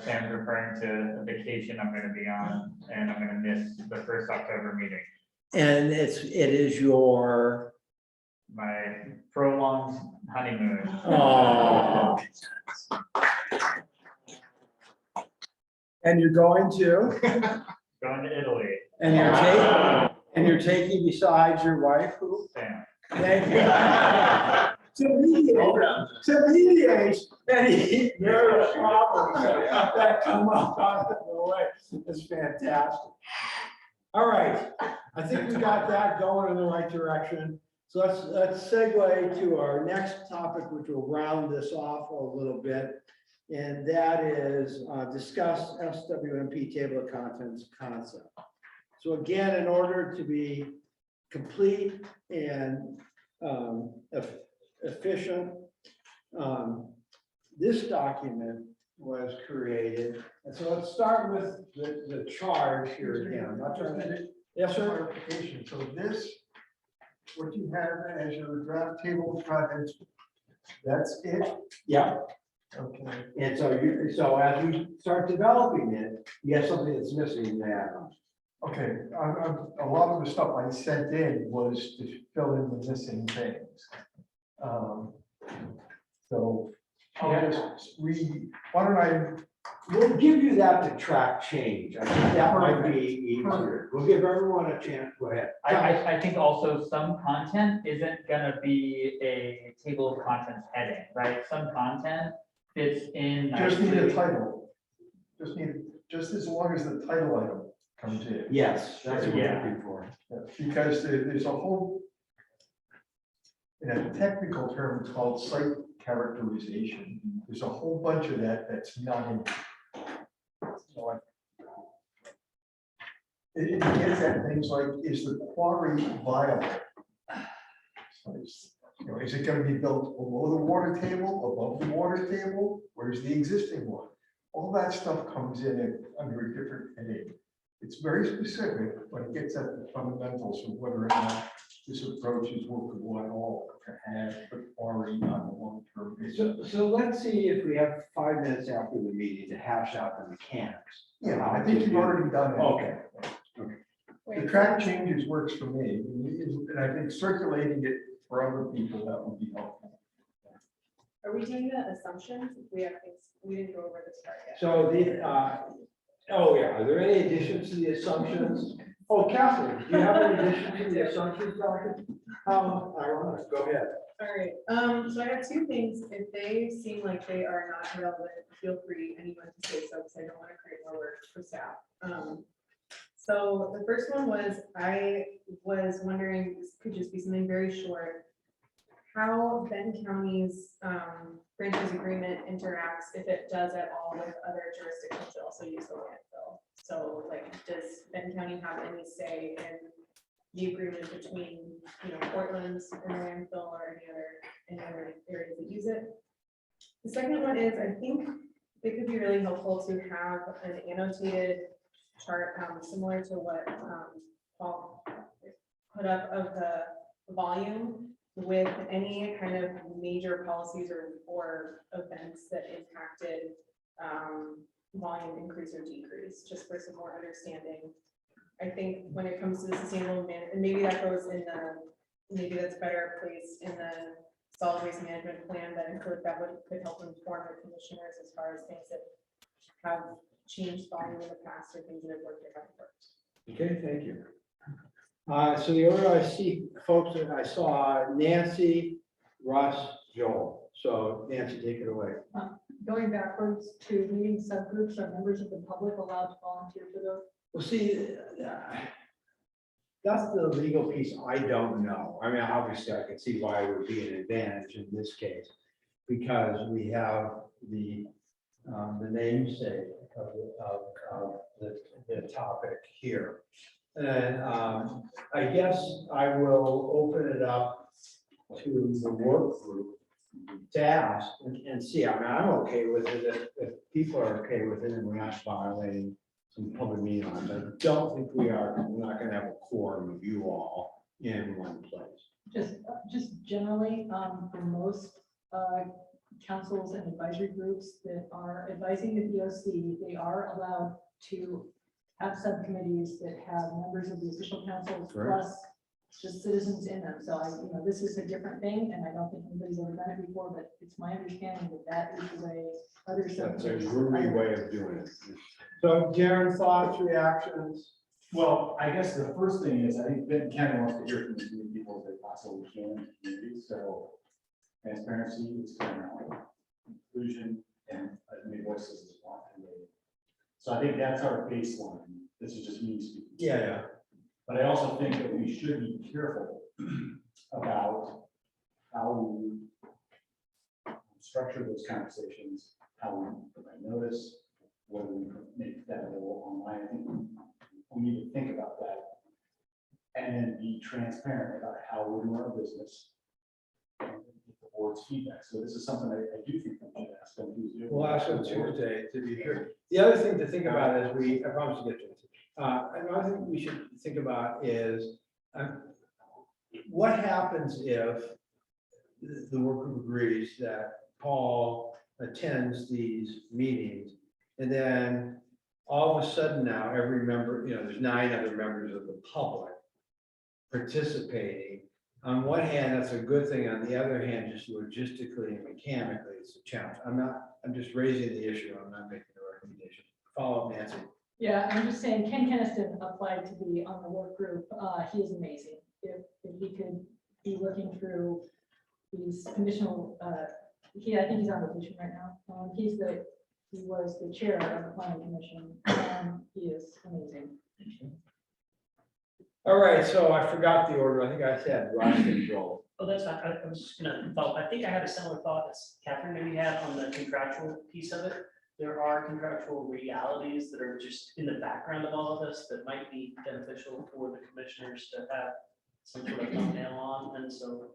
Sam's referring to a vacation I'm gonna be on, and I'm gonna miss the first October meeting. And it is your. My prolonged honeymoon. Oh. And you're going to? Going to Italy. And you're taking besides your wife, who? Sam. Thank you. To mediate any marital problems that come up out of the way. It's fantastic. All right, I think we got that going in the right direction. So let's segue to our next topic, which will round this off a little bit. And that is discuss SWMP table of contents concept. So again, in order to be complete and efficient, this document was created. And so let's start with the charge here again. I'm not trying to. Yes, sir. Clarification. So this, what you have as your draft table of contents, that's it? Yeah. Okay. And so as we start developing it, you have something that's missing there. Okay, a lot of the stuff I sent in was to fill in the missing things. So why don't I? We'll give you that to track change. I think that might be easier. We'll give everyone a chance. Go ahead. I think also some content isn't gonna be a table of contents heading, right? Some content fits in. Just need a nicely. title. Just as long as the title item comes in. Yes, that's what we're Yeah. looking for. Because there's a whole, in a technical term, it's called site characterization. There's a whole bunch of that that's not in. So it gets at things like, is the quarry viable? So is it going to be built below the water table, above the water table? Where's the existing one? All that stuff comes in under a different heading. It's very specific, but it gets at the fundamentals of whether or not this approach is workable at all to have the quarry on a long-term basis. So let's see if we have 5 minutes after the meeting to hash out the mechanics. Yeah, I think you've already done that. Okay. The track changes works for me, and I think circulating it for other people, that would be helpful. Are we doing the assumptions? We have things, we didn't go over this part yet. So oh yeah, are there any additions to the assumptions? Oh, Catherine, do you have any additions to the assumptions, Doctor? Ironic, go ahead. All right, so I have 2 things. If they seem like they are not relevant, feel free, anyone to say so, because I don't want to create more work for staff. So the first one was, I was wondering, this could just be something very short, how Benton County's franchise agreement interacts, if it does at all, with other jurisdictions that also use the landfill. So like, does Benton County have any say in the agreement between, Portland and the landfill or any other areas that use it? The second one is, I think it could be really helpful to have an annotated chart, similar to what Paul put up of the volume, with any kind of major policies or events that impacted volume increase or decrease, just for some more understanding. I think when it comes to the sustainable management, and maybe that goes in maybe that's better placed in the solid waste management plan, that could help inform the commissioners as far as things that have changed volume in the past or things that have worked or haven't worked. Okay, thank you. So the order I see, folks, that I saw Nancy, Russ, Joel. So Nancy, take it away. Going backwards to meeting subgroups, are members of the public allowed to volunteer for those? Well, see, that's the legal piece I don't know. I mean, obviously I can see why it would be an advantage in this case, because we have the namesake of the topic here. And I guess I will open it up to the work group to ask and see. I mean, I'm okay with it if people are okay with it and we're not violating some public meeting laws. I don't think we are, because we're not gonna have a quorum of you all in one place. Just generally, for most councils and advisory groups that are advising the BOC, they are allowed to have subcommittees that have members of the official council Right. plus just citizens in them. So this is a different thing, and I don't think anybody's ever done it before, but it's my understanding that is the way other That's a subcommittees. groovy way of doing it. So Darren, thoughts, reactions? Well, I guess the first thing is, I think Benton County wants to hear from as many people as they possibly can in the community, so transparency is paramount, inclusion, and as many voices as want. So I think that's our baseline. This is just me speaking. Yeah. But I also think that we should be careful about how we structure those conversations, how we provide notice, whether we make that available online. I think we need to think about that and then be transparent about how we're doing our business and get the board's feedback. So this is something I do think we should ask them to do. We'll ask them Tuesday to be sure. The other thing to think about is I promise to get to it. Another thing we should think about is what happens if the work group agrees that Paul attends these meetings, and then all of a sudden now, every member, there's 9 other members of the public participating. On one hand, that's a good thing. On the other hand, just logistically and mechanically, it's a challenge. I'm just raising the issue. I'm not making a recommendation. Follow up, Nancy. Yeah, I'm just saying, Ken Keniston applied to be on the work group. He is amazing. If he could be looking through these conditional, I think he's on vacation right now. He was the chair of the planning commission, and he is amazing. All right, so I forgot the order. I think I said Russ and Joel. Oh, that's fine. I was just gonna follow. I think I had a similar thought as Catherine maybe had on the contractual piece of it. There are contractual realities that are just in the background of all of this that might be beneficial for the commissioners to have some sort of thumbnail on. And so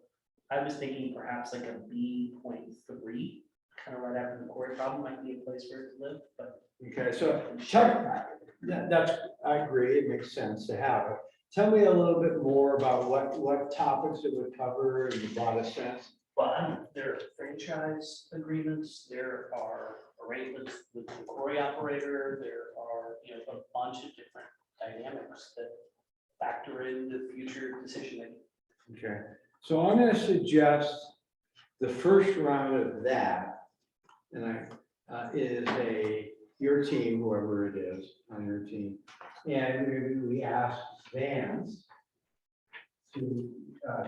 I was thinking perhaps like a B.3, kind of right after the quarry problem might be a place for it to live, but. Okay, so I agree. It makes sense to have it. Tell me a little bit more about what topics it would cover in the broadest sense. Well, there are franchise agreements, there are arrangements with the quarry operator, there are, a bunch of different dynamics that factor into future decision making. Okay, so I'm going to suggest the first round of that, and is your team, whoever it is on your team, and maybe we ask Vance to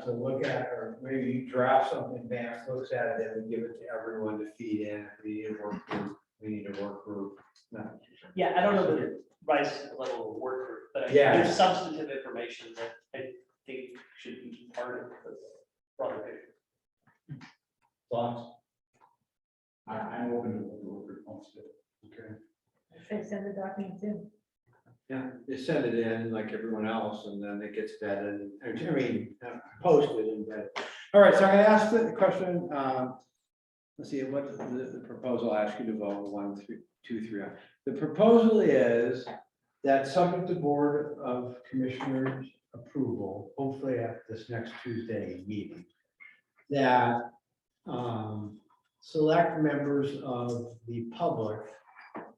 look at, or maybe you draft something, Vance looks at it, and we give it to everyone to feed in. If we need a work group, we need a work group. No. Yeah, I don't know that it rises to the level of work group, but Yeah. there's substantive information that I think should be part of the broader picture. Thoughts? I'm open to what the work group wants to do. Okay. They send the documents in. Yeah, they send it in like everyone else, and then it gets vetted, posted and vetted. All right, so I'm gonna ask the question, let's see, what the proposal asks you to vote, 1, 3, 2, 3. The proposal is that subject to Board of Commissioners approval, hopefully at this next Tuesday meeting, that select members of the public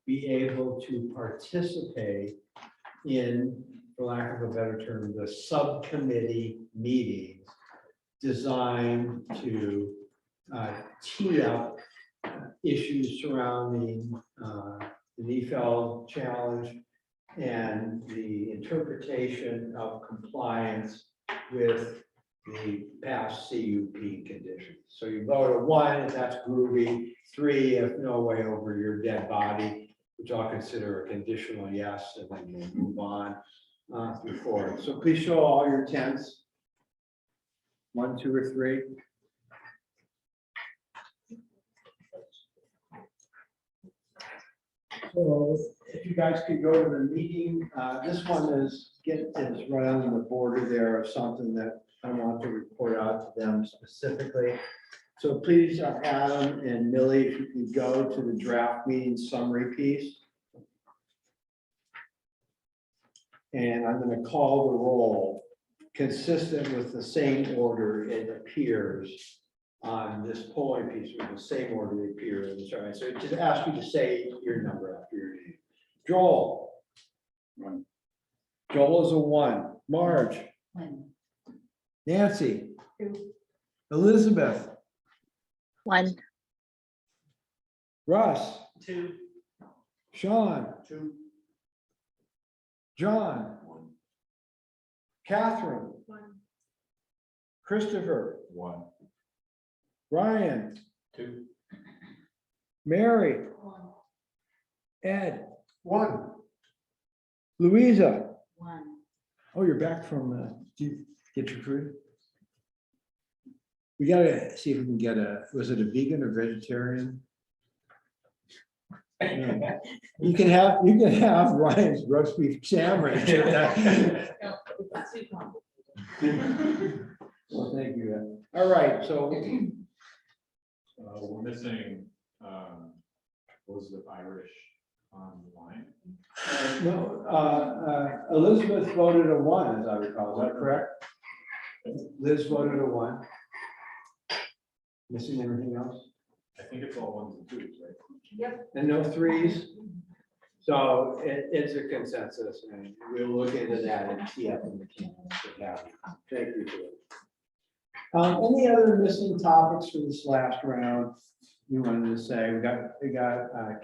be able to participate in, for lack of a better term, the subcommittee meetings designed to tee up issues surrounding the Neefeld challenge and the interpretation of compliance with the past CUP conditions. So you vote a 1 if that's groovy, 3 if no way over your dead body, which I'll consider a conditional yes, and then we'll move on through 4. So please show all your tents. 1, 2, or 3. So if you guys could go to the meeting, this one is right on the border there of something that I want to report out to them specifically. So please, Adam and Millie, if you can go to the draft meeting summary piece. And I'm going to call the roll consistent with the same order it appears on this polling piece, with the same order it appears. All right, so just ask you to say your number after your name. Joel. 1. Joel is a 1. Marge. 1. Nancy. 2. Elizabeth. 1. Russ. 2. Sean. 2. John. 1. Catherine. 1. Christopher. 1. Ryan. 2. Mary. 1. Ed. 1. Louisa. 1. Oh, you're back from, did you get your food? We gotta see if we can get was it a vegan or vegetarian? Yeah. You can have Ryan's roast beef sandwich. Well, thank you. All right, so. We're missing Elizabeth Irish on the line. No, Elizabeth voted a 1, as I recall. Is that correct? Liz voted a 1. Missing anything else? I think it's all 1s and 2s, right? Yep. And no 3s? So it's a consensus, and we'll look into that and see if we can. Thank you for it. Any other missing topics for this last round you wanted to say? We got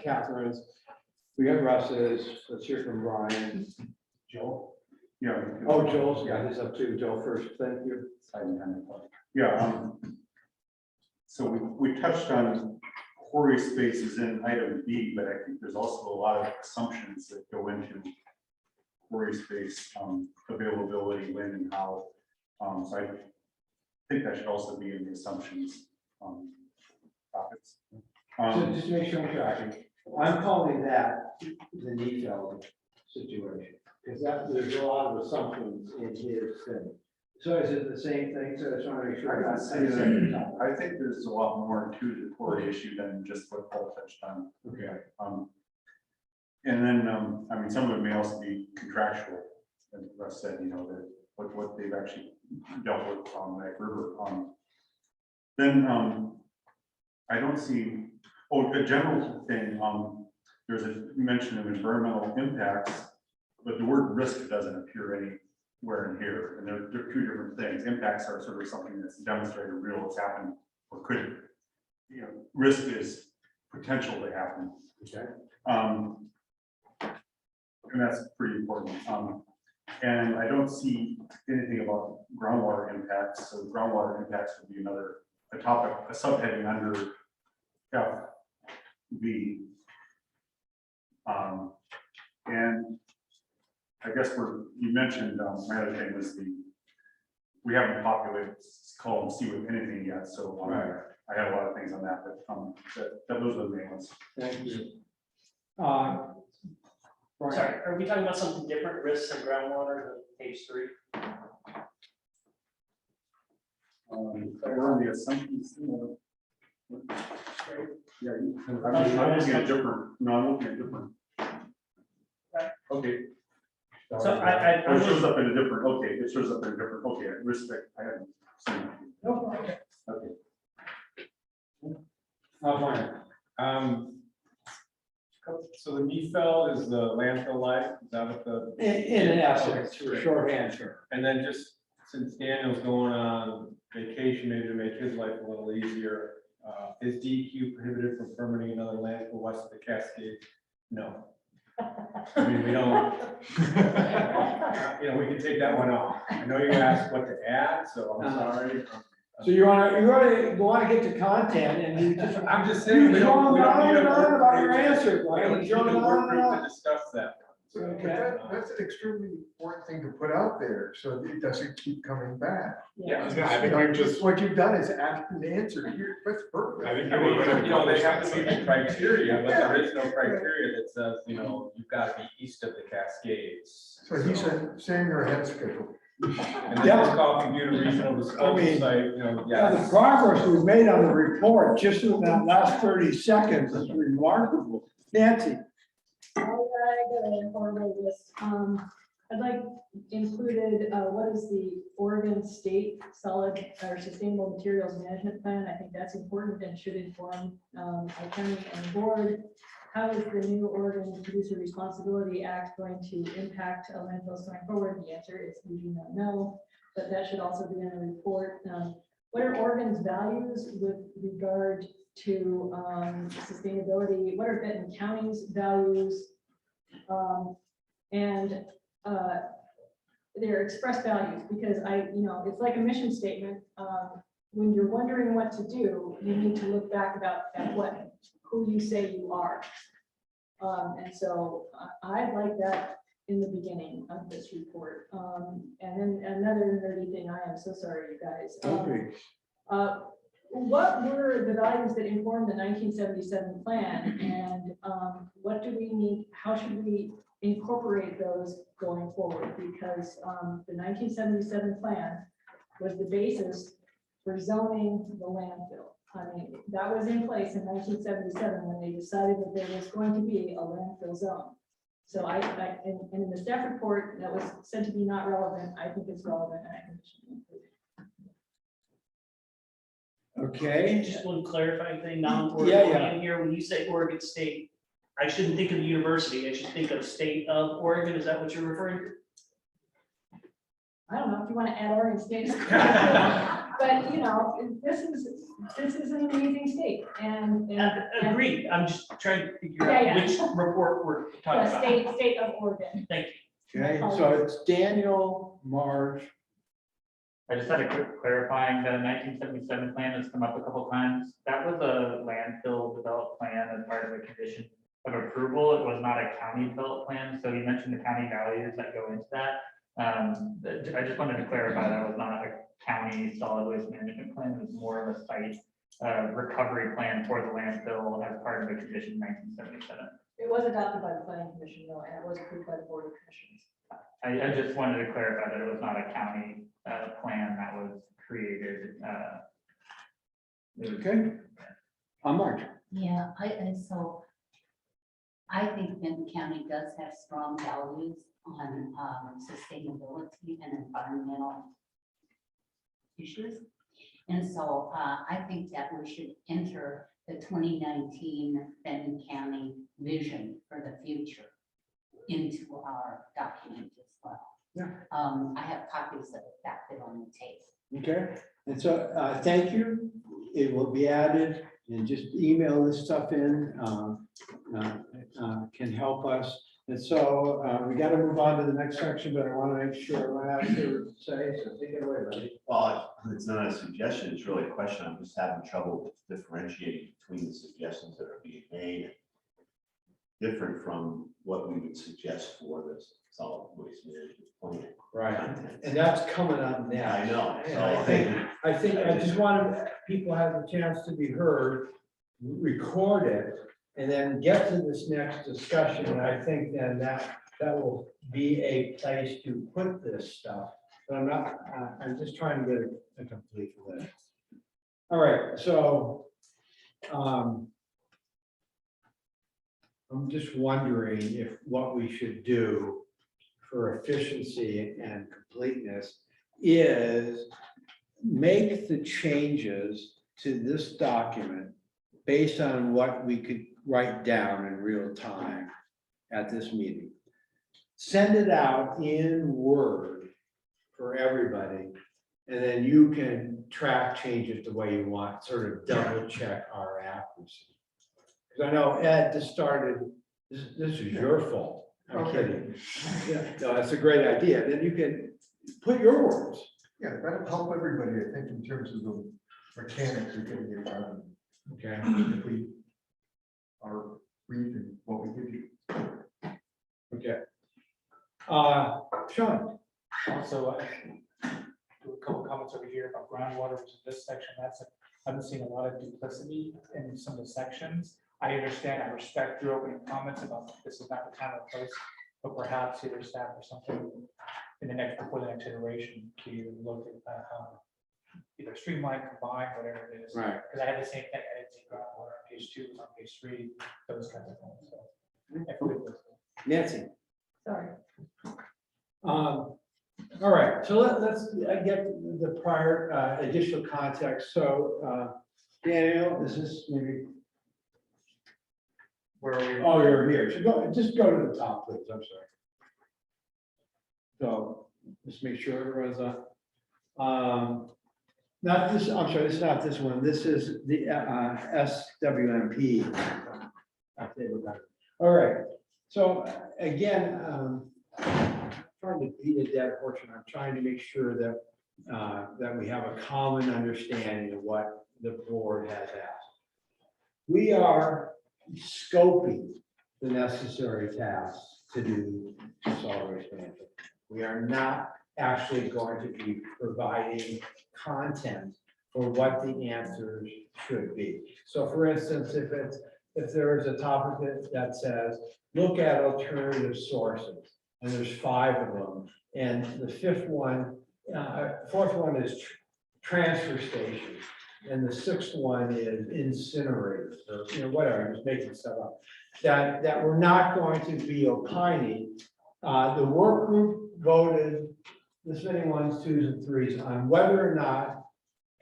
Catherine's, we got Russ's, let's hear from Brian. Joel? Yeah. Oh, Joel's got his up too. Joel first, thank you. Yeah, so we touched on quarry spaces in item B, but I think there's also a lot of assumptions that go into quarry space availability, when and how. So I think that should also be in the assumptions topics. So just to make sure I'm tracking, I'm calling that the Neefeld situation, because there's a lot of assumptions in his thing. So is it the same thing? So I just want to make sure. I think there's a lot more to the quarry issue than just what Paul touched on. Okay. And then, I mean, some of it may also be contractual, as Russ said, that what they've actually dealt with on that river. Then I don't see, a general thing, there's a mention of environmental impacts, but the word risk doesn't appear anywhere in here, and they're 2 different things. Impacts are sort of something that's demonstrated real, it's happened, or could, risk is potential to happen. Okay. And that's pretty important. And I don't see anything about groundwater impacts, so groundwater impacts would be a topic, a subheading under FV. And I guess you mentioned, my other thing was we haven't populated column C with anything yet, so I have a lot of things on that, but those are the main ones. Thank you. Sorry, are we talking about something different, risks and groundwater, than page 3? We're on the assumptions. Yeah, I'm looking at different, I'm looking at different. Okay. So It shows up in a different, it shows up in a different, respect, I haven't seen it. No, okay. So the Neefeld is the landfill life, is that what the? In essence, for short answer. And then just since Daniel's going on vacation, maybe to make his life a little easier, is DEQ prohibited from permitting another landfill west of the Cascade? No. I mean, we don't, we can take that one off. I know you asked what to add, so I'm sorry. So you want to get to content, and you just. I'm just saying, we don't need on a and on work about group. your answer. We don't need a work group to discuss that. But that's an extremely important thing to put out there, so that it doesn't keep coming back. Yeah, I think we've just, What you've done is asked an answer here, that's perfect. I think I mean, we're you know, they have to gonna meet the criteria, but there is no criteria that says, you know, you've got to be east of the Cascades. So he's saying you're ahead of schedule. And then this coffee view to regional disposal site, you know, Yeah, the yes. progress we've made on the report, just in that last 30 seconds is remarkable. Nancy? I got a horrible list. I'd like included, what is the Oregon State Solid or Sustainable Materials Management Plan? I think that's important and should inform our county and board. How is the new Oregon Producer Responsibility Act going to impact landfills going forward? The answer is we do not know, but that should also be in a report. What are Oregon's values with regard to sustainability? What are Benton County's values? And their express values, because it's like a mission statement. When you're wondering what to do, you need to look back at who you say you are. And so I'd like that in the beginning of this report. And then another nerdy thing, I am so sorry, you guys. What were the values that informed the 1977 plan, and what do we need? How should we incorporate those going forward? Because the 1977 plan was the basis for zoning the landfill. I mean, that was in place in 1977 when they decided that there was going to be a landfill zone. So and in the staff report that was said to be not relevant, I think it's relevant. And I think it should be included. Okay. Just one clarifying thing, non-Oregon Yeah. here, when you say Oregon State, I shouldn't think of the university, I should think of state of Oregon, is that what you're referring to? I don't know if you want to add Oregon State. But this is an amazing state and Agreed, I'm just trying to figure Yeah. out which report we're talking about. state of Oregon. Thank you. Okay, so it's Daniel, Marge. I just had a quick clarifying, the 1977 plan has come up a couple times. That was a landfill developed plan as part of a condition of approval. It was not a county developed plan. So you mentioned the county values that go into that. I just wanted to clarify that was not a county solid waste management plan. It was more of a site recovery plan for the landfill as part of the condition 1977. It was adopted by the planning commission though, and it was approved by the board of commissioners. I just wanted to clarify that it was not a county plan that was created. Okay. Marge. Yeah, so I think Benton County does have strong values on sustainability and environmental issues. And so I think that we should enter the 2019 Benton County vision for the future into our document as well. Yeah. I have copies of it back there on the table. Okay, and so thank you. It will be added, and just email this stuff in, can help us. And so we got to move on to the next section, but I want to make sure I have to say, so take it away, buddy. Well, it's not a suggestion, it's really a question. I'm just having trouble differentiating between the suggestions that are being made. Different from what we would suggest for this solid waste management plan. Right, and that's coming up next. I know. And So I think I just want people have a chance to be heard, record it, and then get to this next discussion. And I think then that will be a place to put this stuff. But I'm just trying to get a complete list. All right, so I'm just wondering if what we should do for efficiency and completeness is make the changes to this document based on what we could write down in real time at this meeting. Send it out in Word for everybody, and then you can track changes the way you want, sort of double check our accuracy. Because I know Ed just started, this is your fault. I'm kidding. Yeah, no, that's a great idea. Then you can put your words. Yeah, that'll help everybody, I think, in terms of the mechanics of getting it done. Okay. If we are reading what we give you. Okay. Sean? Also, do a couple comments over here about groundwater, which is this section, I've been seeing a lot of duplicity in some of the sections. I understand, I respect your opening comments about this is not the time or place, but perhaps either staff or something before the next iteration to look at how either streamline, combine, whatever it is. Right. Because I had the same thing, I didn't see groundwater on page 2, it was on page 3, those kinds of things, so. I forget those. Nancy? Sorry. All right, so let's get the prior additional context. So Daniel, is this maybe? Where are we? Oh, you're here. So just go to the top, please. I'm sorry. So just make sure everyone's not this, I'm sorry, this is not this one. This is the SWMP. All right. So again, trying to beat a dead horse, and I'm trying to make sure that that we have a common understanding of what the board has asked. We are scoping the necessary tasks to do solid waste management. We are not actually going to be providing content for what the answers should be. So for instance, if there is a topic that says, look at alternative sources, and there's 5 of them, and the fourth one is transfer stations, and the 6th one is incinerators, or whatever, I'm just making stuff up, that we're not going to be opining. The work group voted this many 1s, 2s, and 3s on whether or not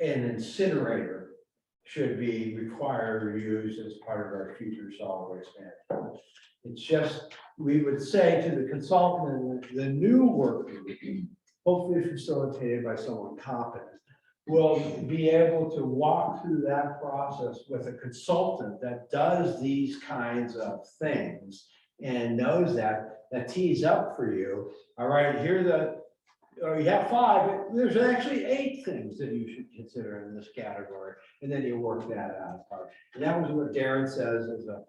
an incinerator should be required or used as part of our future solid waste management. It's just, we would say to the consultant, the new work group, hopefully facilitated by someone competent, will be able to walk through that process with a consultant that does these kinds of things and knows that tees up for you. All right, or you have 5, there's actually 8 things that you should consider in this category, and then you work that out. And that was what Darren says is I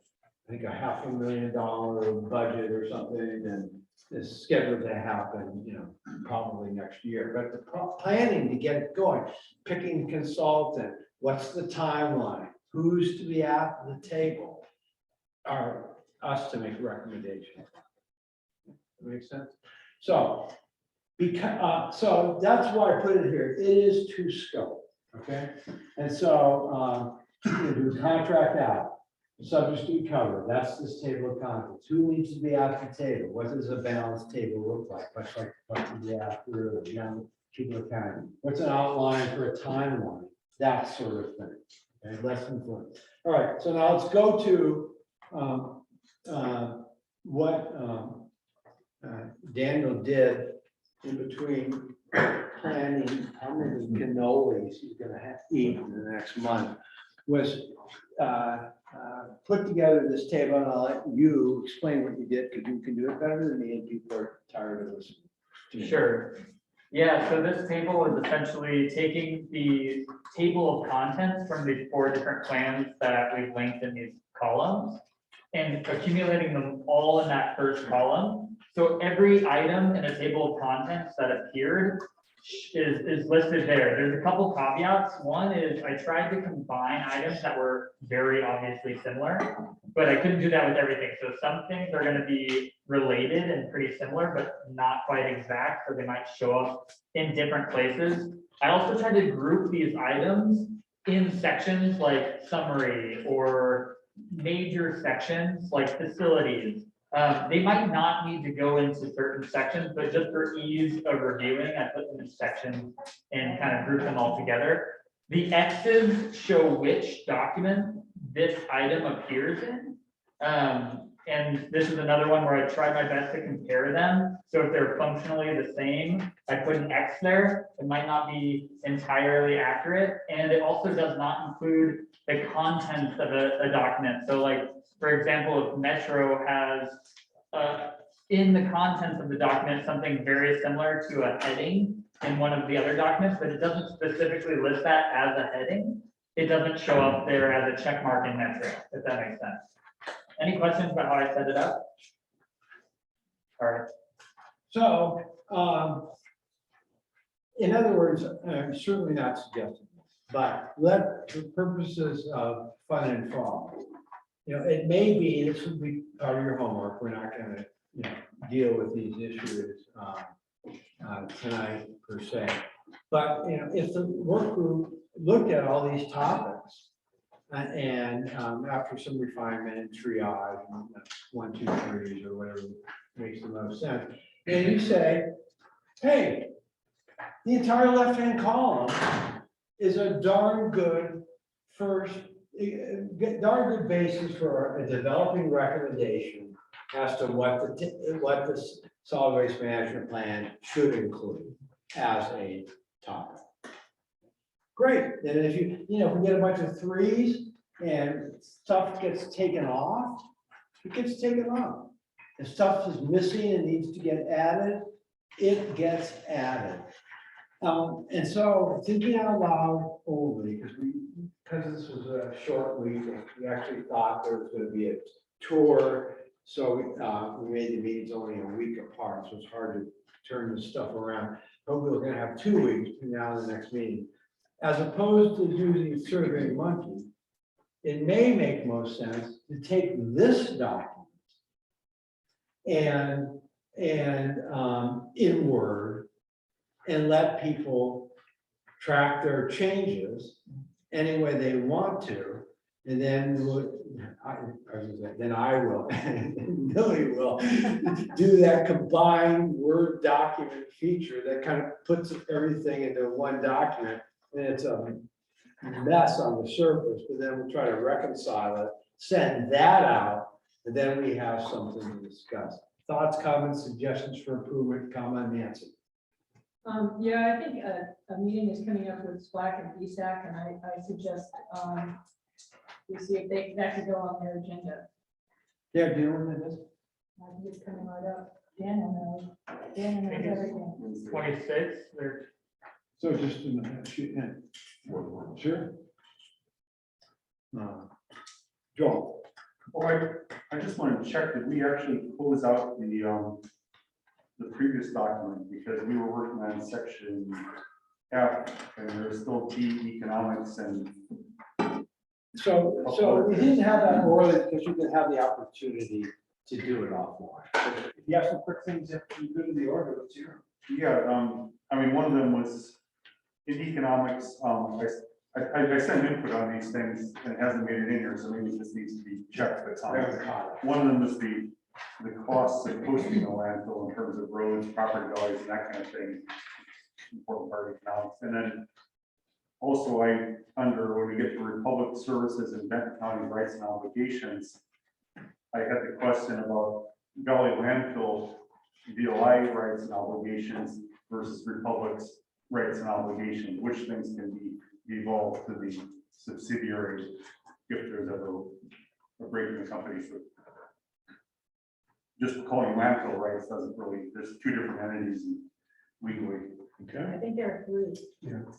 think $500,000 budget or something, and is scheduled to happen, probably next year. But the planning to get it going, picking consultant, what's the timeline, who's to be at the table, are us to make recommendations. Make sense? So, so that's why I put it here. It is to scope, okay? And so do contract out. Subjects to be covered, that's this table of contents. Who needs to be at the table? What does a balanced table look like? Much like what we have through people accounting. What's an outline for a timeline? That sort of thing. Okay, less than 4. All right, so now let's go to what Daniel did in between planning how many cannolis he's going to eat in the next month. Was put together this table, and I'll let you explain what you did, because you can do it better than me, and people are tired of listening to me. Sure. Yeah, so this table is essentially taking the table of contents from the 4 different plans that we've linked in these columns and accumulating them all in that first column. So every item in a table of contents that appeared is listed there. There's a couple caveats. One is I tried to combine items that were very obviously similar, but I couldn't do that with everything. So some things are going to be related and pretty similar, but not quite exact. So they might show up in different places. I also tried to group these items in sections like summary or major sections like facilities. They might not need to go into certain sections, but just for ease of reviewing, I put them in sections and kind of group them all together. The X's show which document this item appears in. And this is another one where I tried my best to compare them. So if they're functionally the same, I put an X there. It might not be entirely accurate. And it also does not include the contents of a document. So like, for example, if Metro has in the contents of the document something very similar to a heading in one of the other documents, but it doesn't specifically list that as a heading, it doesn't show up there as a check mark in Metro, if that makes sense. Any questions about how I set it up? All right. So, in other words, I'm certainly not suggesting, but let, for purposes of fun and fun, it may be, this would be part of your homework, we're not gonna, deal with these issues tonight per se. But, if the work group looked at all these topics and after some refinement and triage, 1, 2, 3s or whatever makes the most sense, and you say, hey, the entire left-hand column is a darn good darn good basis for a developing recommendation as to what the solid waste management plan should include as a topic. Great, then if if we get a bunch of 3s and stuff gets taken off, it gets taken off. If stuff is missing and needs to get added, it gets added. And so thinking out loud only, because this was a short week, we actually thought there was going to be a tour. So we made the meetings only a week apart, so it's hard to turn this stuff around. Hopefully we're going to have 2 weeks between now and the next meeting. As opposed to using Survey Monkey, it may make most sense to take this document and in Word and let people track their changes any way they want to. And then I will, and Millie will do that combined Word document feature that kind of puts everything into one document. And it's a mess on the surface, but then we'll try to reconcile it, send that out, and then we have something to discuss. Thoughts, comments, suggestions for improvement, comment, Nancy. Yeah, I think a meeting is coming up with SPLAC and BSAC, and I suggest we see if that could go on their agenda. Yeah, do you know when that is? I think it's coming right up. Dan knows everything. 26, or So just shoot in. Sure. Joel. Well, I just want to check, did we actually close out the previous document, because we were working on section F and there's still D economics and. So we didn't have that orally because you didn't have the opportunity to do it offline. If you have some quick things that you put in the order, let's hear. Yeah, I mean, one of them was in economics, I sent input on these things and it hasn't made it in here, so maybe it just needs to be checked. But one of them was the costs of hosting a landfill in terms of roads, property values, and that kind of thing. Important part of economics. And then also when we get to Republic Services and Benton County rights and obligations, I had the question about Valley Landfill VOI rights and obligations versus Republic's rights and obligations, which things can be evolved to the subsidiary if there's ever a break in the company. So just calling landfill rights doesn't really, there's 2 different entities legally. I think there are 3.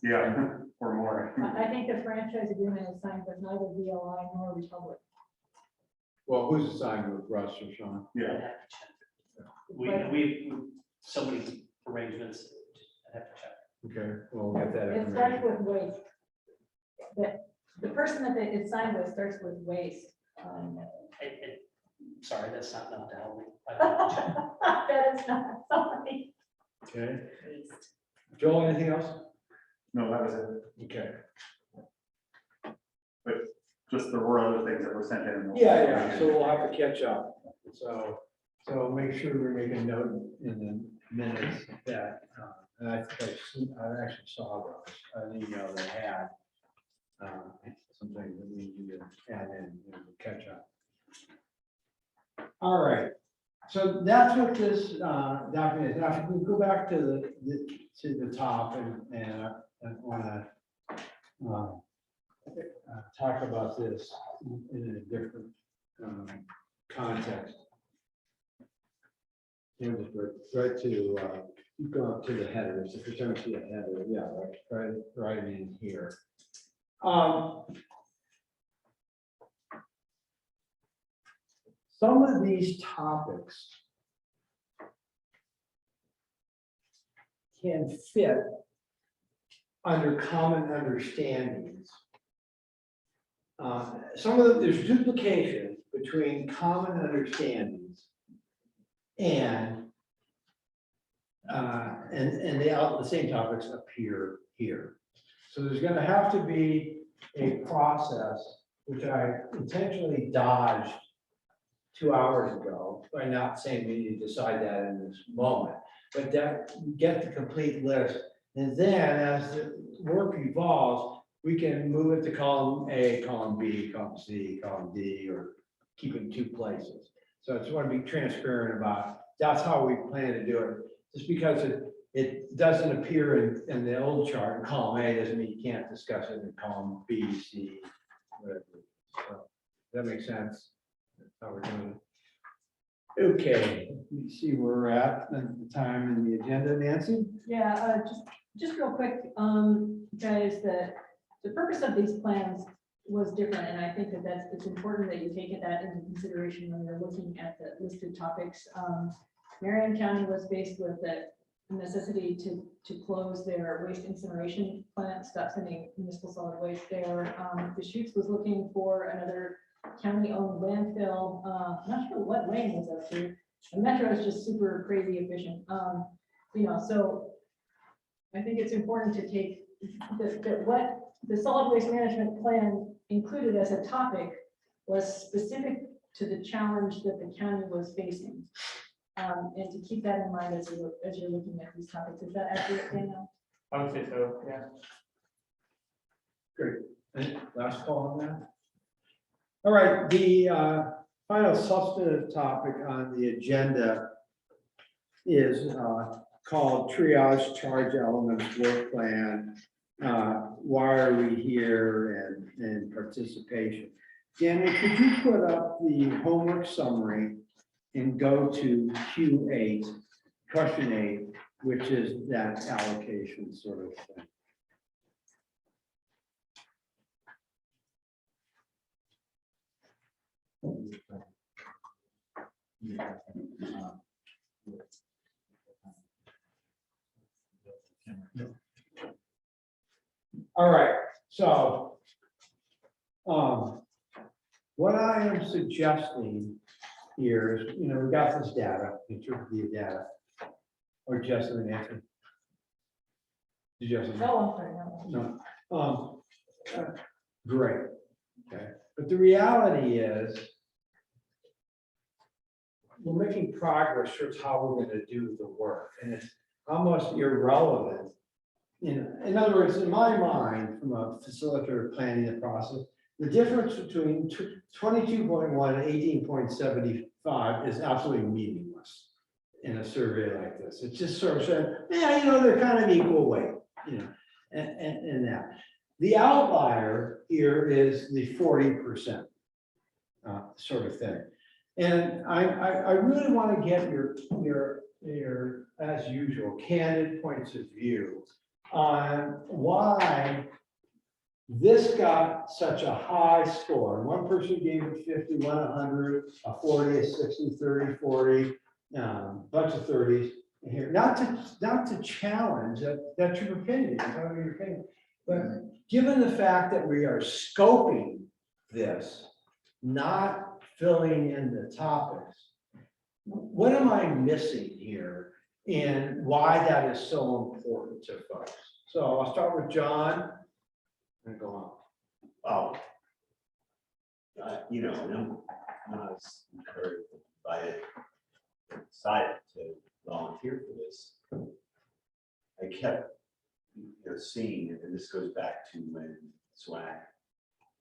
Yeah, or more. I think the franchise agreement is signed with neither VLI nor Republic. Well, who's assigned with Russ or Sean? Yeah. We so many arrangements, I have to check. Okay, well, we'll get that. It starts with waste. The person that is signed with starts with waste. Sorry, that's not enough to help me. I have to check. That is not, sorry. Okay. Joel, anything else? No, that was it. Okay. But just there were other things that were sent in. Yeah, so we'll have to catch up. So make sure we make a note in the minutes that, and I think I actually saw an email that had something that we need to add in, catch up. All right, so that's what this document is. Now, if we go back to the top and want to talk about this in a different context. Just right to go up to the headers. If you're trying to see a header, yeah, right in here. Some of these topics can fit under common understandings. Some of there's duplication between common understandings and the same topics appear here. So there's going to have to be a process, which I intentionally dodged 2 hours ago by not saying we need to decide that in this moment, but that get the complete list. And then as the work evolves, we can move it to column A, column B, column C, column D, or keep it in 2 places. So I just want to be transparent about, that's how we plan to do it. Just because it doesn't appear in the old chart, in column A, doesn't mean you can't discuss it in column B, C, whatever. So, does that make sense? That's how we're doing it. Okay, let me see where we're at, the time and the agenda, Nancy? Yeah, just real quick, guys, the purpose of these plans was different, and I think that it's important that you take that into consideration when you're looking at the listed topics. Marion County was faced with the necessity to close their waste incineration plant, stop sending municipal solid waste there. Deschutes was looking for another county-owned landfill. Not sure what Wayne was up to. The Metro is just super crazy efficient. So I think it's important to take that what the solid waste management plan included as a topic was specific to the challenge that the county was facing. And to keep that in mind as you're looking at these topics. Is that accurate, Daniel? I would say so, yeah. Great. Any last call on that? All right, the final substantive topic on the agenda is called triage charge elements work plan. Why are we here and participation? Daniel, could you put up the homework summary and go to Q8, question 8, which is that allocation sort of thing. All right, so what I am suggesting here is, we got this data, interpretive data, or just an answer. Just no. Great. Okay, but the reality is, we're making progress towards how we're going to do the work, and it's almost irrelevant. In other words, in my mind, from a facilitator planning the process, the difference between 22.1 and 18.75 is absolutely meaningless in a survey like this. It's just sort of saying, yeah, they're kind of equal weight, and that. The outlier here is the 40% sort of thing. And I really want to get your, as usual, candid points of view on why this got such a high score. One person gave it 50, 100, a 40, a 60, 30, 40, bunch of 30s here. Not to challenge that's your opinion, but given the fact that we are scoping this, not filling in the topics, what am I missing here and why that is so important to folks? So I'll start with John and go on. Wow. I'm not as encouraged by it, decided to volunteer for this. I kept seeing, and this goes back to when SWAC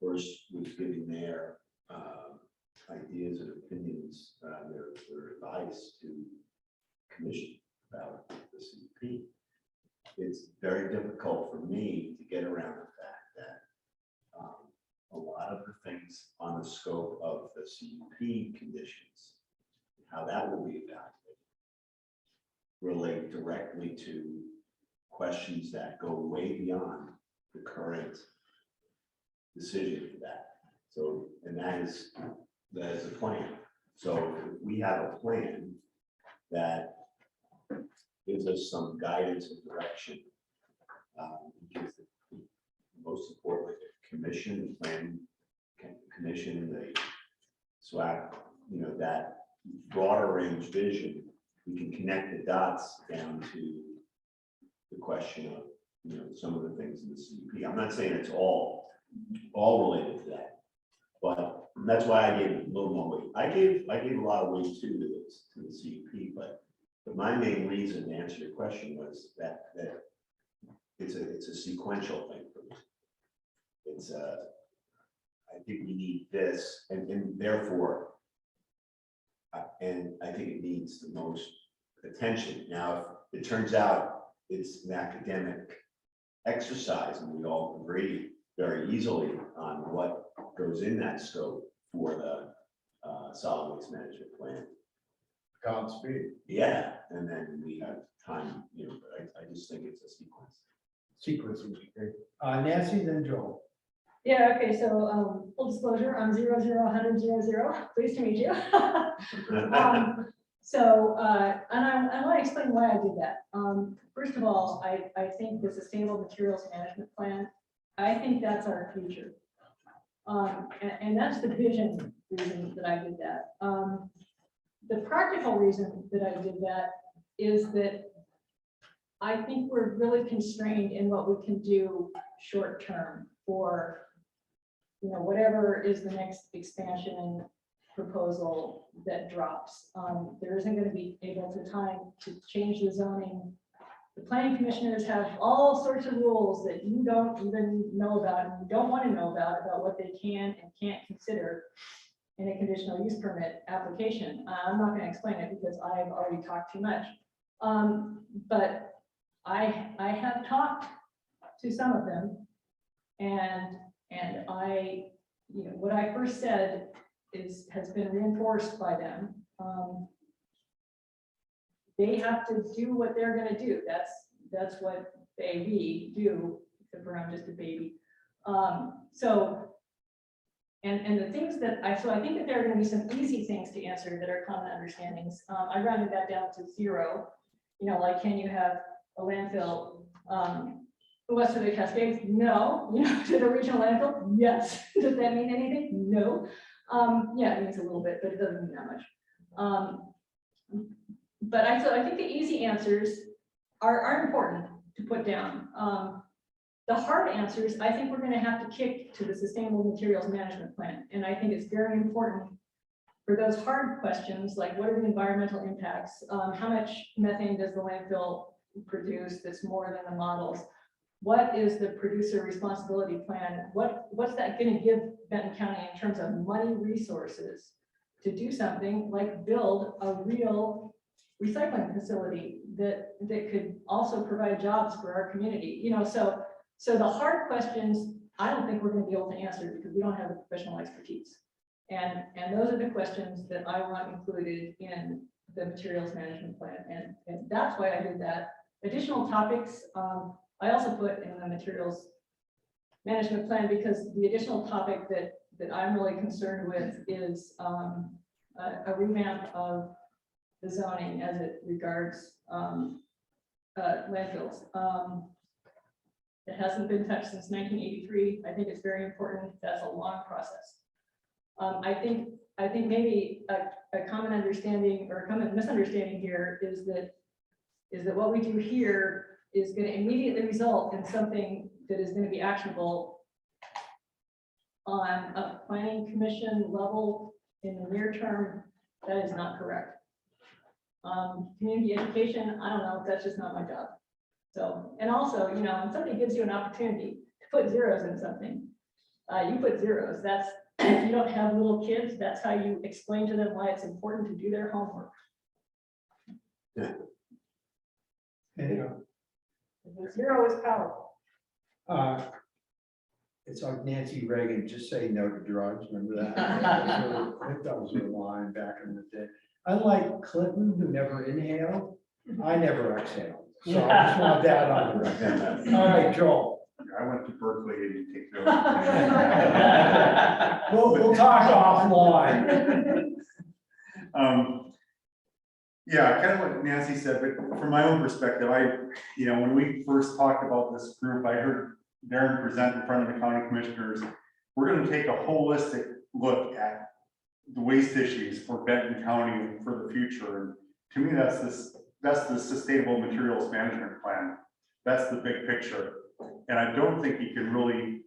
first was giving their ideas and opinions, their advice to commission about the CUP. It's very difficult for me to get around the fact that a lot of the things on the scope of the CUP conditions, how that will be evaluated, relate directly to questions that go way beyond the current decision for that. So, and that is a plan. So if we have a plan that gives us some guidance and direction. Because most importantly, the commission, the plan commission, the SWAC, you know, that broader range vision, we can connect the dots down to the question of, you know, some of the things in the CUP. I'm not saying it's all related to that, but that's why I gave it a little more weight. I gave a lot of weight too to the CUP, but my main reason to answer your question was that it's a sequential thing for me. It's I think we need this, and therefore, and I think it needs the most attention. Now, if it turns out it's an academic exercise, and we all agree very easily on what goes in that scope for the solid waste management plan. Godspeed. Yeah, and then we have time, you know, but I just think it's a sequence. Sequence would be great. Nancy, then Joel. Yeah, okay, so, full disclosure, I'm 001000, pleased to meet you. So, and I want to explain why I did that. First of all, I think the Sustainable Materials Management Plan, I think that's our future. And that's the vision reason that I did that. The practical reason that I did that is that I think we're really constrained in what we can do short term for, you know, whatever is the next expansion proposal that drops. There isn't going to be able to time to change the zoning. The planning commissioners have all sorts of rules that you don't even know about and you don't want to know about what they can and can't consider in a conditional use permit application. I'm not going to explain it because I've already talked too much. But I have talked to some of them, and I, you know, what I first said has been reinforced by them. They have to do what they're going to do. That's what we do, except for I'm just a baby. And the things that I think that there are going to be some easy things to answer that are common understandings. I rounded that down to 0. You know, like, can you have a landfill west of the Cascades? No. You know, to the regional landfill? Yes. Does that mean anything? No. Yeah, it means a little bit, but it doesn't mean that much. But I think the easy answers are important to put down. The hard answers, I think we're going to have to kick to the Sustainable Materials Management Plan. And I think it's very important for those hard questions, like what are the environmental impacts? How much methane does the landfill produce that's more than the models? What is the producer responsibility plan? What's that going to give Benton County in terms of money resources to do something like build a real recycling facility that could also provide jobs for our community? You know, so the hard questions, I don't think we're going to be able to answer because we don't have the professional expertise. And those are the questions that I want included in the materials management plan. And that's why I did that. Additional topics, I also put in the materials management plan because the additional topic that I'm really concerned with is a revamp of the zoning as it regards landfills. It hasn't been touched since 1983. I think it's very important. That's a long process. I think maybe a common understanding or a common misunderstanding here is that what we do here is going to immediately result in something that is going to be actionable on a planning commission level in the near term. That is not correct. Community education, I don't know, that's just not my job. So, and also, you know, when somebody gives you an opportunity to put zeros in something, you put zeros. That's, if you don't have little kids, that's how you explain to them why it's important to do their homework. Yeah. The 0 is powerful. It's like Nancy Reagan, just say no to drugs. Remember that? I think that was her line back in the day. Unlike Clinton, who never inhaled, I never exhaled. So I just want that on the record. All right, Joel. I went to Berkeley and you take those. We'll talk offline. Yeah, kind of what Nancy said, but from my own perspective, when we first talked about this group, I heard Darren present in front of the county commissioners. We're gonna take a holistic look at the waste issues for Benton County for the future. And to me, that's the sustainable materials management plan. That's the big picture. And I don't think you can really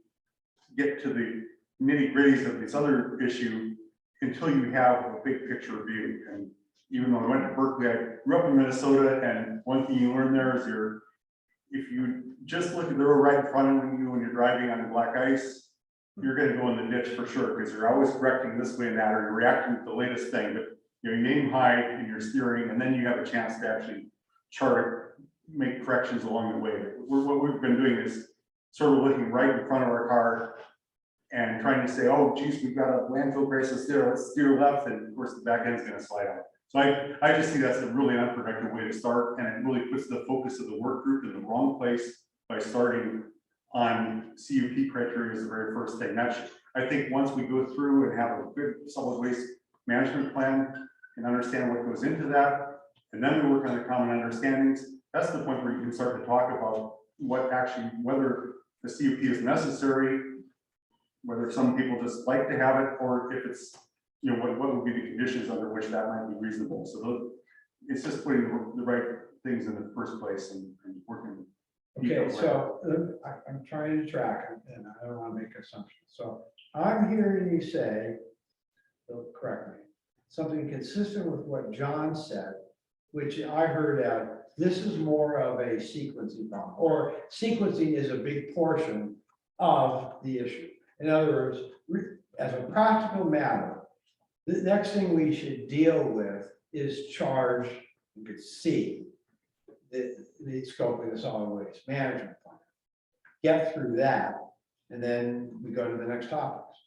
get to the nitty gritties of this other issue until you have a big picture view. And even though I went to Berkeley, I grew up in Minnesota, and one thing you learn there is if you just look at the road right in front of you when you're driving on black ice, you're gonna go in the ditch for sure, because you're always correcting this way and that, or you're reacting to the latest thing. But you aim high in your steering, and then you have a chance to actually chart, make corrections along the way. What we've been doing is sort of looking right in front of our car and trying to say, oh, geez, we've got a landfill crisis there, let's steer left, and of course the back end's gonna slide out. So I just see that's a really unproductive way to start, and it really puts the focus of the work group in the wrong place by starting on CUP criteria as the very first thing. I think once we go through and have a good solid waste management plan and understand what goes into that, and then we work on the common understandings, that's the point where you can start to talk about whether the CUP is necessary, whether some people just like to have it, or if it's, what would be the conditions under which that might be reasonable. So it's just putting the right things in the first place and working. Okay, so I'm trying to track it, and I don't want to make assumptions. So I'm hearing you say, correct me, something consistent with what John said, which I heard this is more of a sequencing problem, or sequencing is a big portion of the issue. In other words, as a practical matter, the next thing we should deal with is charge, you could see, the scope of the solid waste management plan. Get through that, and then we go to the next topics.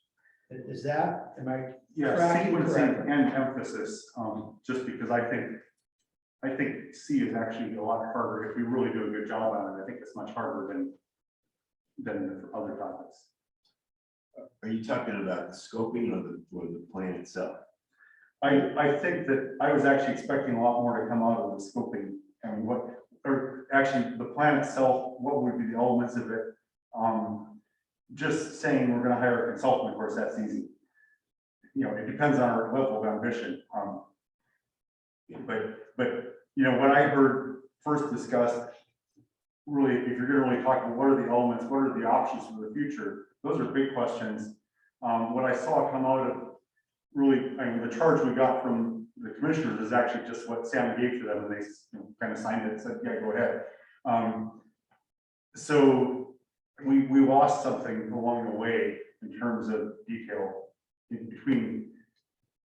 Is that, am I? Yeah, tracking sequencing correctly? and emphasis, just because I think C is actually a lot harder. If we really do a good job on it, I think it's much harder than the other topics. Are you talking about the scoping or the plan itself? I think that I was actually expecting a lot more to come out of the scoping and or actually the plan itself, what would be the elements of it? Just saying we're gonna hire a consultant, of course, that's easy. It depends on our level of ambition. But what I heard first discussed, really, if you're gonna really talk about what are the elements, what are the options for the future, those are big questions. What I saw come out of really, the charge we got from the commissioners is actually just what Sam gave to them, and they kind of signed it and said, yeah, go ahead. So we lost something along the way in terms of detail in between,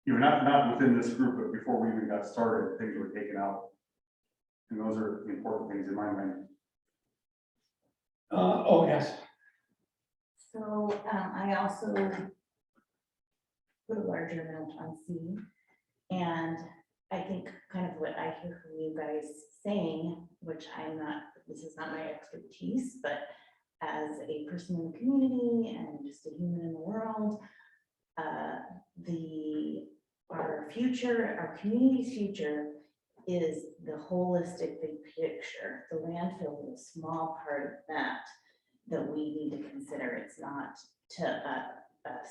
not within this group, but before we even got started, things were taken out. And those are the important things in my mind. Oh, yes. So I also put a larger amount on C. And I think kind of what I hear from you guys saying, which this is not my expertise, but as a person in the community and just a human in the world, our future, our community's future is the holistic big picture. The landfill is a small part of that we need to consider. It's not to us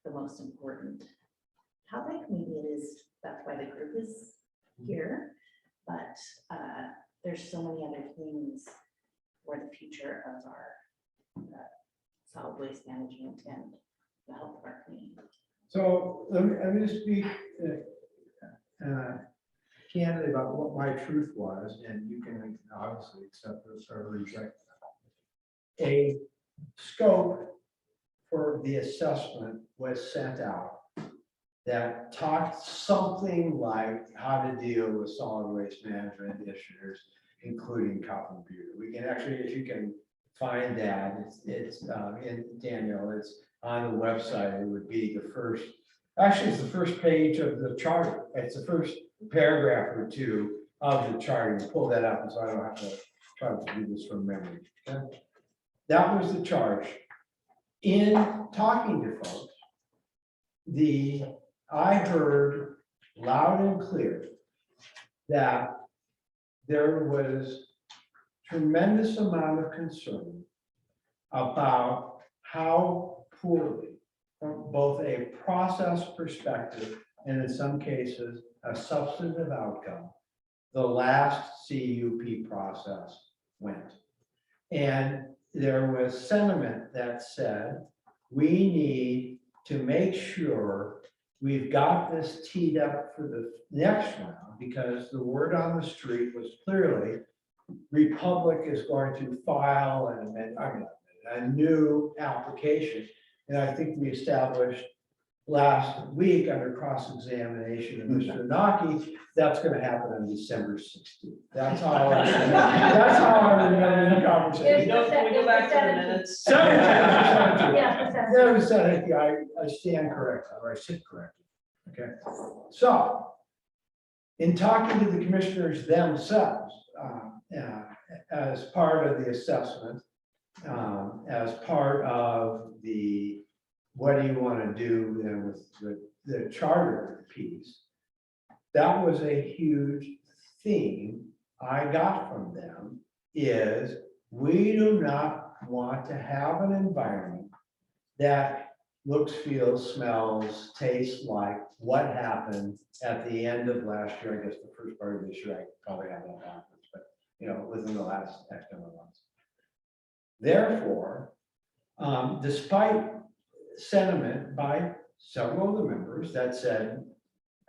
the most important topic. Maybe it is, that's why the group is here, but there's so many other things for the future of our solid waste management and the health of our community. So let me speak candidly about what my truth was, and you can obviously accept this or reject that. A scope for the assessment was sent out that talked something like how to deal with solid waste management issues, including cotton butte. We can actually, if you can find that, it's in Daniel, it's on the website. It would be the first, actually it's the first page of the chart. It's the first paragraph or two of the chart. You pull that up, and so I don't have to try to do this from memory. Okay? That was the charge. In talking to folks, I heard loud and clear that there was tremendous amount of concern about how poorly, from both a process perspective and in some cases, a substantive outcome, the last CUP process went. And there was sentiment that said, we need to make sure we've got this teed up for the next round, because the word on the street was clearly Republic is going to file a new application. And I think we established last week under cross-examination of Mr. Naki, that's going to happen on December 16th. That's how I remember the conversation. Can we go back to the minutes? 17th. Yeah, There was that, I stand corrected, or I sit corrected. Okay, so in talking to the commissioners themselves, as part of the assessment, as part of the, what do you want to do then with the charter piece, that was a huge theme I got from them, is we do not want to have an environment that looks, feels, smells, tastes like what happened at the end of last year. I guess the first part of this year, I probably have that backwards, but within the last X number of months. Therefore, despite sentiment by several of the members that said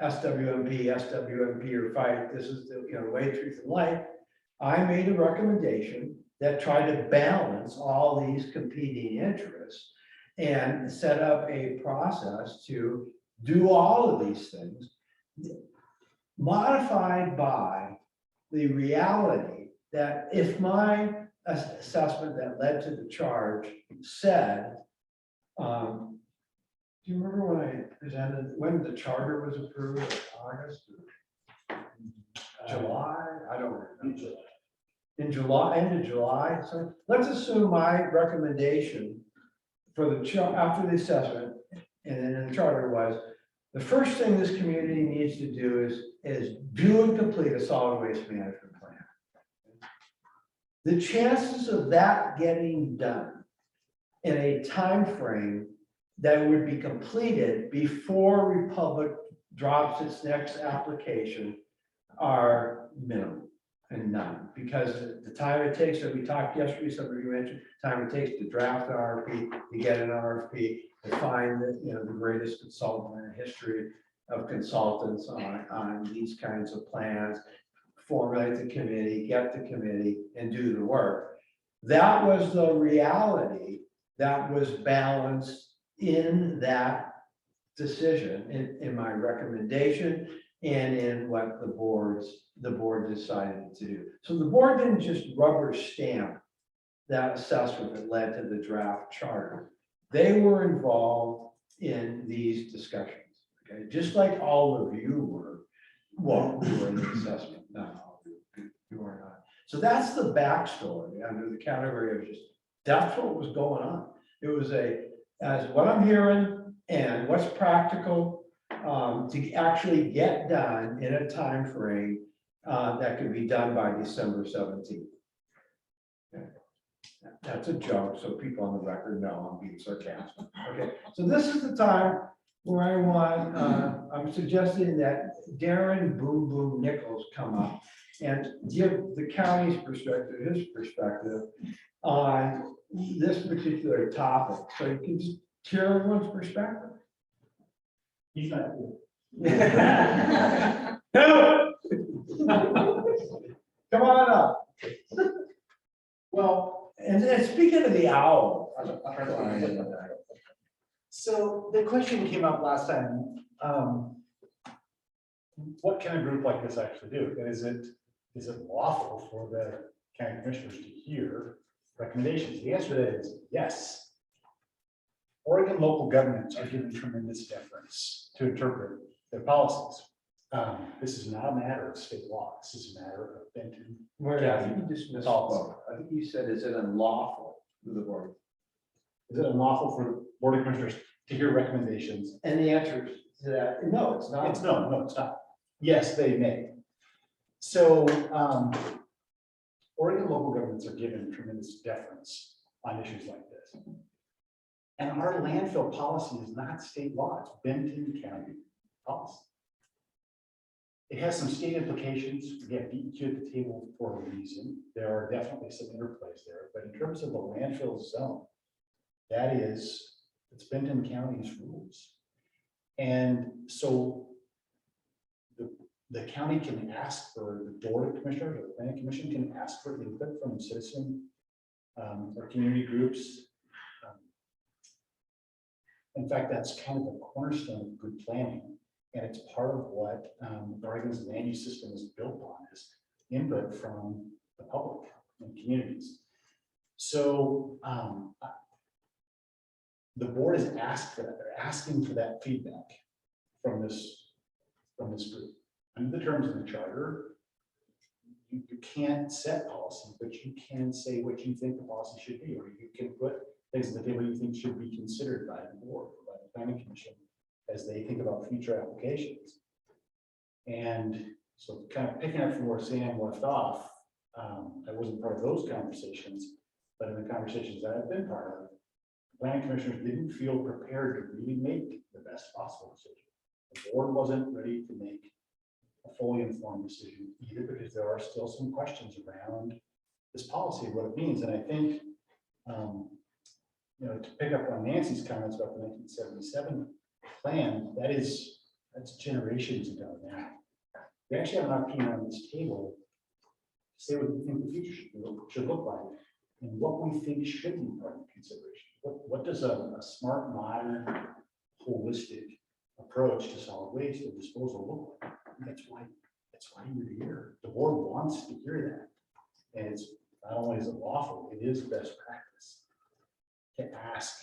SWMP or fight, this is the way, truth, and light, I made a recommendation that tried to balance all these competing interests and set up a process to do all of these things, modified by the reality that if my assessment that led to the charge said, do you remember when I presented, when the charter was approved, August, July? I don't remember. In July, end of July. So let's assume my recommendation for the after the assessment and then in the charter was, the first thing this community needs to do is do and complete a solid waste management plan. The chances of that getting done in a time frame that would be completed before Republic drops its next application are minimal and none, because the time it takes, that we talked yesterday, somebody mentioned, time it takes to draft an RFP, to get an RFP, to find the greatest consultant in the history of consultants on these kinds of plans, formulate the committee, get the committee, and do the work. That was the reality that was balanced in that decision, in my recommendation, and in what the board decided to do. So the board didn't just rubber stamp that assessment that led to the draft charter. They were involved in these discussions, okay? Just like all of you were, well, we were in the assessment, no, you are not. So that's the backstory under the category of just, that's what was going on. It was as what I'm hearing and what's practical to actually get done in a time frame that could be done by December 17th. Okay. That's a joke, so people on the record know I'm being sarcastic. Okay, so this is the time where I want, I'm suggesting that Darren Boom Boom Nichols come up and give the county's perspective, his perspective on this particular topic. So you can just hear everyone's perspective. He's not cool. No! Come on up. Well, and speaking of the owl. So the question came up last time, what can a group like this actually do? And is it lawful for the county commissioners to hear recommendations? The answer to that is yes. Oregon local governments are given tremendous deference to interpret their policies. This is not a matter of state law. This is a matter of Benton. I think you just misspoke. I think you said, is it unlawful for the board? Is it unlawful for the board of commissioners to hear recommendations? And the answer to that, no, it's not. No, it's not. Yes, they may. So, Oregon local governments are given tremendous deference on issues like this. And our landfill policy is not state law, it's Benton County policy. It has some state implications. Again, beat you at the table for a reason. There are definitely some interplays there, but in terms of the landfill zone, that is, it's Benton County's rules. And so the county can ask for, the board of commissioners or the planning commission can ask for input from citizen or community groups. In fact, that's kind of the cornerstone of good planning. And it's part of what Oregon's land use system is built on, is input from the public and communities. So the board has asked for that. They're asking for that feedback from this group. Under the terms of the charter, you can't set policy, but you can say what you think the policy should be, or you can put things on the table you think should be considered by the board or by the planning commission as they think about future applications. And so kind of picking up from where Sam left off, I wasn't part of those conversations, but in the conversations that I've been part of, planning commissioners didn't feel prepared to really make the best possible decision. The board wasn't ready to make a fully informed decision either, because there are still some questions around this policy, what it means. And I think, to pick up on Nancy's comments about the 1977 plan, that's generations ago now. We actually have an opportunity on this table to say what we think the future should look like and what we think should be part of consideration. What does a smart, modern, holistic approach to solid waste and disposal look like? And that's why you're here. The board wants to hear that. And it's not only is it lawful, it is best practice to ask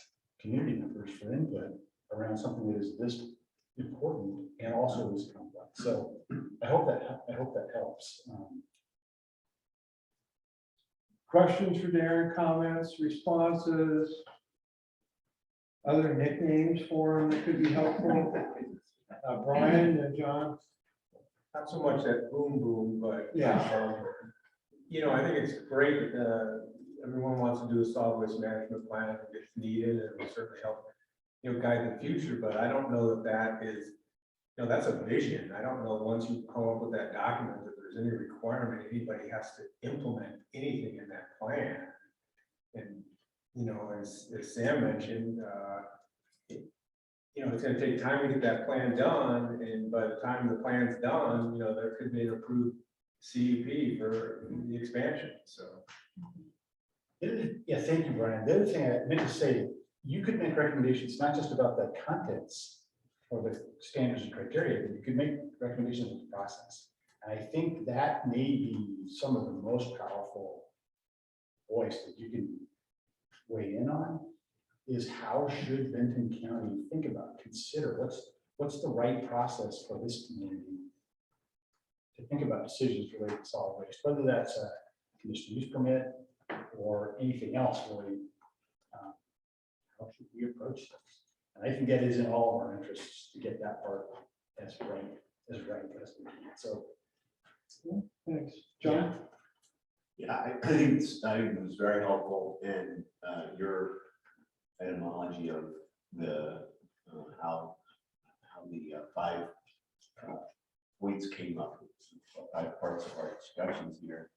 community members for input around something that is this important and also this complex. So I hope that helps. Questions for Darren, comments, responses, other nicknames for him that could be helpful? Brian and John? Not so much that boom boom, but Yeah. I think it's great. Everyone wants to do a solid waste management plan if it's needed, and it will certainly help, guide the future. But I don't know that is, that's a vision. I don't know, once you come up with that document, that there's any requirement anybody has to implement anything in that plan. And as Sam mentioned, it's going to take time to get that plan done, and by the time the plan's done, there could be an approved CUP for the expansion. So. Yeah, thank you, Brian. The other thing I meant to say, you could make recommendations not just about the contents or the standards and criteria, but you could make recommendations of the process. And I think that may be some of the most powerful voice that you can weigh in on, is how should Benton County think about, consider what's the right process for this community to think about decisions related to solid waste, whether that's a conditional use permit or anything else really. How should we approach this? And I think that is in all of our interests to get that part as right as we can. So, thanks, John. Yeah, I think it was very helpful, and your etymology of the how the 5 points came up, 5 parts of our discussions here.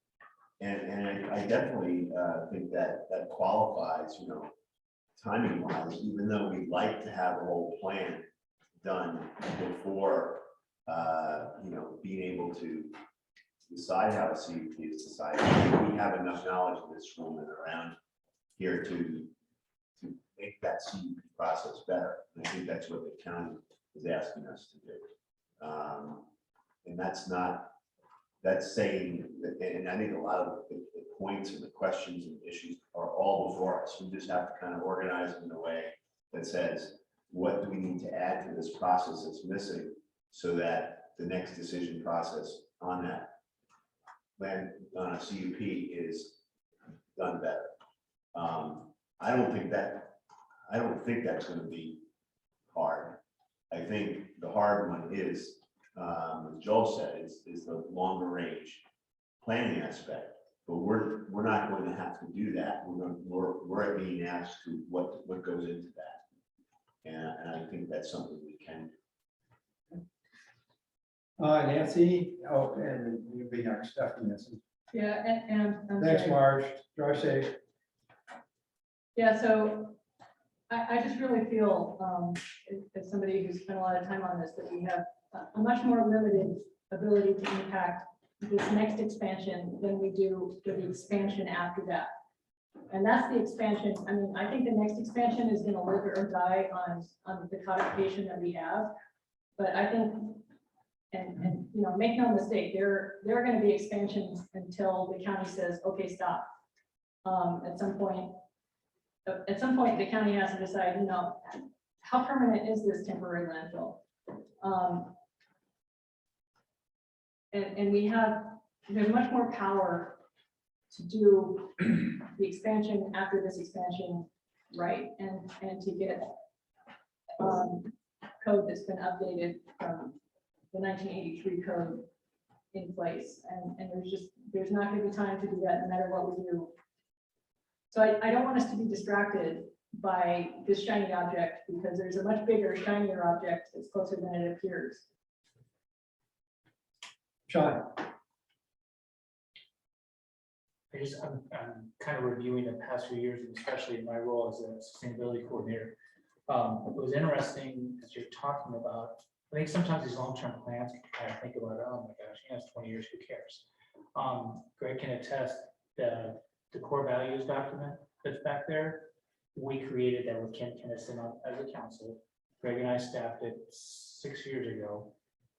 And I definitely think that qualifies, timing wise, even though we'd like to have a whole plan done before, being able to decide how a CUP is decided. We have enough knowledge in this room and around here to make that CUP process better. And I think that's what the county is asking us to do. And that's saying that, and I think a lot of the points and the questions and issues are all before us. We just have to kind of organize them in a way that says, what do we need to add to this process that's missing, so that the next decision process on that land on a CUP is done better. I don't think that's going to be hard. I think the hard one is as Joel said, is the longer range planning aspect. But we're not going to have to do that. We're being asked to what goes into that. And I think that's something we can do. Nancy, oh, and you'll be next, Stephanie, Nancy. Yeah, and. I'm Thanks, sorry. Marge. Drive safe. Yeah, so I just really feel, as somebody who's spent a lot of time on this, that we have a much more limited ability to impact this next expansion than we do for the expansion after that. And that's the expansion. I mean, I think the next expansion is going to live or die on the codification that we have. But I think, and you know, make no mistake, there are going to be expansions until the county says, okay, stop. At some point, the county has to decide, you know, how permanent is this temporary landfill? And there's much more power to do the expansion after this expansion, right? And to get code that's been updated from the 1983 code in place. And there's not going to be time to do that no matter what we do. So I don't want us to be distracted by this shiny object, because there's a much bigger, shinier object that's closer than it appears. Sean. I'm kind of reviewing the past few years, and especially in my role as a sustainability coordinator. It was interesting as you're talking about, I think sometimes these long-term plans can kind of think about, oh my gosh, yeah, it's 20 years, who cares? Greg can attest the core values document that's back there. We created that with Ken Kennison as a council. Greg and I staffed it 6 years ago.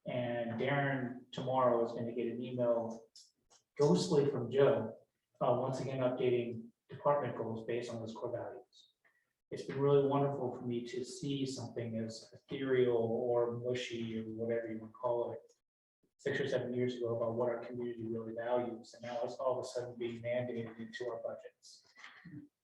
And Darren tomorrow is going to get an email ghostly from Joe, once again updating department goals based on those core values. It's been really wonderful for me to see something as ethereal or mushy or whatever you want to call it 6 or 7 years ago about what our community really values, and now it's all of a sudden being mandated into our budgets.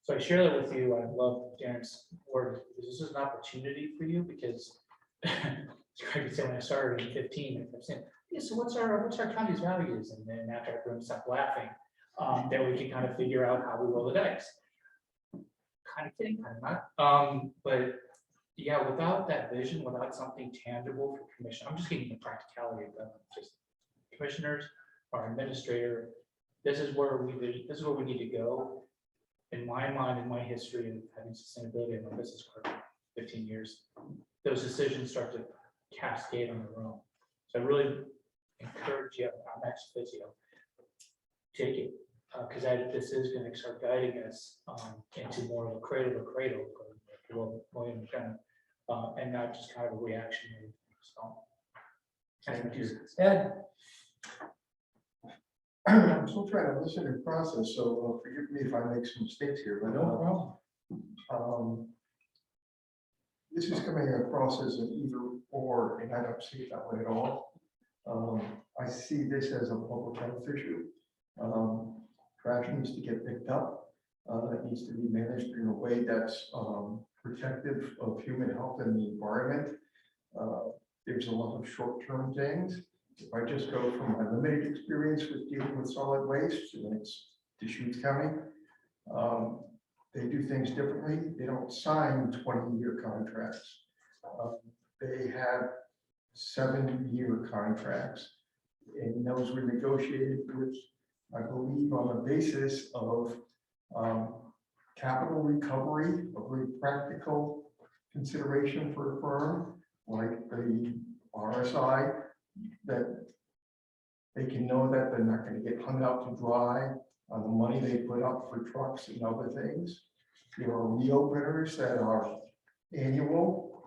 So I share that with you. I love Darren's work, because this is an opportunity for you, because Greg could say when I started in 15, I kept saying, yeah, so what's our county's values? And then after everyone stopped laughing, then we can kind of figure out how we roll the dice. Kind of kidding, kind of not. But yeah, without that vision, without something tangible for commission, I'm just getting the practicality of them. Just commissioners, our administrator, this is where we need to go. In my mind, in my history of having sustainability in my business career, 15 years, those decisions start to cascade on their own. So I really encourage you, I'm ex physio, take it, because this is going to start guiding us into more of a cradle to cradle, and not just kind of a reactionary. So, Ed. I'm still trying to listen and process, so forgive me if I make some mistakes here, but No problem. This is coming across as an either or, and I don't see it that way at all. I see this as a public health issue. Trash needs to get picked up. It needs to be managed in a way that's protective of human health and the environment. There's a lot of short-term things. If I just go from my limited experience with dealing with solid waste, and it's Deschutes County, they do things differently. They don't sign 20-year contracts. They have 7-year contracts, and those were negotiated with, I believe, on the basis of capital recovery, a very practical consideration for a firm like the RSI, that they can know that they're not going to get hung out to dry on the money they put up for trucks and other things. There are reopeners that are annual.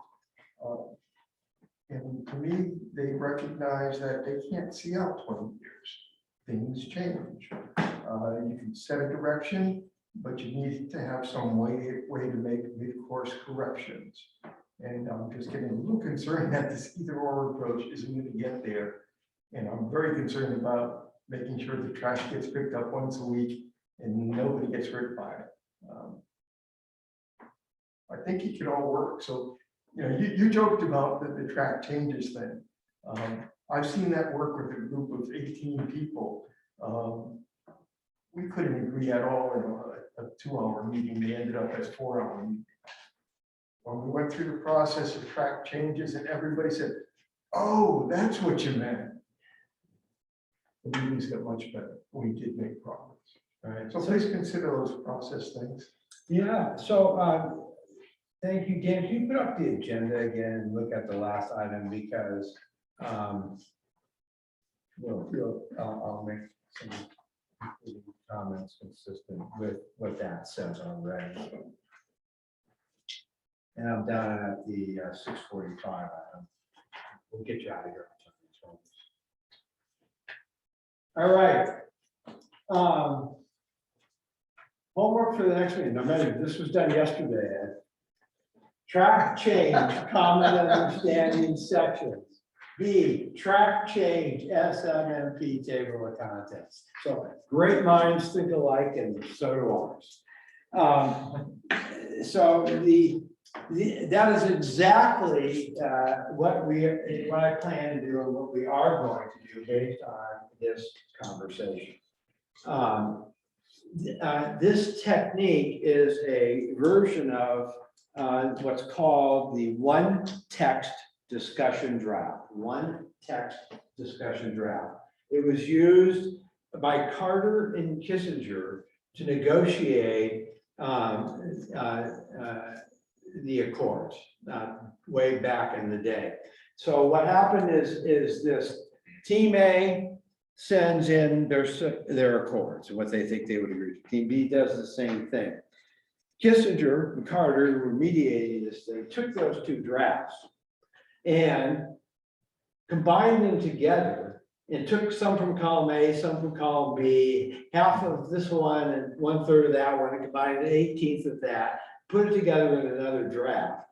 And to me, they recognize that they can't see out 20 years. Things change. You can set a direction, but you need to have some way to make mid-course corrections. And I'm just getting a little concerned that this either-or approach isn't going to get there. And I'm very concerned about making sure the trash gets picked up once a week and nobody gets hurt by it. I think it could all work. So, you know, you joked about the track changes thing. I've seen that work with a group of 18 people. We couldn't agree at all in a 2-hour meeting. They ended up as 4-hour meetings. When we went through the process of track changes and everybody said, oh, that's what you meant. The meetings got much better. We did make progress. All right. So please consider those process things. Yeah, so, thank you, Dan. Can you put up the agenda again and look at the last item because, I'll make some comments consistent with what that says already. And I'm down at the 6:45 item. We'll get you out of here. All right. Homework for the next meeting. Now, remember, this was done yesterday, Ed. Track change, common understanding sections. B, track change, SMMP table of contents. So great minds think alike and so do ours. So that is exactly what I plan to do and what we are going to do based on this conversation. This technique is a version of what's called the one text discussion draft. One text discussion draft. It was used by Carter and Kissinger to negotiate the Accords way back in the day. So what happened is this Team A sends in their Accords and what they think they would agree to. Team B does the same thing. Kissinger and Carter, who were mediating this thing, took those two drafts and combined them together and took some from column A, some from column B, half of this one and 1/3 of that one, and combined 1/18 of that, put it together in another draft,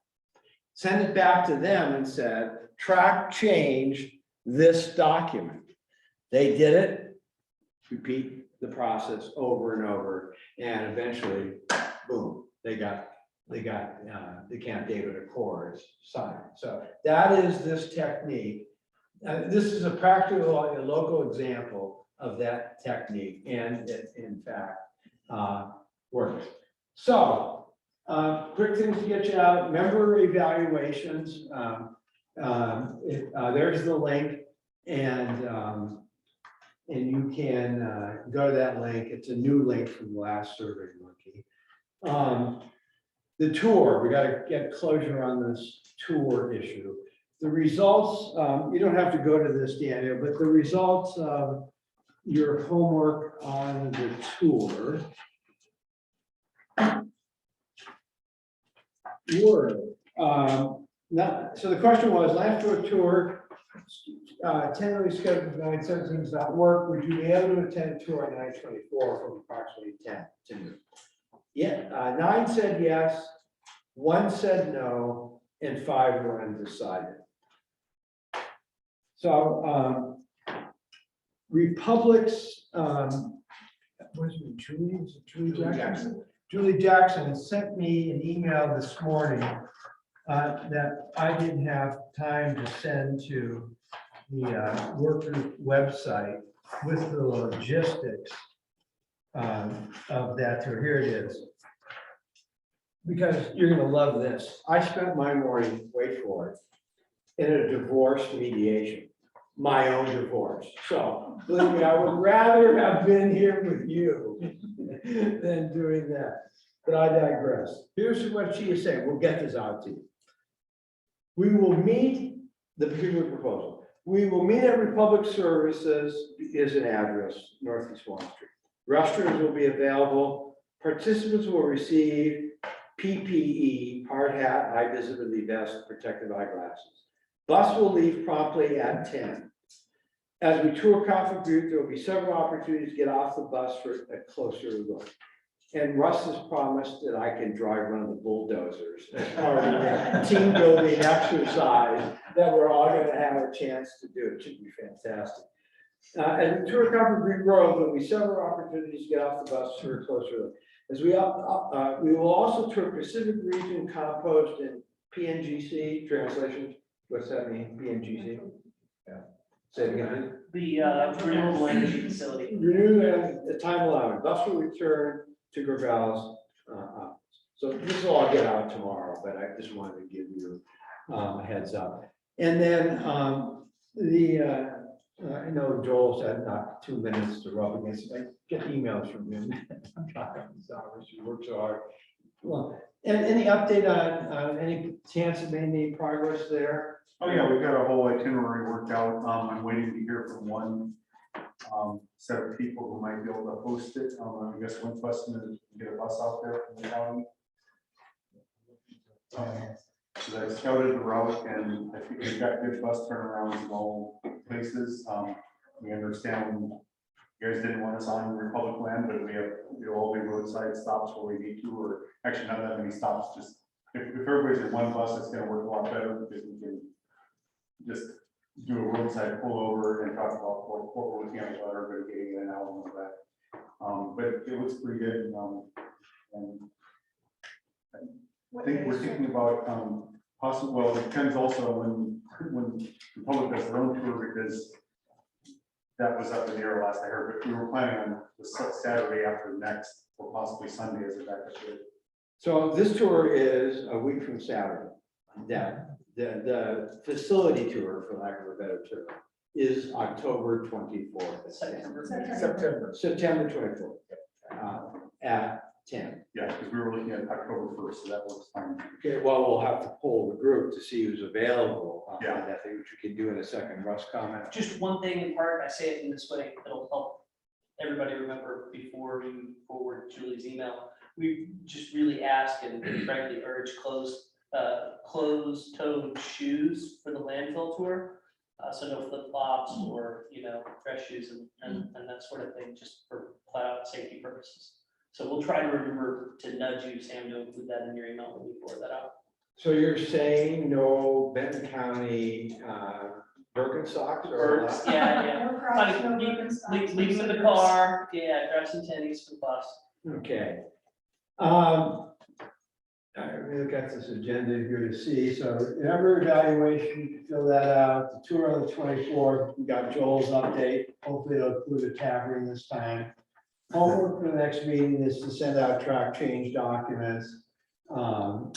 sent it back to them and said, track change this document. They did it, repeat the process over and over, and eventually, boom, they got the Camp David Accords signed. So that is this technique. This is a practical, a local example of that technique, and it in fact works. So quick things to get you out. Member evaluations. There's the link, and you can go to that link. It's a new link from the last Survey Monkey. The tour, we got to get closure on this tour issue. The results, you don't have to go to this, Daniel, but the results of your homework on the tour were, so the question was, Landfill tour, tentatively scheduled for 9/17 does not work. Would you be able to attend a tour on 9/24 from approximately 10 to noon? Yeah, 9 said yes, 1 said no, and 5 were undecided. So Republic's, where's it, Julie? Is it Julie Jackson? Julie Jackson sent me an email this morning that I didn't have time to send to the work group website with the logistics of that tour. Here it is. Because you're gonna love this. I spent my morning, wait for it, in a divorce mediation, my own divorce. So believe me, I would rather have been here with you than doing that. But I digress. Here's what she is saying. We'll get this out to you. We will meet the particular proposal. We will meet at Republic Services is an address, Northeast Wall Street. Restrooms will be available. Participants will receive PPE, hard hat, high visibility vest, protective eyeglasses. Bus will leave promptly at 10. As we tour Coffee Butte, there will be several opportunities to get off the bus for a closer look. And Russ has promised that I can drive one of the bulldozers as part of the team building exercise that we're all going to have a chance to do. It should be fantastic. As we tour Coffee Butte Grove, there will be several opportunities to get off the bus for a closer look. As we will also tour Pacific Region Compost and PNGC translation. What's that mean? PNGC? Yeah. Say it again. The renewable energy facility. Renew the time allowed, bus will return to Gravel's. So this will all get out tomorrow, but I just wanted to give you a heads up. And then I know Joel said not 2 minutes to rub against, I get emails from him. I'm talking these hours, he works so hard. Well, and any update on any chance of any progress there? Oh, yeah, we've got a whole itinerary worked out. I'm waiting to hear from one set of people who might be able to host it. I guess Wentz Weston to get a bus out there from the county. So I scouted the route and I think we've got good bus turnarounds in all places. We understand you guys didn't want us on Republic land, but we have all the roadside stops where we need to, or actually not that many stops. Just if everybody's at one bus, it's going to work a lot better because we can just do a roadside pullover and talk about what we're looking at, what everybody getting in and out and all that. But it looks pretty good. And I think we're thinking about possible. Well, it depends also when the public does their own tour, because that was up in the air last I heard. But we were planning on the Saturday after next, or possibly Sunday as a backup date. So this tour is a week from Saturday. The facility tour, for lack of a better term, is October 24th. September 24th. At 10. Yeah, because we were looking at October 1st, so that works fine. Okay, well, we'll have to poll the group to see who's available. Yeah. I think which we can do in a second. Russ, comment? Just one thing in part, I say it in this way, it'll help everybody remember before you forward Julie's email. We just really ask and frankly urge closed-toed shoes for the landfill tour. So no flip flops or, dress shoes and that sort of thing, just for flat out safety purposes. So we'll try to remember to nudge you, Sam, to include that in your email when we forward that out. So you're saying no Benton County Birkenstocks or? Birds, yeah. No Crocs, no Birkenstocks, Leave them in the car, grab some tennies for the bus. Okay. I really got this agenda here to see. So member evaluation, fill that out. The tour on the 24th. We got Joel's update. Hopefully it'll include a tavern this time. Homework for the next meeting is to send out track change documents for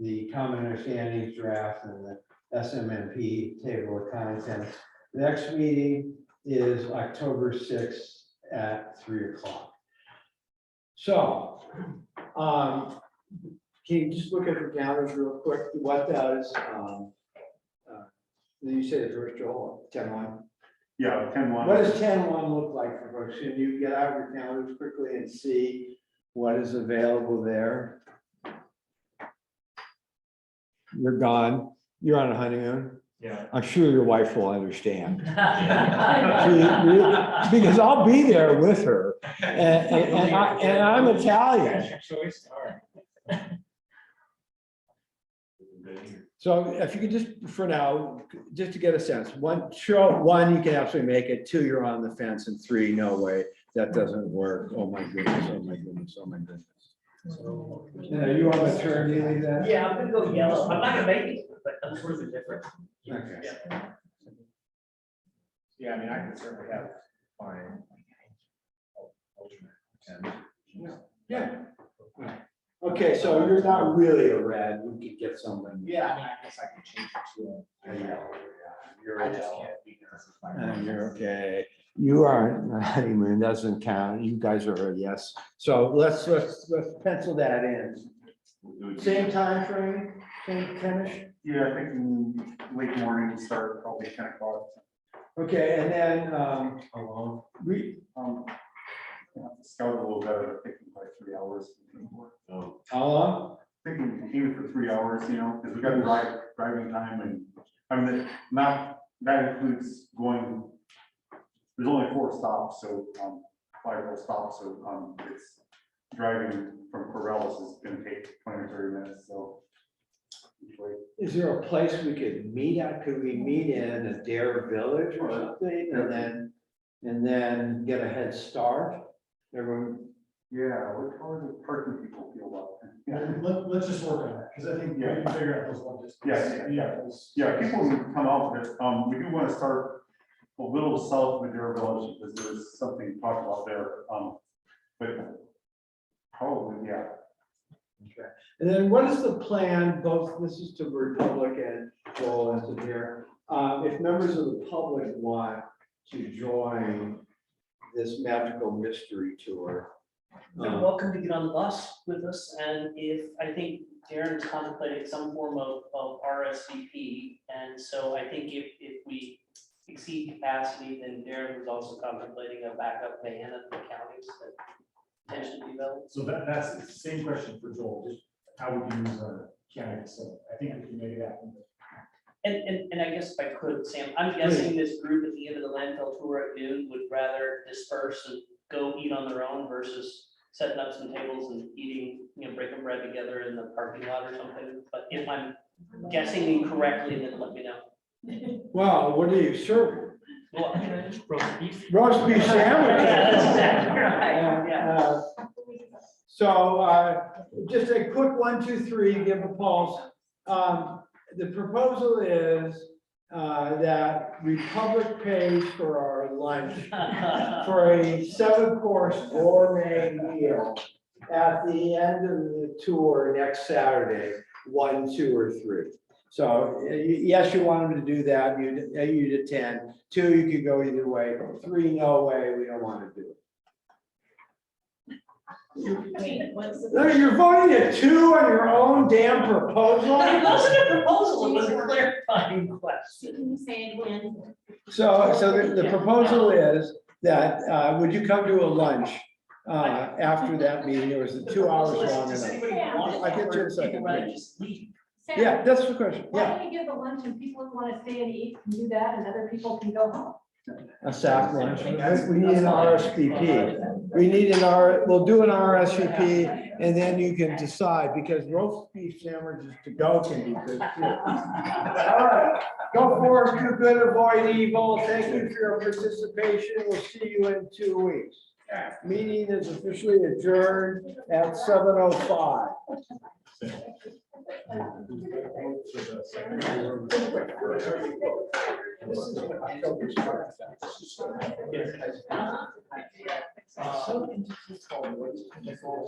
the common understandings draft and the SMMP table of contents. The next meeting is October 6th at 3 o'clock. So, can you just look at the calendars real quick? What does, you say the first, Joel, 10-1? Yeah, 10-1. What does 10-1 look like for folks? Can you get out your calendars quickly and see what is available there? You're gone. You're on a honeymoon. Yeah. I'm sure your wife will understand. Because I'll be there with her. And I'm Italian. So if you could just, for now, just to get a sense, one, you can absolutely make it, 2, you're on the fence, and 3, no way, that doesn't work. Oh my goodness, oh my goodness, oh my goodness. You on the turn, Neely, then? Yeah, I'm gonna go yellow. I'm not gonna make it, but I'm sort of indifferent. Okay. Yeah, I mean, I could certainly have fine. Yeah. Okay, so you're not really a red, we could get someone. Yeah, I mean, I guess I can change it to a yellow. You're I a just yellow. can't be there. You're okay. You aren't, honeymoon doesn't count. You guys are a yes. So let's pencil that in. Same time frame, same finish. Yeah, I think in late morning, we start probably 10 o'clock. Okay, and then, Alone. we, Scout a little better, I think like 3 hours. how long? Thinking even for 3 hours, because we got driving time and, that includes going, there's only 4 stops, so, 5 or 4 stops, so, it's driving from Corvallis is gonna take 20 or 30 minutes, so. Is there a place we could meet at? Could we meet in Adair Village or something and then get a head start? Everyone, Yeah, how do the parking people feel about it? Yeah. Let's just work on that, because I think we can figure out those one Yeah, yeah, people can come out with it. We do want to start a little south of Madera Village, because there's something to talk about there. But probably, yeah. Okay. And then what is the plan, both, this is to Republic and Joel and to here, if members of the public want to join this magical mystery tour? You're welcome to get on the bus with us, and I think Darren's contemplating some form of RSVP, and so I think if we exceed capacity, then Darren was also contemplating a backup van at the counties that potentially develop. So that's the same question for Joel, just how we can use our county, so I think we can make it happen. And I guess if I could, Sam, I'm guessing this group at the end of the landfill tour at noon would rather disperse and go eat on their own versus setting up some tables and eating, breaking bread together in the parking lot or something. But if I'm guessing incorrectly, then let me know. Well, what are you serving? Well, Roast beef. Roast beef sandwich. Yeah, that's exactly right, yeah. So just a quick 1, 2, 3, give a pulse. The proposal is that Republic pays for our lunch for a 7-course gourmet meal at the end of the tour next Saturday, 1, 2, or 3. So yes, you want them to do that, you'd attend. 2, you could go either way. 3, no way, we don't want to do it. No, you're voting at 2 on your own damn proposal? It wasn't a proposal, it was a clarifying question. Can you say it again? So the proposal is that, would you come to a lunch after that meeting, or is it 2 hours long Does enough? anybody want it, I get you in or a second. people rather just leave? Yeah, that's the question, Why yeah. don't you give the lunch and people who want to stay and eat can do that, and other people can go home? A sack lunch, we need an RSVP. We need we'll do an RSVP, and then you can decide, because roast beef sandwiches to go can be good too. All right, go forward, do good, avoid evil. Thank you for your participation. We'll see you in 2 weeks. Meeting is officially adjourned at 7:05. Yes.